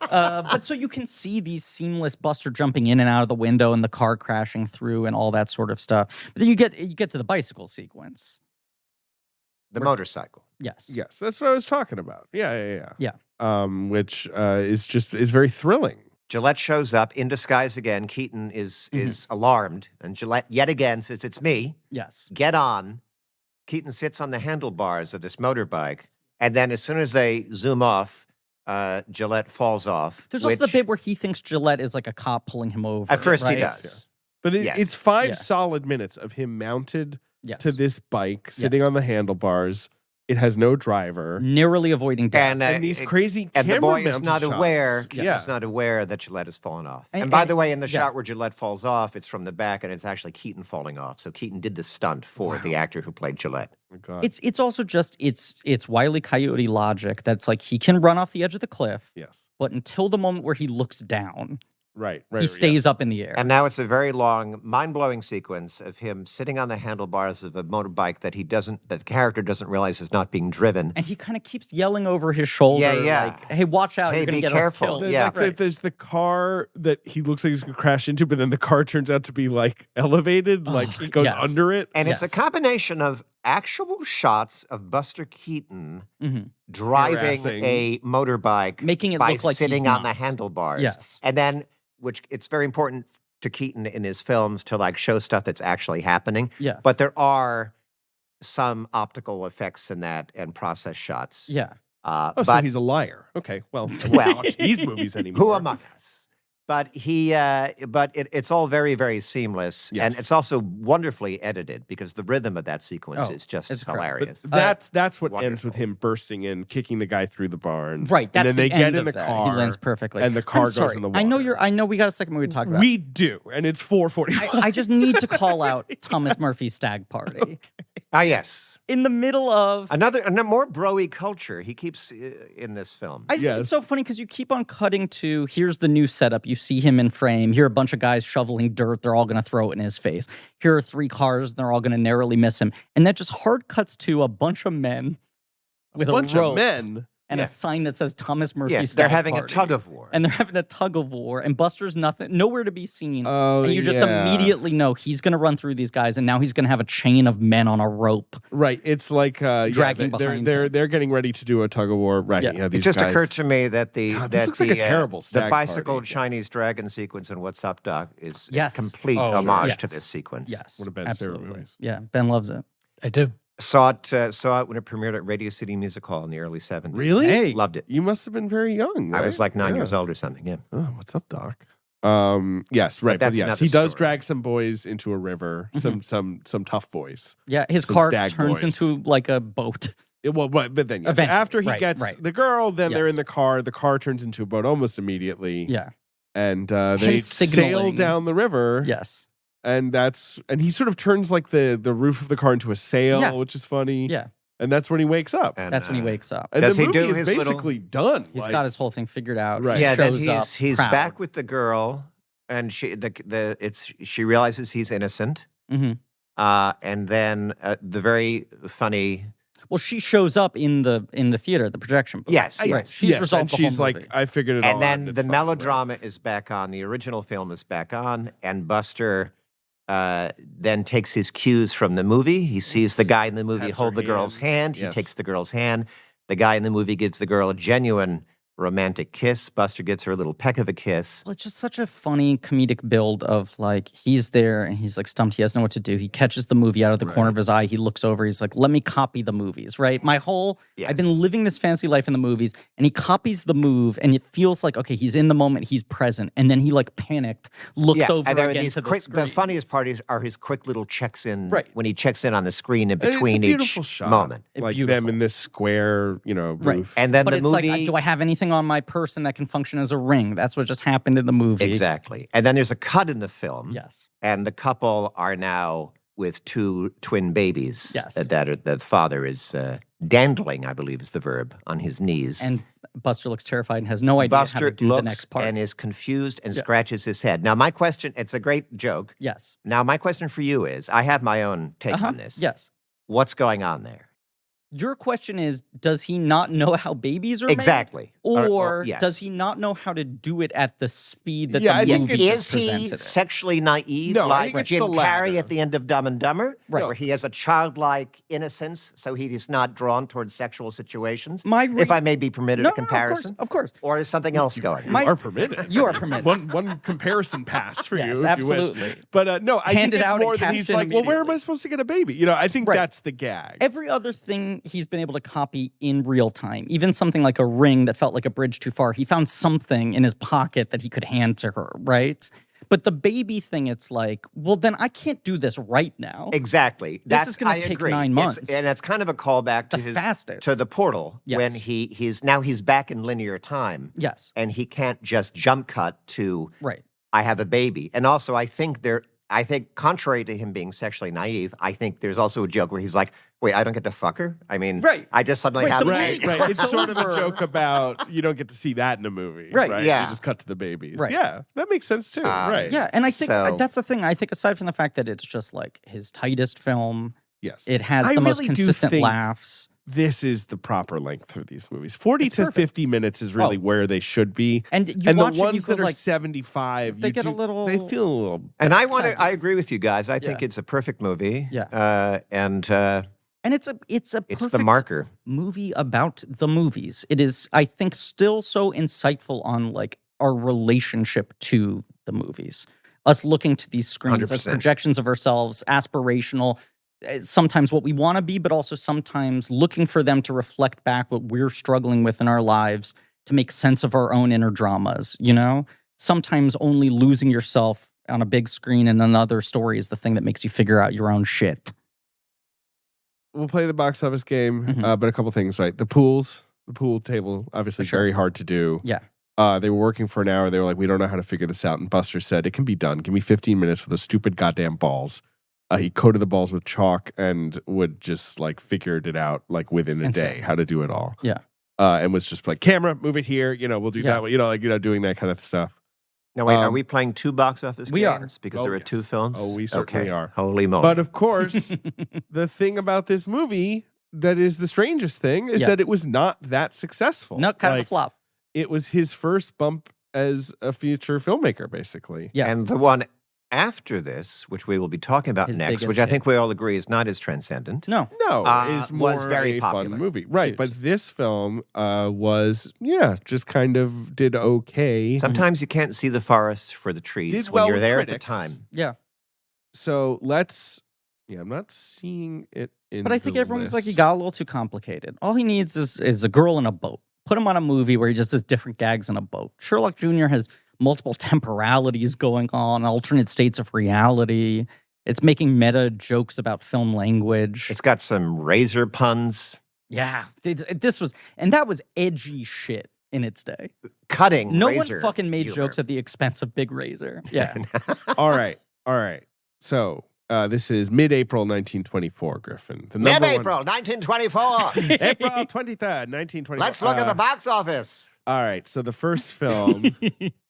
But so you can see these seamless Buster jumping in and out of the window and the car crashing through and all that sort of stuff. But then you get to the bicycle sequence. The motorcycle. Yes. Yes, that's what I was talking about. Yeah. Yeah. Which is very thrilling. Gillette shows up in disguise again. Keaton is alarmed, and Gillette yet again says, "It's me. Yes. Get on." Keaton sits on the handlebars of this motorbike, and then as soon as they zoom off, Gillette falls off. There's also the bit where he thinks Gillette is like a cop pulling him over. At first he right? does. But Yes. it's 5 Yeah. solid minutes of him mounted Yes. to this bike, sitting Yes. on the handlebars. It has no driver. Narrowly avoiding death. And these crazy and the camera boy is mounted not shots. aware. Yeah. Is not aware that Gillette has fallen off. And- And by and- the way, in the yeah. shot where Gillette falls off, it's from the back, and it's actually Keaton falling off. So Keaton did the stunt for the actor who played Gillette. Oh my God. It's also just it's Wile E. Coyote logic that's like he can run off the edge of the cliff, Yes. but until the moment where he looks down, Right. he stays up in the air. And now it's a very long, mind-blowing sequence of him sitting on the handlebars of a motorbike that the character doesn't realize is not being driven. And he kind of keeps yelling over his shoulder, Yeah. like, "Hey, watch out! Hey, You're gonna be get careful." us killed." The Yeah. fact that there's the car that he looks like he's gonna crash into, but then the car turns out to be like elevated, like he goes yes. under it. And it's a Yes. combination of actual shots of Buster Keaton Mhm. driving Harassing. a motorbike, Making it by look like sitting he's on the not. handlebars. Yes. And then, which it's very important to Keaton in his films to like show stuff that's actually happening. Yeah. But there are some optical effects in that and process shots. Yeah. Oh, so but he's a liar. Okay, well, I Well, don't watch these movies anymore. who among us? But it's all very, very seamless, and it's also wonderfully edited because the rhythm of that sequence is just hilarious. That's what ends with him bursting in, kicking the guy through the barn. Right. That's and then they end get in the that. car. He lands perfectly, and the car goes in the water. I know. We got a second movie to talk about. We do, and it's 4:45. I just need to call out Thomas Murphy's Stag Party. Ah, yes. In the middle of another more bro-y culture he keeps in this film. I just think it's so funny because you keep on cutting to here's the new setup. You see him in frame. Here are a bunch of guys shoveling dirt. They're all going to throw it in his face. Here are 3 cars. And they're all going to narrowly miss him. And that just hard cuts to a bunch of men with a rope and a sign that says Thomas Murphy's Stag They're having Party. a tug of war. And they're having a tug of war. And Buster's nowhere to be seen. And you just immediately know he's going to run through these guys. And now he's going to have a chain of men on a rope. Right. It's like dragging behind him. They're getting ready to do a tug of war. Right. Yeah. It just occurred to me that this looks like a terrible the bicycle party. Chinese dragon sequence in What's Up, Doc is Yes. a complete homage to this sequence. Yes. One of Ben's favorite movies. Yeah. Ben loves it. I do. Saw it when it premiered at Radio City Music Hall in the early 70s. Really? Hey. Loved it. You must have been very young. Right? I was like 9 years old or something. Yeah. Oh, what's up, Doc? Yes, right. But yes, he does drag some boys into a river. Some tough boys. Yeah, his Some car stag turns boys. into like a boat. But then yes, Eventually, after he gets the girl, then they're Yes. in the car turns into a boat almost immediately. Yeah. And they Hence sail signaling. down the river. Yes. And he sort of turns like the roof of the car into a sail, which is funny. Yeah. And that's when he wakes up. And, That's when he wakes up. And does the he movie do is his basically done. He's Like, got his whole thing figured out. Right. He Yeah, then shows he's up back proud. with the girl, and she realizes he's innocent. Mhm. And then the very funny. Well, she shows up in the theater, the projection booth. Yes, Right. yes. She's yes, resolved and the she's whole like, movie. I figured it all out. And then It's the fine, melodrama is back on. The original film is back on, and Buster then takes his cues from the movie. He sees the guy in the movie Pats hold her the girl's hand. Yes. He takes the girl's hand. The guy in the movie gives the girl a genuine romantic kiss. Buster gets her a little peck of a kiss. Well, it's just such a funny comedic build of like he's there and he's like stumped. He doesn't know what to do. He catches the movie out of the corner of his eye. He looks over. He's like, "Let me copy the movies." Right. I've been living this fancy life in the movies, and he copies the move, and it feels like okay, he's in the moment, he's present, and then he like panicked, looks over and there are again these to the quick, screen. the funniest part are his quick little checks in Right. when he checks in on the screen in And it's a between beautiful each shot. moment. Like Beautiful. them in this square, booth. Right. And then But the it's movie. like, do I have anything on my person that can function as a ring? That's what just happened in the movie. Exactly. And then there's a cut in the film. Yes. And the couple are now with 2 twin babies. Yes. That the father is dandling, I believe is the verb, on his knees. And Buster looks terrified and has no idea how Buster to do the looks next part. and is confused and scratches his head. Now, my question, it's a great joke. Yes. Now, my question for you is, I have my own take on this. Yes. What's going on there? Your question is, does he not know how babies are made? Exactly. Or yes. does he not know how to do it at the speed that Yeah, I the think movie Is he presented it? sexually naive No, I like think it's Jim the latter. Carrey at the end of Dumb and Dumber? Right. Where he has a childlike innocence, so he is not drawn towards sexual situations? My if I may be permitted No, a comparison? of course. Or is something else going on? My- You are permitted. You are permitted. One comparison pass for you, Yes, if absolutely. you wish. But no, I Hand think it it's out more and that cash he's in like, well, where am I immediately. supposed to get a baby? I think Right. that's the gag. Every other thing he's been able to copy in real time, even something like a ring that felt like a bridge too far, he found something in his pocket that he could hand to her, right? But the baby thing, it's like, well, then I can't do this right now. Exactly. This is gonna I take agree. 9 months. And it's kind of a callback to The fastest. to the portal Yes. when he's back in linear time. Yes. And he can't just jump cut to Right. I have a baby. And also I think contrary to him being sexually naive, I think there's also a joke where he's like, wait, I don't get to fuck her? I mean, Right. I just suddenly Right, have the a movie- baby. Right. It's sort of a joke about you don't get to see that in a movie. Right, yeah. You just cut to the babies. Right. Yeah. That makes sense too. Right. Yeah, and I think So- that's the thing. I think aside from the fact that it's just like his tightest film, Yes. it has I the most really do consistent think laughs. This is the proper length for these movies. 40 It's to perfect. 50 minutes is really Oh. where they should be. And you And the watch it, you ones go that are like, 75, they you get a little- They feel a little. And I Sad. agree with you guys. I think Yeah. it's a perfect movie. Yeah. And and it's it's perfect the marker. movie about the movies. It is, I think, still so insightful on like our relationship to the movies. Us looking to these screens as 100%. projections of ourselves, aspirational, sometimes what we want to be, but also sometimes looking for them to reflect back what we're struggling with in our lives to make sense of our own inner dramas, you know? sometimes only losing yourself on a big screen in another story is the thing that makes you figure out your own shit. We'll play the box office game, but a couple things, right? The pool table, obviously very hard to do. Yeah. They were working for an hour. They were like, we don't know how to figure this out. And Buster said, it can be done. Give me 15 minutes with those stupid goddamn balls. He coated the balls with chalk and would just like figured it out like within a day how to do it all. Yeah. And was just like, camera, move it here. We'll do that. Doing that kind of stuff. Now, wait, are we playing 2 box office we games? Are. Because there are 2 films? Oh, we certainly are. Holy moly. But of course, the thing about this movie that is the strangest thing is that it was not that successful. Not kind of a flop. It was his first bump as a feature filmmaker, basically. Yeah. And the one after this, which we will be talking about next, which I think we all agree is not as transcendent. No, is more was very a popular. fun movie. Right, Huge. but this film was, just kind of did okay. Sometimes you can't see the forest for the trees Did when well you're with there critics. at the time. Yeah. So I'm not seeing it in But I think the everyone's like, list. he got a little too complicated. All he needs is a girl in a boat. Put him on a movie where he just does different gags in a boat. Sherlock Jr. has multiple temporalities going on, alternate states of reality. It's making meta jokes about film language. It's got some razor puns. Yeah. That was edgy shit in its day. Cutting No razor one fucking made humor. jokes at the expense of Big Razor. Yeah. All right. So this is mid-April 1924, Griffin. Mid-April 1924. April 23rd, 1924. Let's look at the box office. All right, so the first film,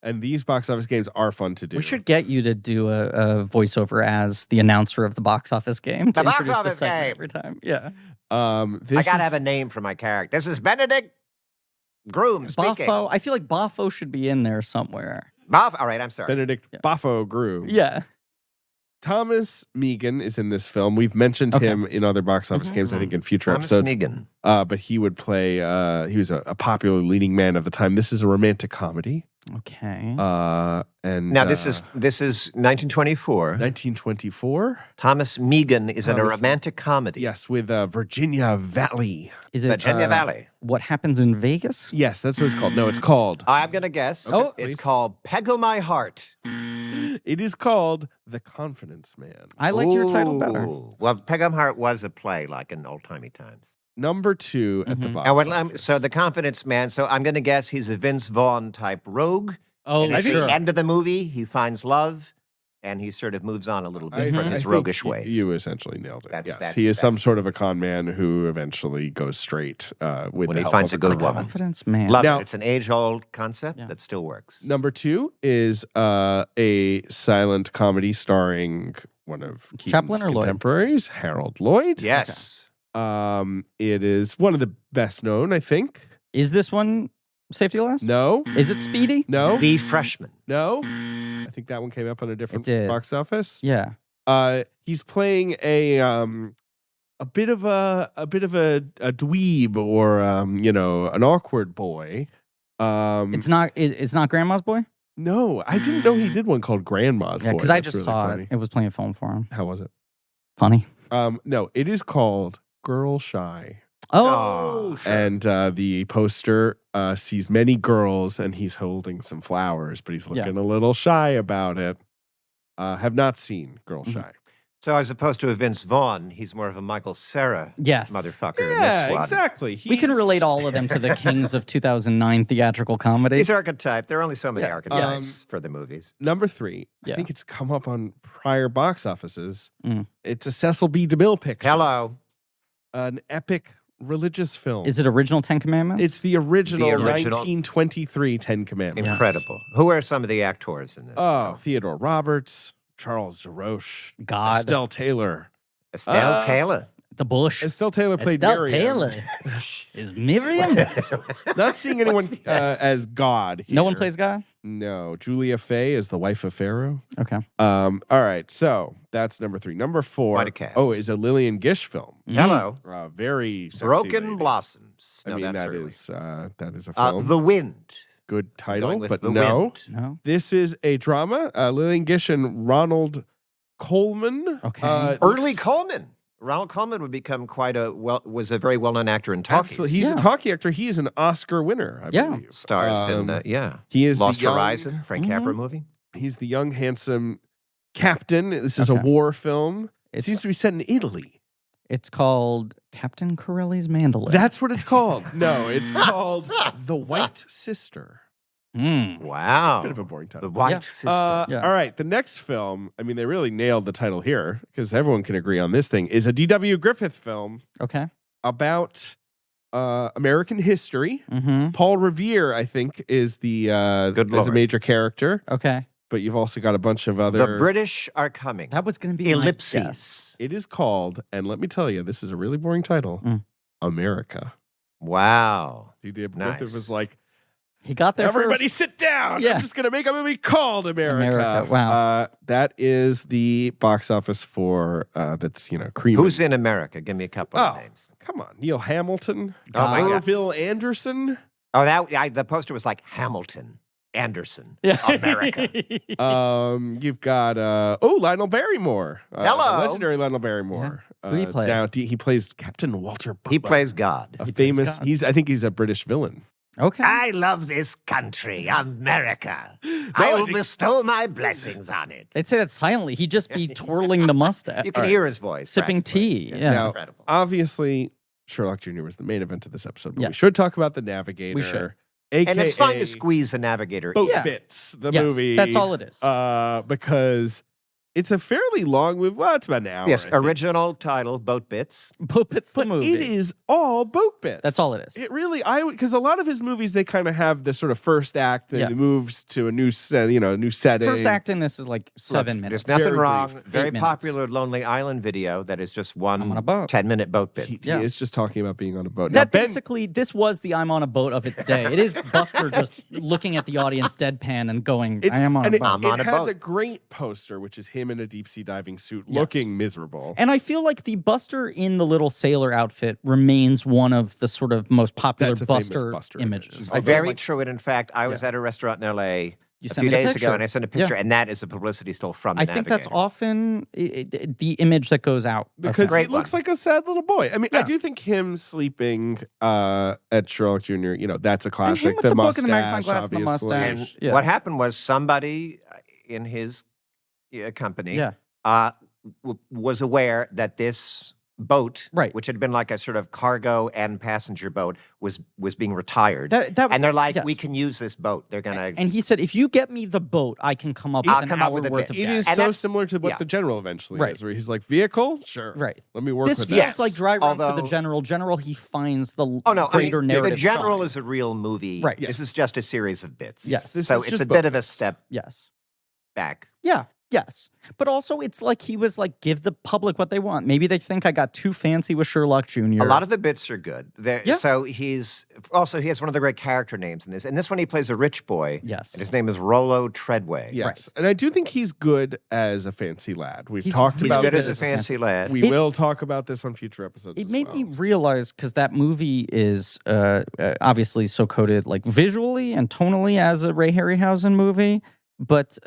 and these box office games are fun to do. We should get you to do a voiceover as the announcer of the box office game. The to box introduce office segment game. every time. Yeah. I gotta have a name for my character. This is Benedict Groom speaking. Boffo. I feel like Boffo should be in there somewhere. All right, I'm sorry. Benedict Boffo Groom. Yeah. Thomas Megan is in this film. We've mentioned him in other box office games, I think, in future Thomas episodes. Megan. But he would play, he was a popular leading man of the time. This is a romantic comedy. Okay. And now this is 1924. 1924. Thomas Megan is in a Thomas- romantic comedy. Yes, with Virginia Valley. Is it Virginia Valley. What Happens in Vegas? Yes, that's what it's called. No, it's called. I'm gonna guess. Oh, it's called Peggle My Heart. It is called The Confidence Man. I like your title better. Ooh. Well, Peggle My Heart was a play like in old-timey times. Number 2 at the box And office. so the Confidence Man. So I'm going to guess he's a Vince Vaughn type rogue. Oh, and at sure. the end of the movie, he finds love, and he sort of moves on a little bit from I his think roguish ways. You essentially nailed it. That's- Yes, he is some that's- sort of a con man who eventually goes straight with When the he help finds of a good criminal. woman. Confidence Man. Love Now- it. It's an age-old concept Yeah. that still works. Number 2 is a silent comedy starring one of Keaton's Chaplin or Lloyd? contemporaries, Harold Lloyd. Yes. It is one of the best known, I think. Is this one Safety Last? No, Is it Speedy? no, The Freshman. no. I think that one came up on a different did. box office. Yeah. He's playing a bit of a dweeb or an awkward boy. It's not Grandma's Boy? No, I didn't know he did one called Grandma's Yeah, Boy. because I That's just really saw funny. it. It was playing film for him. How was it? Funny. No, it is called Girl Shy. Oh, sure. And the poster sees many girls and he's holding some flowers, but he's looking a little shy about it. Have not seen Girl Shy. So as opposed to a Vince Vaughn, he's more of a Michael Cera yes. motherfucker in Yeah, this one. exactly. We can relate all of them to the kings of 2009 theatrical comedy. He's archetype. There are only so many Yeah. archetypes for the movies. Number 3. I Yeah. think it's come up on prior box offices. Mm. It's a Cecil B. DeMille picture. Hello. An epic religious film. Is it original Ten Commandments? It's the original, The original. 1923 Ten Commandments. Incredible. Who are some of the actors in this? Oh, film? Theodore Roberts, Charles DeRoche, God. Estelle Taylor. Estelle Taylor. The Bush. Estelle Taylor played Estelle Miriam. Taylor. Is Miriam? Not seeing anyone as God. No one here. plays God? No. Julia Fay is the wife of Pharaoh. Okay. All right. So that's number 3. Number 4. Quite a cast. Oh, is a Lillian Gish film. Hello. Very sexy Broken lady. Blossoms. I No, mean, that's that early. is a film. The Wind. Good title, Going with but The no. Wind. No. This is a drama. Lillian Gish and Ronald Coleman. Okay. Early Coleman. Ronald Colman would become was a very well-known actor in talkies. Absolutely. He's a talkie actor. He is an Oscar winner, I believe. Stars in, he is Lost the young, Horizon, Frank Capra movie. He's the young, handsome captain. This is a war film. It seems to be set in Italy. It's called Captain Corelli's Mandolin. That's what it's called. No, it's called The White Sister. Wow. Bit of a boring title. The White Sister. All right. The next film, I mean, they really nailed the title here because everyone can agree on this thing, is a D.W. Griffith film. Okay. About American history. Mm-hmm. Paul Revere, I think, is is a major character. Okay. But you've also got a bunch of other... The British are coming. That was going to be Ellipses. It is called, and let me tell you, this is a really boring title, America. Wow. D.W. Griffith was like, he got there everybody first. sit down. Yeah. I'm just going to make a movie called America. Wow. That is the box office for, that's, cream. Who's in America? Give me a couple of names. Come on. Neil Hamilton. Oh, my God. Orville Anderson. Oh, the poster was like Hamilton. Anderson, America. You've got Lionel Barrymore. Hello, legendary Lionel Barrymore. Who do you play? He plays Captain Walter Butler. He plays God. I think he's a British villain. Okay. I love this country, America. I will bestow my blessings on it. They'd say that silently. He'd just be twirling the mustache. You can hear his voice. Sipping tea. Yeah. Now, incredible. Obviously, Sherlock Jr. was the main event of this episode, but we should talk about the Navigator. We should. AKA, and it's fun to squeeze the Navigator. Boat Bits, the movie. That's all it is. Because it's a fairly long movie. Well, it's about an hour. Yes, original title, Boat Bits. Boat Bits, the movie. It is all boat bits. That's all it is. It really, because a lot of his movies, they kind of have this sort of first act that moves to a new new setting. First act in this is like 7 minutes. There's nothing wrong. Brief. Very popular Lonely Island video that is just one I'm on a boat. 10-minute boat bit. He is just talking about being on a boat. That basically, this was the I'm on a boat of its day. It is Buster just looking at the audience deadpan and going, I am on a boat. It has a great poster, which is him in a deep sea diving suit looking miserable. And I feel like the Buster in the little sailor outfit remains one of the sort of most popular Buster images. Very true. And in fact, I was at a restaurant in L.A. a few days ago, and I sent a picture, and that is a publicity still from the Navigator. I think that's often the image that goes out. Because he looks like a sad little boy. I mean, I do think him sleeping at Sherlock Jr., that's a classic. The book and the magnifying glass and the mustache. And what happened was somebody in his company was aware that this boat, which had been like a sort of cargo and passenger boat, was being retired. And they're like, we can use this boat. They're gonna. And he said, if you get me the boat, I can come up with an hour worth of gas. It is so similar to what the General eventually is, where he's like, vehicle? Sure. Right. Let me work with this. This feels like dry run for the General. General, he finds the greater narrative. The General is a real movie. Right. This is just a series of bits. Yes. So it's a bit of a step back. Yeah. Yes. But also it's like he was like, give the public what they want. Maybe they think I got too fancy with Sherlock Jr. A lot of the bits are good. So he has one of the great character names in this. And this one he plays a rich boy. Yes. And his name is Rollo Treadway. Yes. Right. And I do think he's good as a fancy lad. He's good this. as a fancy lad. We will talk about this on future episodes. It made me realize, because that movie is obviously so coded like visually and tonally as a Ray Harryhausen movie. But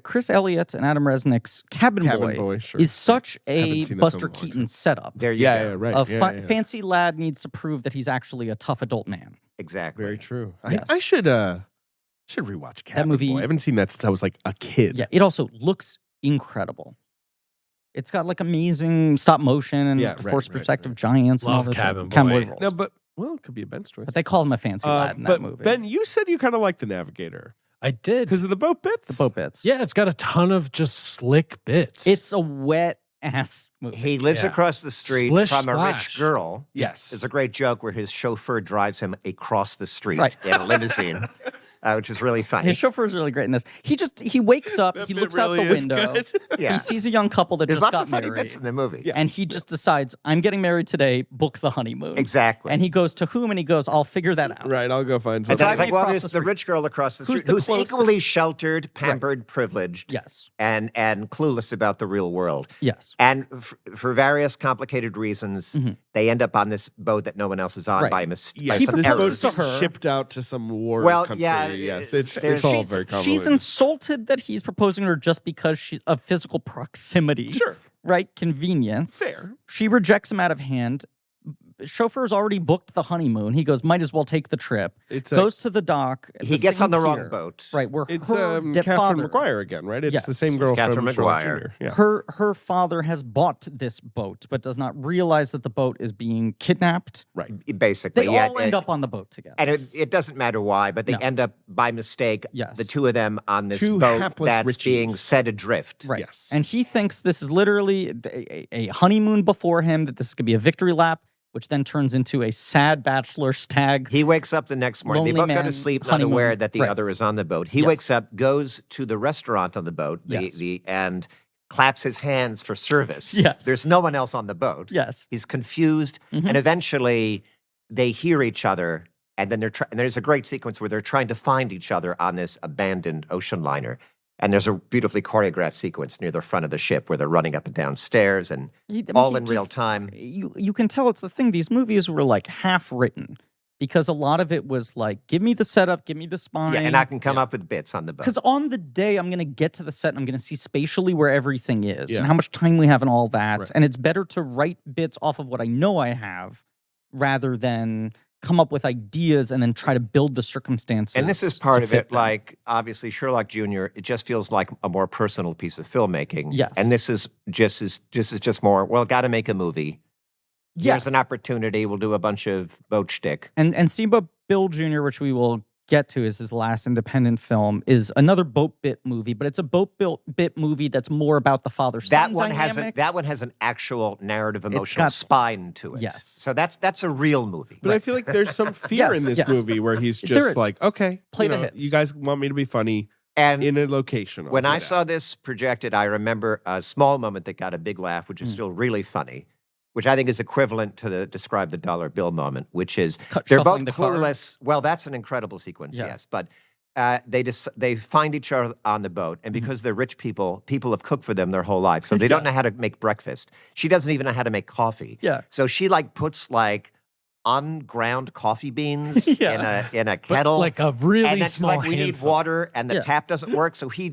Chris Elliott and Adam Resnick's Cabin Boy is such a Buster Keaton setup. There you go. Right. Fancy lad needs to prove that he's actually a tough adult man. Exactly. Very true. Yes. I should rewatch Cabin Boy. I haven't seen that since I was like a kid. Yeah, it also looks incredible. It's got like amazing stop motion and forced perspective giants. Love and all Cabin Boy. No, it could be a Ben's choice. But they call him a fancy lad in that movie. Ben, you said you kind of like the Navigator. I did. Because of the boat bits? The boat bits. Yeah, it's got a ton of just slick bits. It's a wet ass movie. He lives across the street from a rich girl. Yes. There's a great joke where his chauffeur drives him across the street in a limousine. Which is really funny. His chauffeur is really great in this. He wakes up, he looks out the window, he sees a young couple that There's just lots got of funny married. bits in the movie. And he just decides, I'm getting married today, book the honeymoon. Exactly. And he goes, to whom? And he goes, I'll figure that out. Right, I'll go find And something. then he's like, well, there's the rich girl across the street who's equally sheltered, pampered, privileged. Yes. And clueless about the real world. Yes. And for various complicated reasons, they end up on this boat that no one else is on by mistake. Yes, some this errors. boat's shipped out to some war country. Yes, it's all very complicated. She's insulted that he's proposing her just because of physical proximity. Sure. right? Convenience. Fair. She rejects him out of hand. Chauffeur's already booked the honeymoon. He goes, might as well take the trip. Goes to the dock. He gets on the wrong boat. Right, where it's her Catherine McGuire again, right? It's the same girl Catherine from McGuire. Yeah. Her father has bought this boat, but does not realize that the boat is being kidnapped. Right. Basically, they all end up on the boat together. And it doesn't matter why, but they end up by mistake, the two of them on this boat that's being set adrift. Right. Yes. And he thinks this is literally a honeymoon before him, that this is going to be a victory lap, which then turns into a sad bachelor stag. He wakes up the next morning. They both go to sleep, not aware that the other is on the boat. He wakes up, goes to the restaurant on the boat, and claps his hands for service. Yes. There's no one else on the boat. Yes. He's confused, and eventually they hear each other, and then and there's a great sequence where they're trying to find each other on this abandoned ocean liner. And there's a beautifully choreographed sequence near the front of the ship where they're running up and down stairs and all in real time. You can tell it's the thing. These movies were like half written because a lot of it was like, give me the setup, give me the spine. Yeah, and I can come up with bits on the boat. Because on the day, I'm going to get to the set and I'm going to see spatially where everything is and how much time we have and all that. Right. And it's better to write bits off of what I know I have rather than come up with ideas and then try to build the circumstances. And this is part of it, like, obviously, Sherlock Jr., it just feels like a more personal piece of filmmaking. Yes. And this is just more, well, got to make a movie. Yes. Here's an opportunity. We'll do a bunch of boat shtick. And Steamboat Bill Jr., which we will get to as his last independent film, is another boat bit movie, but it's a boat bit movie that's more about the father-son dynamic. That one has an actual narrative, emotional spine to it. Yes. So that's a real movie. But I feel like there's some fear in this movie where he's just like, okay, play the hits. You guys want me to be funny and in a location. When I saw this projected, I remember a small moment that got a big laugh, which is still really funny, which I think is equivalent to describe the dollar bill moment, which is they're both clueless. Well, that's an incredible sequence, yes. But they find each other on the boat, and because they're rich people have cooked for them their whole life, so they don't know how to make breakfast. She doesn't even know how to make coffee. Yeah. So she puts unground coffee beans in a kettle, like a really and small. And we need water, and the tap doesn't work, so he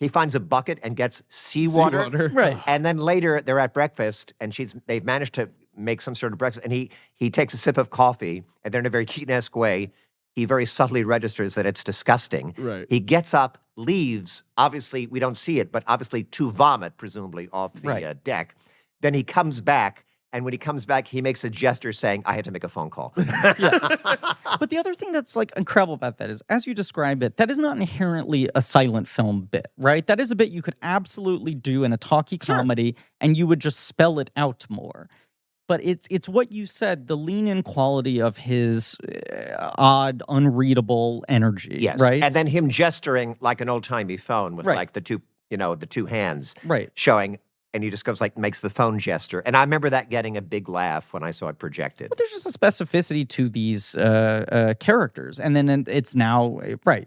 finds a bucket and gets seawater. Right. And then later they're at breakfast and they've managed to make some sort of breakfast. And he takes a sip of coffee and they're in a very Keaton-esque way. He very subtly registers that it's disgusting. Right. He gets up, leaves. Obviously, we don't see it, but obviously to vomit, presumably, off the deck. Then he comes back. And when he comes back, he makes a gesture saying, I had to make a phone call. But the other thing that's incredible about that is, as you describe it, that is not inherently a silent film bit, right? That is a bit you could absolutely do in a talky comedy, and you would just spell it out more. But it's what you said, the lean-in quality of his odd, unreadable energy, yes. Right? And then him gesturing like an old-timey phone with the two hands showing. And he just goes makes the phone gesture. And I remember that getting a big laugh when I saw it projected. But there's just a specificity to these characters. And then it's now,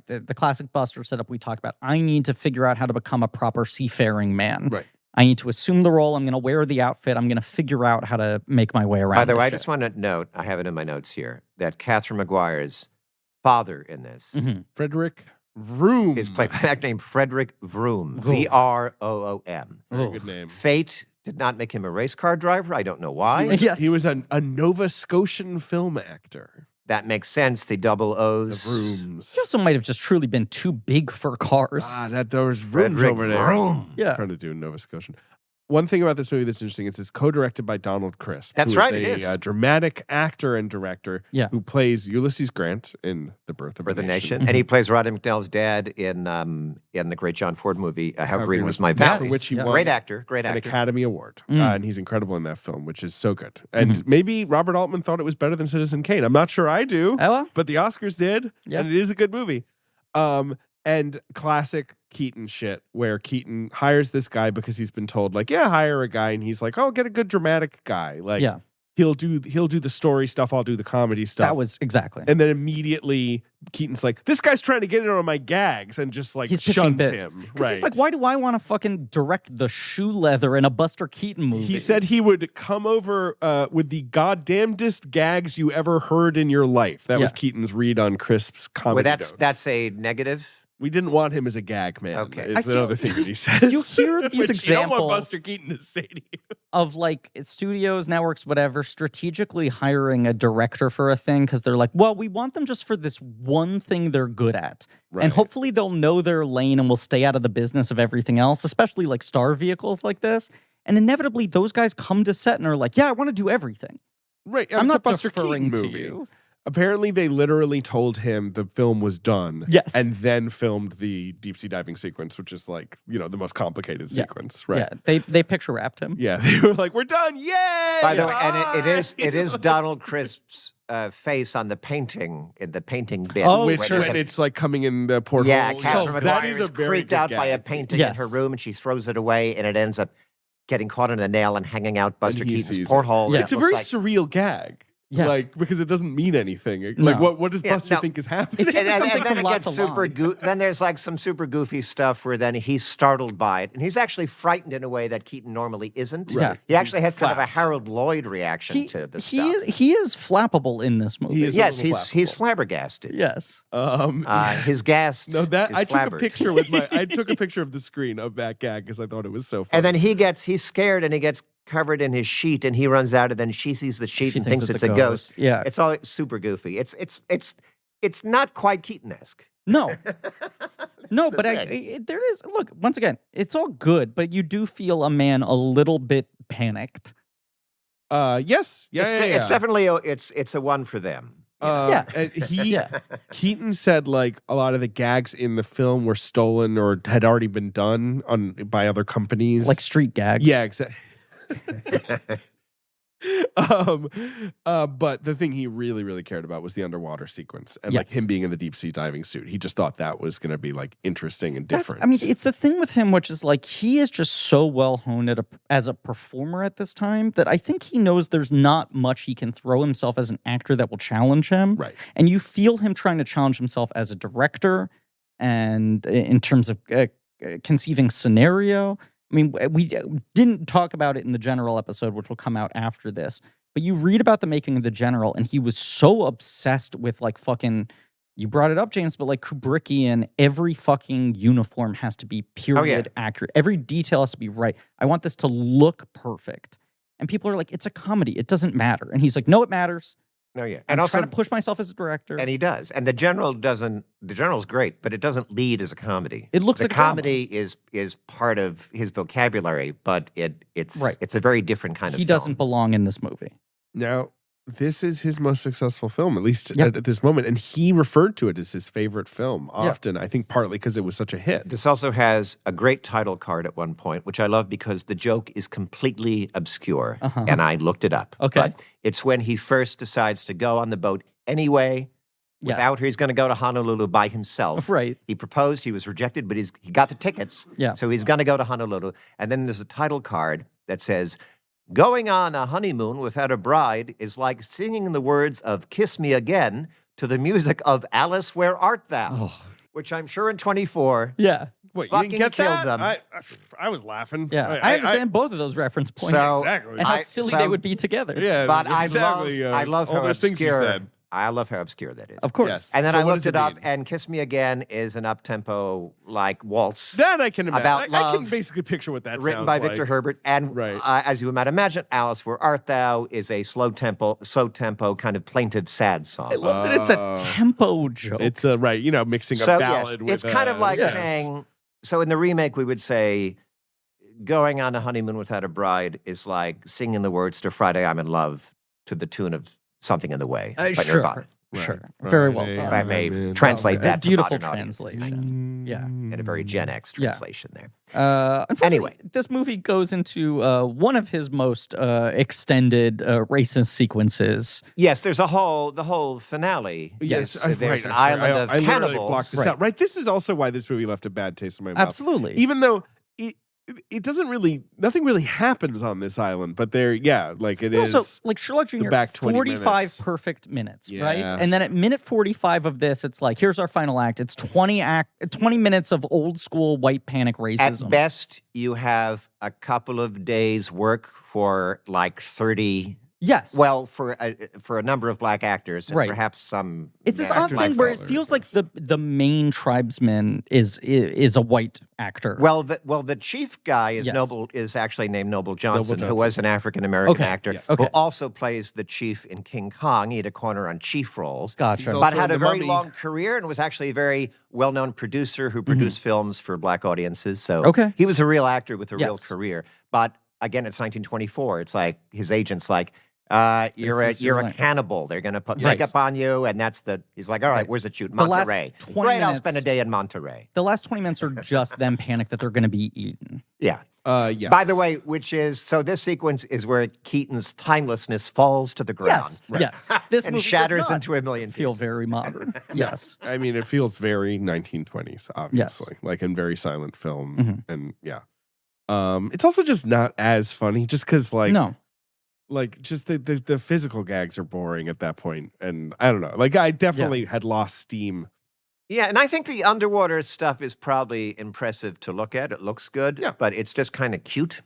the classic Buster setup we talk about. I need to figure out how to become a proper seafaring man. Right. I need to assume the role. I'm going to wear the outfit. I'm going to figure out how to make my way around. By the way, I just want to note, I have it in my notes here, that Catherine McGuire's father in this, Frederick Vroom, is played by an actor named Frederick Vroom. Vroom. Very good name. Fate did not make him a race car driver. I don't know why. He was a Nova Scotian film actor. That makes sense. The double O's. The Vrooms. He also might have just truly been too big for cars. There was Vrooms over there. Vroom. Yeah. Trying to do Nova Scotian. One thing about this movie that's interesting is it's co-directed by Donald Crisp. That's right, it is. A dramatic actor and director who plays Ulysses Grant in The Birth of a Nation. And he plays Roddy McDowell's dad in the great John Ford movie, How Green Was My Valley. For which he won great actor. An Academy Award. And he's incredible in that film, which is so good. And maybe Robert Altman thought it was better than Citizen Kane. I'm not sure I do, but the Oscars did, and it is a good movie. And classic Keaton shit, where Keaton hires this guy because he's been told, hire a guy, and he's like, oh, get a good dramatic guy. He'll do the story stuff, I'll do the comedy stuff. That was exactly. And then immediately Keaton's like, this guy's trying to get in on my gags, and just shuns him. Right. He's like, why do I want to fucking direct the shoe leather in a Buster Keaton movie? He said he would come over with the goddamnedest gags you ever heard in your life. That was Keaton's read on Crisp's comedy. That's a negative. We didn't want him as a gag man. Okay. Is the other thing that he says. You hear these examples. You don't want examples Buster Keaton to say to you. of like studios, networks, whatever, strategically hiring a director for a thing because they're like, well, we want them just for this one thing they're good at. Right. And hopefully they'll know their lane and will stay out of the business of everything else, especially like star vehicles like this. And inevitably, those guys come to set and are like, yeah, I want to do everything. Right. I'm not Buster deferring Keaton to movie. you. Apparently, they literally told him the film was done. Yes. And then filmed the deep sea diving sequence, which is like, the most complicated sequence. Right. Yeah. They picture wrapped him. Yeah. They were like, we're done. Yay! By the way, and it is Donald Crisp's face on the painting in the painting bit. Oh, Which sure. when it's like coming in the porthole. Yeah, Catherine that McGuire is a is very creeped good out by a gag. painting in her room, and she throws it away, and it ends up getting caught in a nail and hanging out Buster he Keaton's sees it. porthole. Yeah. and It's it a very looks like, surreal gag. Yeah. Like, because it doesn't mean anything. No. Like, what does Buster think is happening? It feels like something and then from it Lot gets to super Line. then there's like some super goofy stuff where then he's startled by it, and he's actually frightened in a way that Keaton normally isn't. Right. He actually He's has kind of a flapped. Harold Lloyd reaction to the stuff. He is flappable in this movie. He is a Yes, little he's flappable. flabbergasted. Yes. His gas. No, that is I took a flabbered. picture I took a picture of the screen of that gag because I thought it was so funny. And then he's scared and he gets covered in his sheet and he runs out and then she sees the sheet She and thinks it's a ghost. Yeah. It's all super goofy. It's not quite Keaton-esque. No. No, but thing. there is, look, once again, it's all good, but you do feel a man a little bit panicked. Yes. Yeah, It's definitely it's a one for them. And Keaton said like a lot of the gags in the film were stolen or had already been done by other companies. Like street gags. Yeah, exactly. But the thing he really, really cared about was the underwater sequence and like him being in the deep sea diving suit. He just thought that was going to be like interesting and different. I mean, it's the thing with him, which is like he is just so well honed as a performer at this time that I think he knows there's not much he can throw himself as an actor that will challenge him. Right. And you feel him trying to challenge himself as a director and in terms of conceiving scenario. I mean, we didn't talk about it in the General episode, which will come out after this. But you read about the making of the General, and he was so obsessed with like fucking. You brought it up, James, but like Kubrickian, every fucking uniform has to be period accurate. Every detail has to be right. I want this to look perfect. And people are like, it's a comedy. It doesn't matter. And he's like, no, it matters. No, yeah. And I'm trying to push myself as a director. And he does. And the General's great, but it doesn't lead as a comedy. It looks like comedy is part of his vocabulary, but it's a very different kind of He film. doesn't belong in this movie. Now, this is his most successful film, at least at this moment. And he referred to it as his favorite film often, I think partly because it was such a hit. This also has a great title card at one point, which I love because the joke is completely obscure. And I looked it up. Okay. But it's when he first decides to go on the boat anyway. Without her, he's going to go to Honolulu by himself. Right. He proposed, he was rejected, but he got the tickets. Yeah. So he's going to go to Honolulu. And then there's a title card that says, going on a honeymoon without a bride is like singing the words of Kiss Me Again to the music of Alice, Where Art Thou? Which I'm sure in 24 Yeah. Wait, you fucking didn't get killed that? them. I was laughing. Yeah. I understand both of those reference points. So, Exactly. and how silly they would be together. Yeah, But exactly. I love all how those things you obscure. said. I love how obscure that is. Of course. Yes. And then So I what looked does it up, mean? and Kiss Me Again is an up-tempo, like, waltz. That I can imagine. About I can love, basically picture what that written sounds by like. Victor Herbert. And as you might imagine, Alice, Where Art Thou is a slow tempo, kind of plaintive, sad song. I love that it's a tempo joke. It's mixing a ballad with it's kind of like saying, so in the remake, we would say, going on a honeymoon without a bride is like singing the words to Friday I'm in Love to the tune of Something in the Way by Nirvana. Sure. Very well done. If I may translate that to beautiful modern audiences. translation. Yeah. In a very Gen X translation there. Anyway, this movie goes into one of his most extended racist sequences. Yes, there's the whole finale. Yes, there's an island of I literally cannibals. blocked this out. Right, this is also why this movie left a bad taste in my mouth. Absolutely. Even though it doesn't really, nothing really happens on this island, but there, it is. Also, like Sherlock Jr., back 20 45 minutes. perfect minutes, Yeah. right? And then at minute 45 of this, it's like, here's our final act. It's 20 minutes of old school white panic racism. At best, you have a couple of days' work for like 30 Yes. Well, for a number of black actors, and perhaps some. It's this odd thing where it feels like the main tribesman is a white actor. Well, the chief guy is actually named Noble Johnson, who was an African American actor who also plays the chief in King Kong. He had a corner on chief roles, but had a very long career and was actually a very well-known producer who produced films for black audiences. So he was a real actor with a real career. But again, it's 1924. It's like his agent's like, you're a cannibal. They're going to put makeup on you, and he's like, all right, where's it shoot? Monterey. Great, I'll spend a day in Monterey. The last 20 minutes are just them panicked that they're going to be eaten. Yeah. Yes. By the way, this sequence is where Keaton's timelessness falls to the ground. Yes. This and movie shatters into a million feel very modern. Yes. I mean, it feels very 1920s, obviously, like in very silent film, and it's also just not as funny, just because just the physical gags are boring at that point, and I don't know. Like I definitely had lost steam. Yeah, and I think the underwater stuff is probably impressive to look at. It looks good, but it's just kind of cute.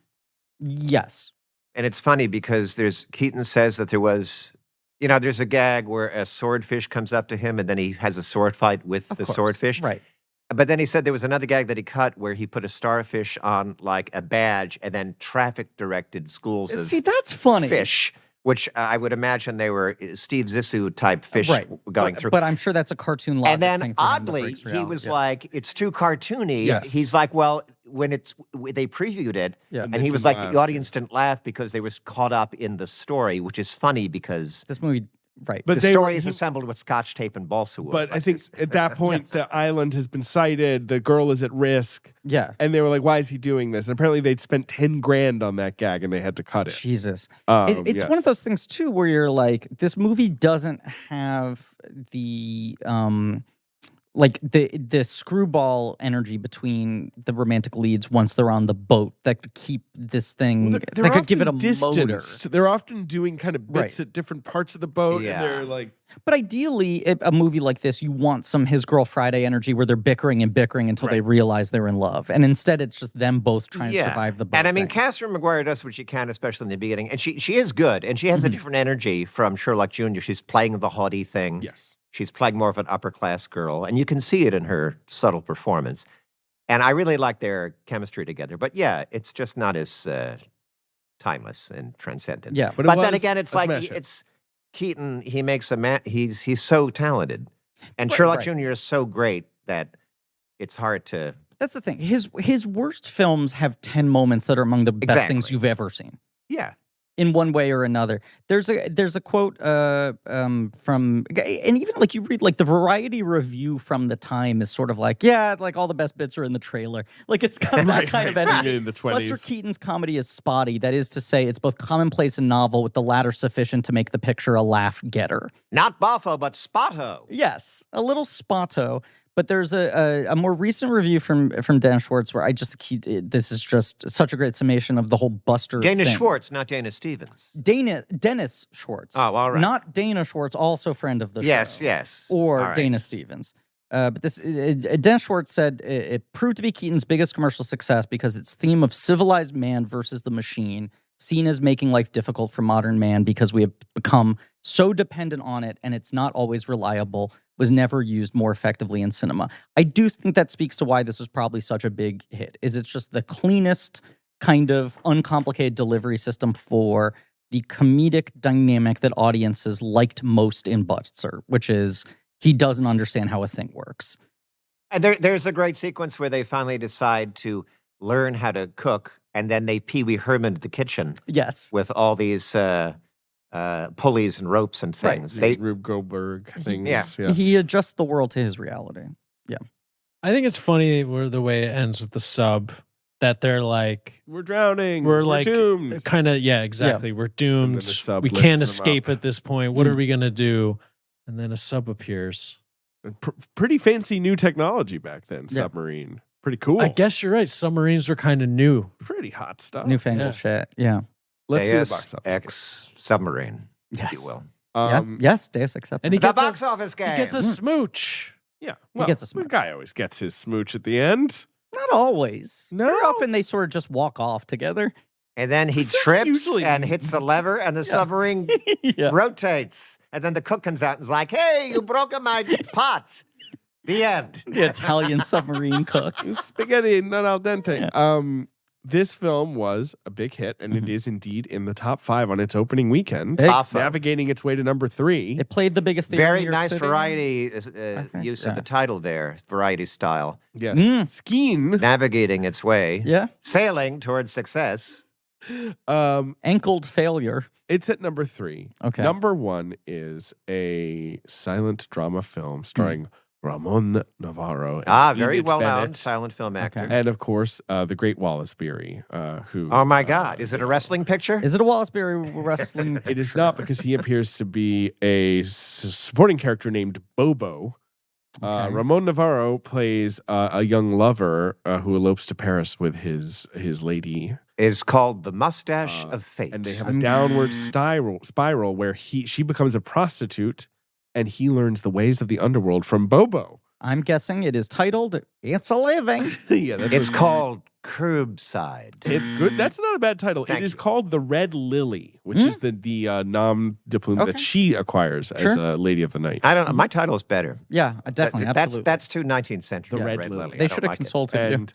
Yes. And it's funny because Keaton says that there's a gag where a swordfish comes up to him and then he has a sword fight with the swordfish. Right. But then he said there was another gag that he cut where he put a starfish on like a badge and then traffic directed schools of that's funny. Fish, which I would imagine they were Steve Zissou type fish going through. But I'm sure that's a cartoon logic and then thing for oddly, he was like, it's too cartoony. Yes. He's like, well, when they previewed it, and he was like, the audience didn't laugh because they were caught up in the story, which is funny because this movie. Right. But the story is assembled with scotch tape and balsa wood. But I think at that point, the island has been sighted. The girl is at risk. Yeah. And they were like, why is he doing this? And apparently they'd spent 10 grand on that gag and they had to cut it. Jesus. It's one of those things, too, where you're like, this movie doesn't have the the screwball energy between the romantic leads once they're on the boat that could keep this thing, that could give it a motor. They're often doing kind of bits at different parts of the boat, and they're like... But ideally, a movie like this, you want some His Girl Friday energy where they're bickering until they realize they're in love. And instead, it's just them both trying to survive the boat. And I mean, Catherine Maguire does what she can, especially in the beginning. And she is good, and she has a different energy from Sherlock Jr. She's playing the haughty thing. Yes. She's playing more of an upper-class girl, and you can see it in her subtle performance. And I really like their chemistry together. But yeah, it's just not as timeless and transcendent. Yeah, but then again, it's like it's Keaton. He makes he's so talented, and Sherlock Jr. is so great that it's hard to. That's the thing. His worst films have 10 moments that are among the best things you've ever seen. Yeah. In one way or another. There's a quote from, and even like you read like the Variety review from the time is sort of like, like all the best bits are in the trailer. Like it's got that kind of energy. In the 20s. Buster Keaton's comedy is spotty. That is to say, it's both commonplace and novel, with the latter sufficient to make the picture a laugh getter. Not boffo, but spotto. Yes, a little spotto. But there's a more recent review from Dana Schwartz where I just this is just such a great summation of the whole Buster Dana thing. Schwartz, not Dana Stevens. Dennis Schwartz. Oh, all right. Not Dana Schwartz, also friend of the show. Yes. Or Dana Stevens. But this Dennis Schwartz said it proved to be Keaton's biggest commercial success because its theme of civilized man versus the machine, seen as making life difficult for modern man because we have become so dependent on it and it's not always reliable, was never used more effectively in cinema. I do think that speaks to why this was probably such a big hit. It's just the cleanest kind of uncomplicated delivery system for the comedic dynamic that audiences liked most in Butzer, which is he doesn't understand how a thing works. And there's a great sequence where they finally decide to learn how to cook, and then they Pee Wee Herman at the kitchen. Yes. With all these pulleys and ropes and things. Right. Rube Goldberg things. Yeah. Yes. He adjusts the world to his reality. Yeah. I think it's funny the way it ends with the sub, that they're like, we're drowning. We're like doomed. Kind of, exactly. We're doomed. We can't escape at this point. What are we going to do? And then a sub appears. Pretty fancy new technology back then, submarine. Pretty cool. I guess you're right. Submarines were kind of new. Pretty hot stuff. Newfangled shit. Yeah. Let's see the Deus box office. Ex submarine, yes. if you will. Yes, Deus Ex. And he the gets box office game. He gets a smooch. Yeah. Well, he gets a smooch. The guy always gets his smooch at the end. Not always. No. Very often they sort of just walk off together. And then he trips and hits the lever, and the submarine rotates. And then the cook comes out and is like, "Hey, you broke my pot." The end. The Italian submarine cook. Spaghetti not al dente. Yeah. This film was a big hit, and it is indeed in the top 5 on its opening weekend, navigating its way to number 3. It played the biggest theater Very in New York nice City. variety use of the title there, variety style. Yes. Skiing. Navigating its way. Yeah. Sailing towards success. Ankled failure. It's at number 3. Okay. Number 1 is a silent drama film starring Ramon Navarro. Very well-known silent film actor. Okay. And, of course, the great Wallace Beery, who... Oh, my God. Is it a wrestling picture? Is it a Wallace Beery wrestling It is not, because he appears to be a supporting character named Bobo. Ramon Navarro plays a young lover who elopes to Paris with his lady. It's called The Mustache of Fate. And they have a downward spiral where she becomes a prostitute, and he learns the ways of the underworld from Bobo. I'm guessing it is titled "It's a Living." It's called Curbside. Good. That's not a bad title. It is called The Red Lily, which is the nom de plume that she acquires as a Lady of the Night. I don't know. My title is better. Yeah, definitely. Absolutely. That's too 19th century. The Red Lily. They should have consulted you.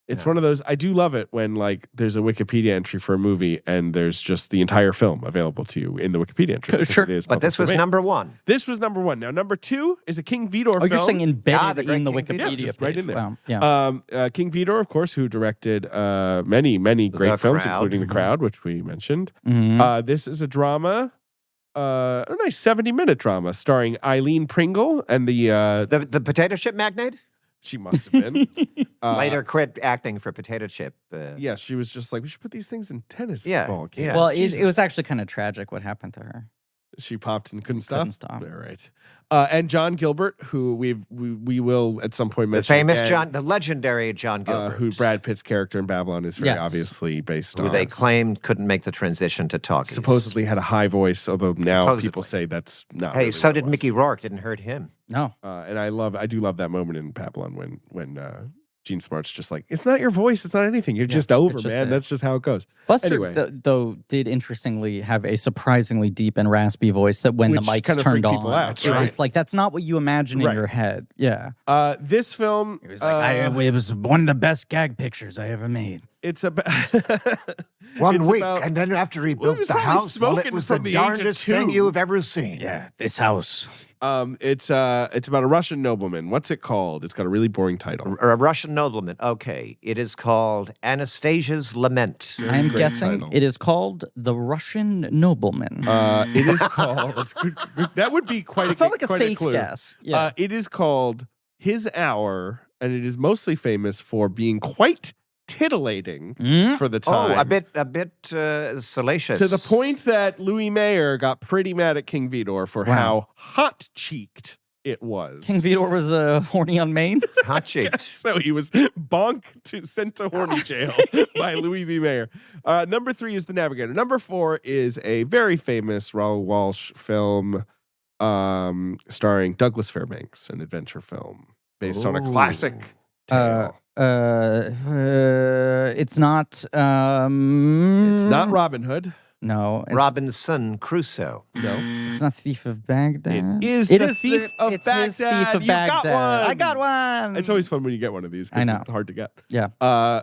It's one of those, I do love it when there's a Wikipedia entry for a movie and there's just the entire film available to you in the Wikipedia entry. Sure. But this was number 1. This was number 1. Now, number 2 is a King Vidor film. Oh, you're saying embedded in the Wikipedia page. just right in there. Wow. Yeah. King Vidor, of course, who directed many great films, including The Crowd, which we mentioned. This is a drama. A nice 70-minute drama starring Eileen Pringle and the potato chip magnate? She must have been. Later quit acting for potato chip. Yeah, she was just like, we should put these things in tennis ball games. Yeah. Well, it was actually kind of tragic what happened to her. She popped and couldn't stop. All right. And John Gilbert, who we will at some point mention. The legendary John Gilbert. Who Brad Pitt's character in Babylon is very obviously based on. Who they claimed couldn't make the transition to talkies. Supposedly had a high voice, although now people say that's not. Hey, really so did Mickey Rourke. Didn't hurt him. No. And I do love that moment in Babylon when Gene Smart's just like, it's not your voice, it's not anything. You're just over, man. That's just how it goes. Buster, though, did interestingly have a surprisingly deep and raspy voice that when the mics turned on, it's like, that's not what you imagine in your head. Yeah. This film... It was it was one of the best gag pictures I ever made. It's about... One week, and then after he built the house, it was the darndest thing you've ever seen. Yeah, this house. It's about a Russian nobleman. What's it called? It's got a really boring title. A Russian nobleman. Okay. It is called Anastasia's Lament. I am guessing it is called The Russian Nobleman. It is called... that would be quite felt like a safe guess. Yeah. It is called His Hour, and it is mostly famous for being quite titillating for the time. Oh, a bit salacious. To the point that Louis Mayer got pretty mad at King Vidor for how hot-cheeked it was. King Vidor was horny on Maine? Hot-cheeked. So he was sent to horny jail by Louis V. Mayer. Number 3 is The Navigator. Number 4 is a very famous Raoul Walsh film starring Douglas Fairbanks, an adventure film based on a classic tale. It's not. It's not Robin Hood. No. Robinson Crusoe. No. It's not Thief of Baghdad. It is the Thief of Baghdad. His Thief of Baghdad. Got one. I got one. It's always fun when you get one of these because it's hard to get. Yeah.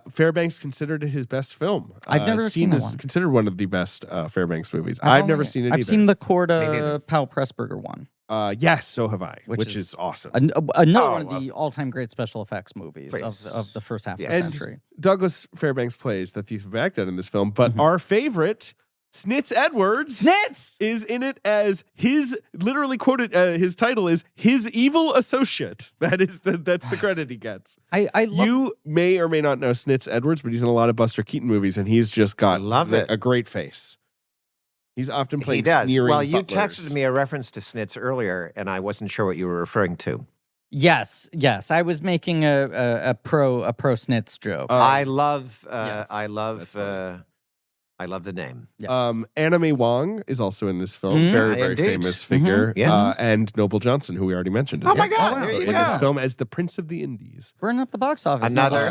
Fairbanks considered it his best film. I've never seen that one. Considered one of the best Fairbanks movies. I've never seen it either. I've seen the Corda Powell Pressburger one. Yes, so have I, which is awesome. Another one of the all-time great special effects movies of the first half of the century. Douglas Fairbanks plays the Thief of Baghdad in this film, but our favorite, Snitz Edwards, is in it as his, literally quoted, his title is His Evil Associate. That's the credit he gets. You may or may not know Snitz Edwards, but he's in a lot of Buster Keaton movies, and he's just got a great face. He's often playing sneering Well, you butlers. texted me a reference to Snitz earlier, and I wasn't sure what you were referring to. Yes. I was making a pro Snitz joke. I love I love the name. Yeah. Anna May Wong is also in this film. Very, very famous figure. Yes. And Noble Johnson, who we already mentioned. Oh my God! wow. There you in go. this film as the Prince of the Indies. Burning up the box office. Another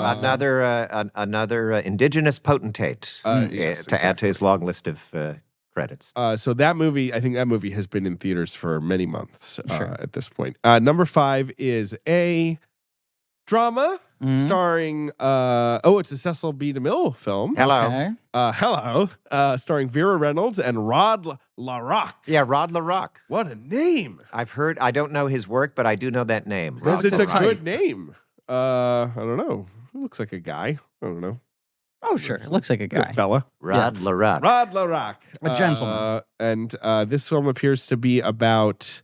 indigenous potentate to add to his long list of credits. So that movie, I think that movie has been in theaters for many months at this point. Number 5 is a drama starring, it's a Cecil B. DeMille film. Hello. Okay. Hello. Starring Vera Reynolds and Rod LaRock. Yeah, Rod LaRock. What a name. I don't know his work, but I do know that name. Because it's a good name. I don't know. He looks like a guy. I don't know. Oh, sure. It looks like a guy. Good fella. Rod LaRock. Rod LaRock. A gentleman. And this film appears to be about,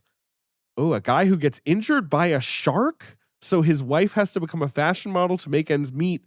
a guy who gets injured by a shark. So his wife has to become a fashion model to make ends meet.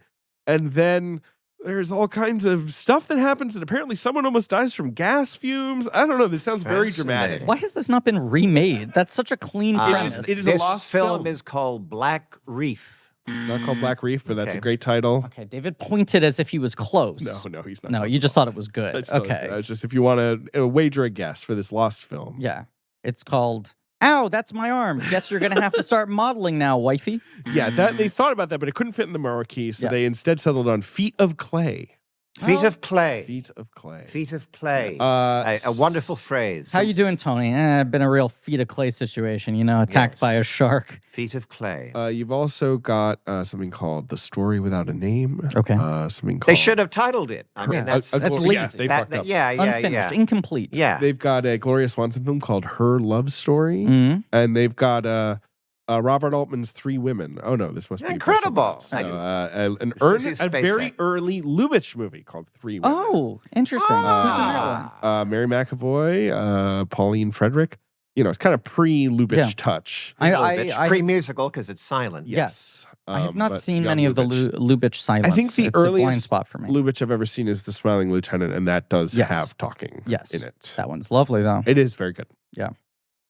And then there's all kinds of stuff that happens. And apparently someone almost dies from gas fumes. I don't know. This sounds very dramatic. Why has this not been remade? That's such a clean premise. It is a This lost film is called Black Reef. It's not called Black Reef, but that's a great title. Okay, David pointed as if he was close. No, he's not. No, close you at just all. thought it was good. I just thought it was Okay. good. It's just if you want to wager a guess for this lost film. Yeah. It's called, ow, that's my arm. Guess you're going to have to start modeling now, wifey. Yeah, they thought about that, but it couldn't fit in the marquee, so they instead settled on Feet of Clay. Feet of Clay. Feet of Clay. Feet of Clay. A wonderful phrase. How you doing, Tony? Been a real feet of clay situation, attacked by a shark. Feet of Clay. You've also got something called The Story Without a Name. Okay. Something called... They should have titled it. I mean, that's lazy. Yeah, they fucked up. Yeah, Unfinished, incomplete. Yeah. They've got a Gloria Swanson film called Her Love Story. Mm-hmm. And they've got Robert Altman's Three Women. Oh, no, this must be... Incredible. A very early Lubitsch movie called Three Women. Oh, interesting. Who's in that one? Mary McAvoy, Pauline Frederick. It's kind of pre-Lubitsch touch. I pre-musical because it's silent. Yes. I have not seen young many of the Lubitsch. Lubitsch silence. I think the it's a blind earliest spot for me. Lubitsch I've ever seen is The Smiling Lieutenant, and that does have talking in it. That one's lovely, though. It is very good. Yeah.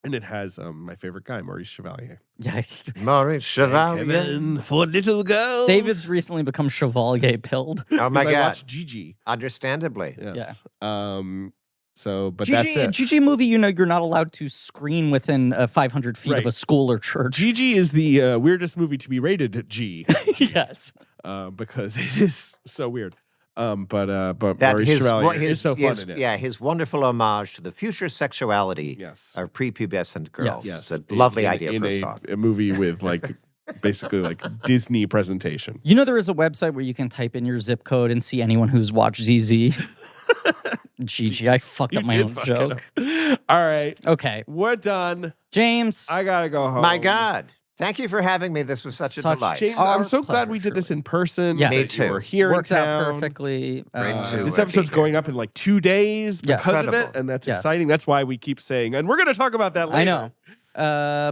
And it has my favorite guy, Maurice Chevalier. Yeah. Maurice Chevalier. Heaven for little girls. David's recently become Chevalier pilled. Oh, my God. I watched Gigi. Understandably. Yes. Yeah. But Gigi, that's it. Gigi movie, you're not allowed to screen within 500 feet of a school or church. Gigi is the weirdest movie to be rated at G. Yes. Because it is so weird. But Maurice Chevalier is so fun in it. Yeah, his wonderful homage to the future sexuality of prepubescent girls. Yes. It's a lovely idea for a song. A movie with basically like Disney presentation. There is a website where you can type in your zip code and see anyone who's watched ZZ. Gigi, I fucked up my own joke. All right. Okay. We're done. James. I gotta go home. My God. Thank you for having me. This was such a delight. James, I'm so glad we did this in person. Yes. Me too. You were here Worked in out town. perfectly. This episode's going up in 2 days because of it, and that's exciting. That's why we keep saying, and we're going to talk about that later. I know.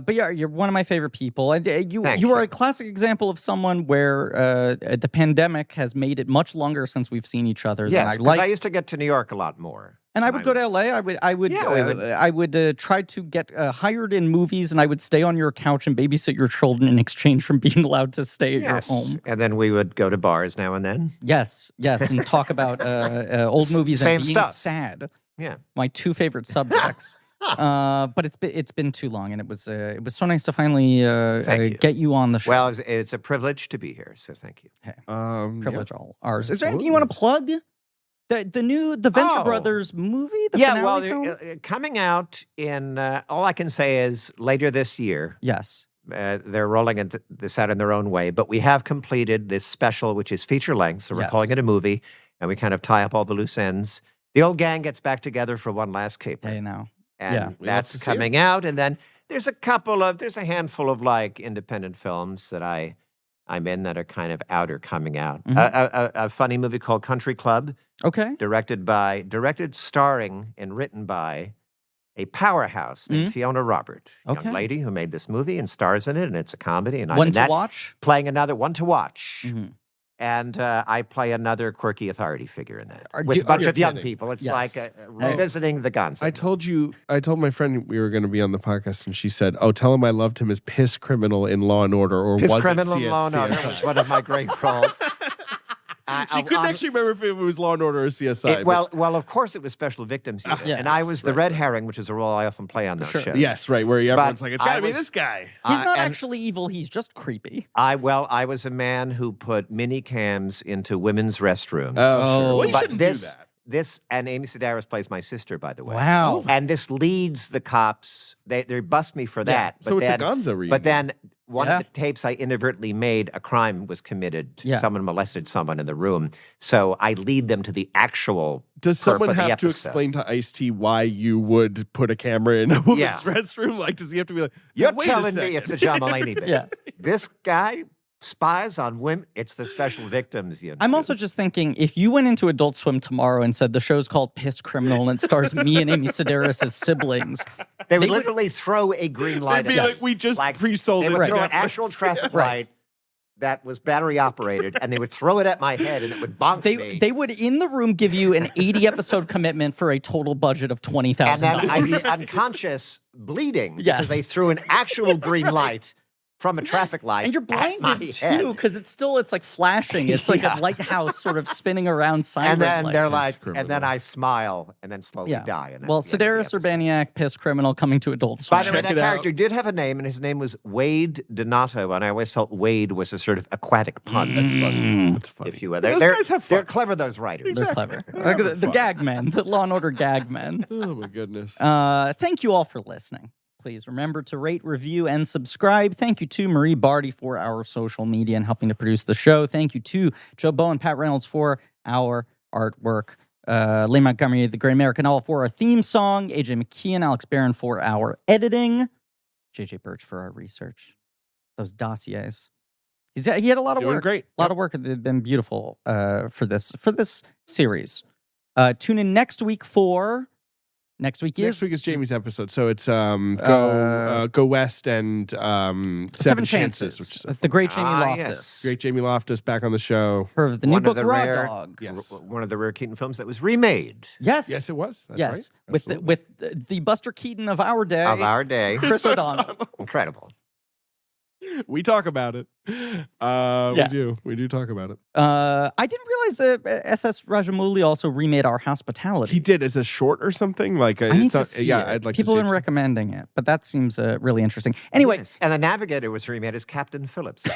But yeah, you're one of my favorite people. And you are a classic example of someone where the pandemic has made it much longer since we've seen each other. Yes, because I used to get to New York a lot more. And I would go to LA. I would try to get hired in movies, and I would stay on your couch and babysit your children in exchange from being allowed to stay at your home. And then we would go to bars now and then. Yes, and talk about old movies and being sad. Yeah, my two favorite subjects. But it's been too long, and it was so nice to finally get you on the show. Well, it's a privilege to be here, so thank you. Hey, privilege all ours. Is there anything you want to plug? The Venture Brothers movie? The finale film? Coming out in, all I can say is later this year. Yes. They're rolling this out in their own way, but we have completed this special, which is feature length, so we're calling it a movie, and we kind of tie up all the loose ends. The old gang gets back together for one last caper. Hey, now. And that's coming out, and then there's a handful of independent films that I'm in that are kind of out or coming out. Mm-hmm. A funny movie called Country Club. Okay. Directed, starring, and written by a powerhouse named Fiona Robert. Young lady who made this movie and stars in it, and it's a comedy. And I'm in that, watch? Playing another one to watch. Mm-hmm. And I play another quirky authority figure in that with a bunch of young people. It's like revisiting the Guns. I told my friend we were going to be on the podcast, and she said, "Oh, tell him I loved him as Piss Criminal in Law and Order." Or Piss was Criminal it in Law and Order was one of my great roles. She couldn't actually remember if it was Law and Order or CSI. Well, of course it was Special Victims Unit. And I was the red herring, which is a role I often play on those shows. Yes, right, where everyone's like, it's got to be this guy. He's not actually evil, he's just creepy. I was a man who put mini cams into women's restrooms. Oh, sure. Well, you shouldn't do that. And Amy Sedaris plays my sister, by the way. Wow. And this leads the cops. They bust me for that. But so it's a Gonzo reunion. But then one of the tapes I inadvertently made, a crime was committed. Someone molested someone in the room. So I lead them to the actual. Does someone have to explain to Ice-T why you would put a camera in a woman's restroom? Like, does he have to be like, you're telling me it's a John Mulaney bit? This guy spies on women. It's the Special Victims Unit. I'm also just thinking, if you went into Adult Swim tomorrow and said the show's called Piss Criminal and it stars me and Amy Sedaris as siblings, they would literally throw a green light. They'd be like, we just pre-sold it. They would throw an actual traffic light that was battery operated, and they would throw it at my head, and it would bonk me. They would, in the room, give you an 80-episode commitment for a total budget of $20,000. And then I'd be unconscious, bleeding, because they threw an actual green light from a traffic light. And you're blinded too, because it's like flashing. It's like a lighthouse sort of spinning around silent. And then they're like, and then I smile and then slowly die. And well, Sedaris Urbaniak, Piss Criminal, coming to Adult Swim. By the way, that character did have a name, and his name was Wade Donato, and I always felt Wade was a sort of aquatic pun. That's funny. That's funny. If you will. They're clever, those writers. They're clever. The gag men, the Law and Order gag men. Oh, my goodness. Thank you all for listening. Please remember to rate, review, and subscribe. Thank you to Marie Barty for our social media and helping to produce the show. Thank you to Joe Bowen, Pat Reynolds for our artwork. Lee Montgomery, the Great American Novel for our theme song. AJ McKeon, Alex Barron for our editing. JJ Birch for our research. Those dossiers. He had a lot of work. Great. A lot of work. They've been beautiful for this series. Tune in next week for... Next week is Jamie's episode, so it's Go West and Seven Chances, which is the great Jamie Loftus. Great Jamie Loftus back on the show. Her the new book Raw Dog. Yes. One of the rare Keaton films that was remade. Yes, it was. That's yes, right. with the Buster Keaton of our day, Chris O'Donnell. Incredible. We talk about it. We do talk about it. I didn't realize SS Rajamouli also remade Our Hospitality. He did as a short or something. Like I need to see it. I'd like people to see have been recommending it, but that seems really interesting. Anyway, and the Navigator was remade as Captain Phillips. A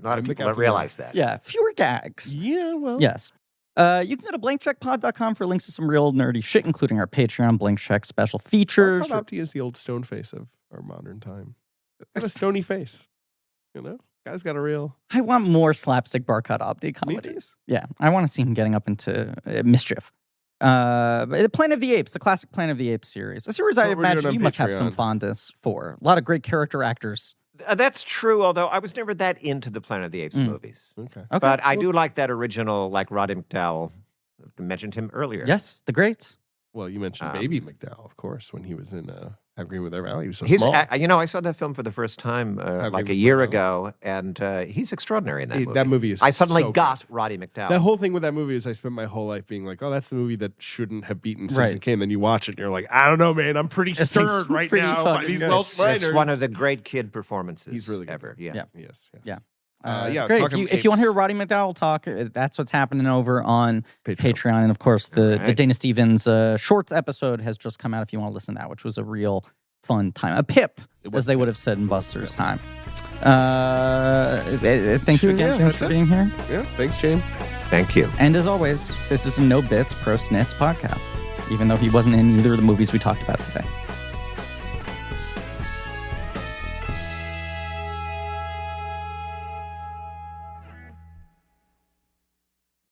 lot of people don't realize that. Yeah, fewer gags. Yeah, well, yes. You can go to blankcheckpod.com for links to some real nerdy shit, including our Patreon Blank Check special features. Opti is the old stone face of our modern time. Got a stony face, Guy's got a real. I want more slapstick Barcode Opti comedies. Yeah, I want to see him getting up into mischief. The Planet of the Apes, the classic Planet of the Apes series, a series I imagine you must have some fondness for. A lot of great character actors. That's true, although I was never that into the Planet of the Apes movies. Okay. But I do like that original, like Roddy McDowall. I mentioned him earlier. Yes, the great. Well, you mentioned Baby McDowell, of course, when he was in Have Green with Their Valley. He was so small. I saw that film for the first time like a year ago, and he's extraordinary in that movie. That movie is I suddenly so got Roddy McDowall. That whole thing with that movie is I spent my whole life being like, oh, that's the movie that shouldn't have beaten Citizen Kane. Then you watch it and you're like, I don't know, man. I'm pretty stirred right now by these Welsh writers. It's one of the great kid performances he's really good. ever. Yeah. Yes. Yeah. Great. If you want to hear Roddy McDowall talk, that's what's happening over on Patreon. And of course, the Dana Stevens Shorts episode has just come out if you want to listen to that, which was a real fun time. A pip, as they would have said in Buster's time. Thank you again, James, for being here. Yeah, thanks, James. Thank you. And as always, this is a No Bits Pro Snits podcast, even though he wasn't in either of the movies we talked about today.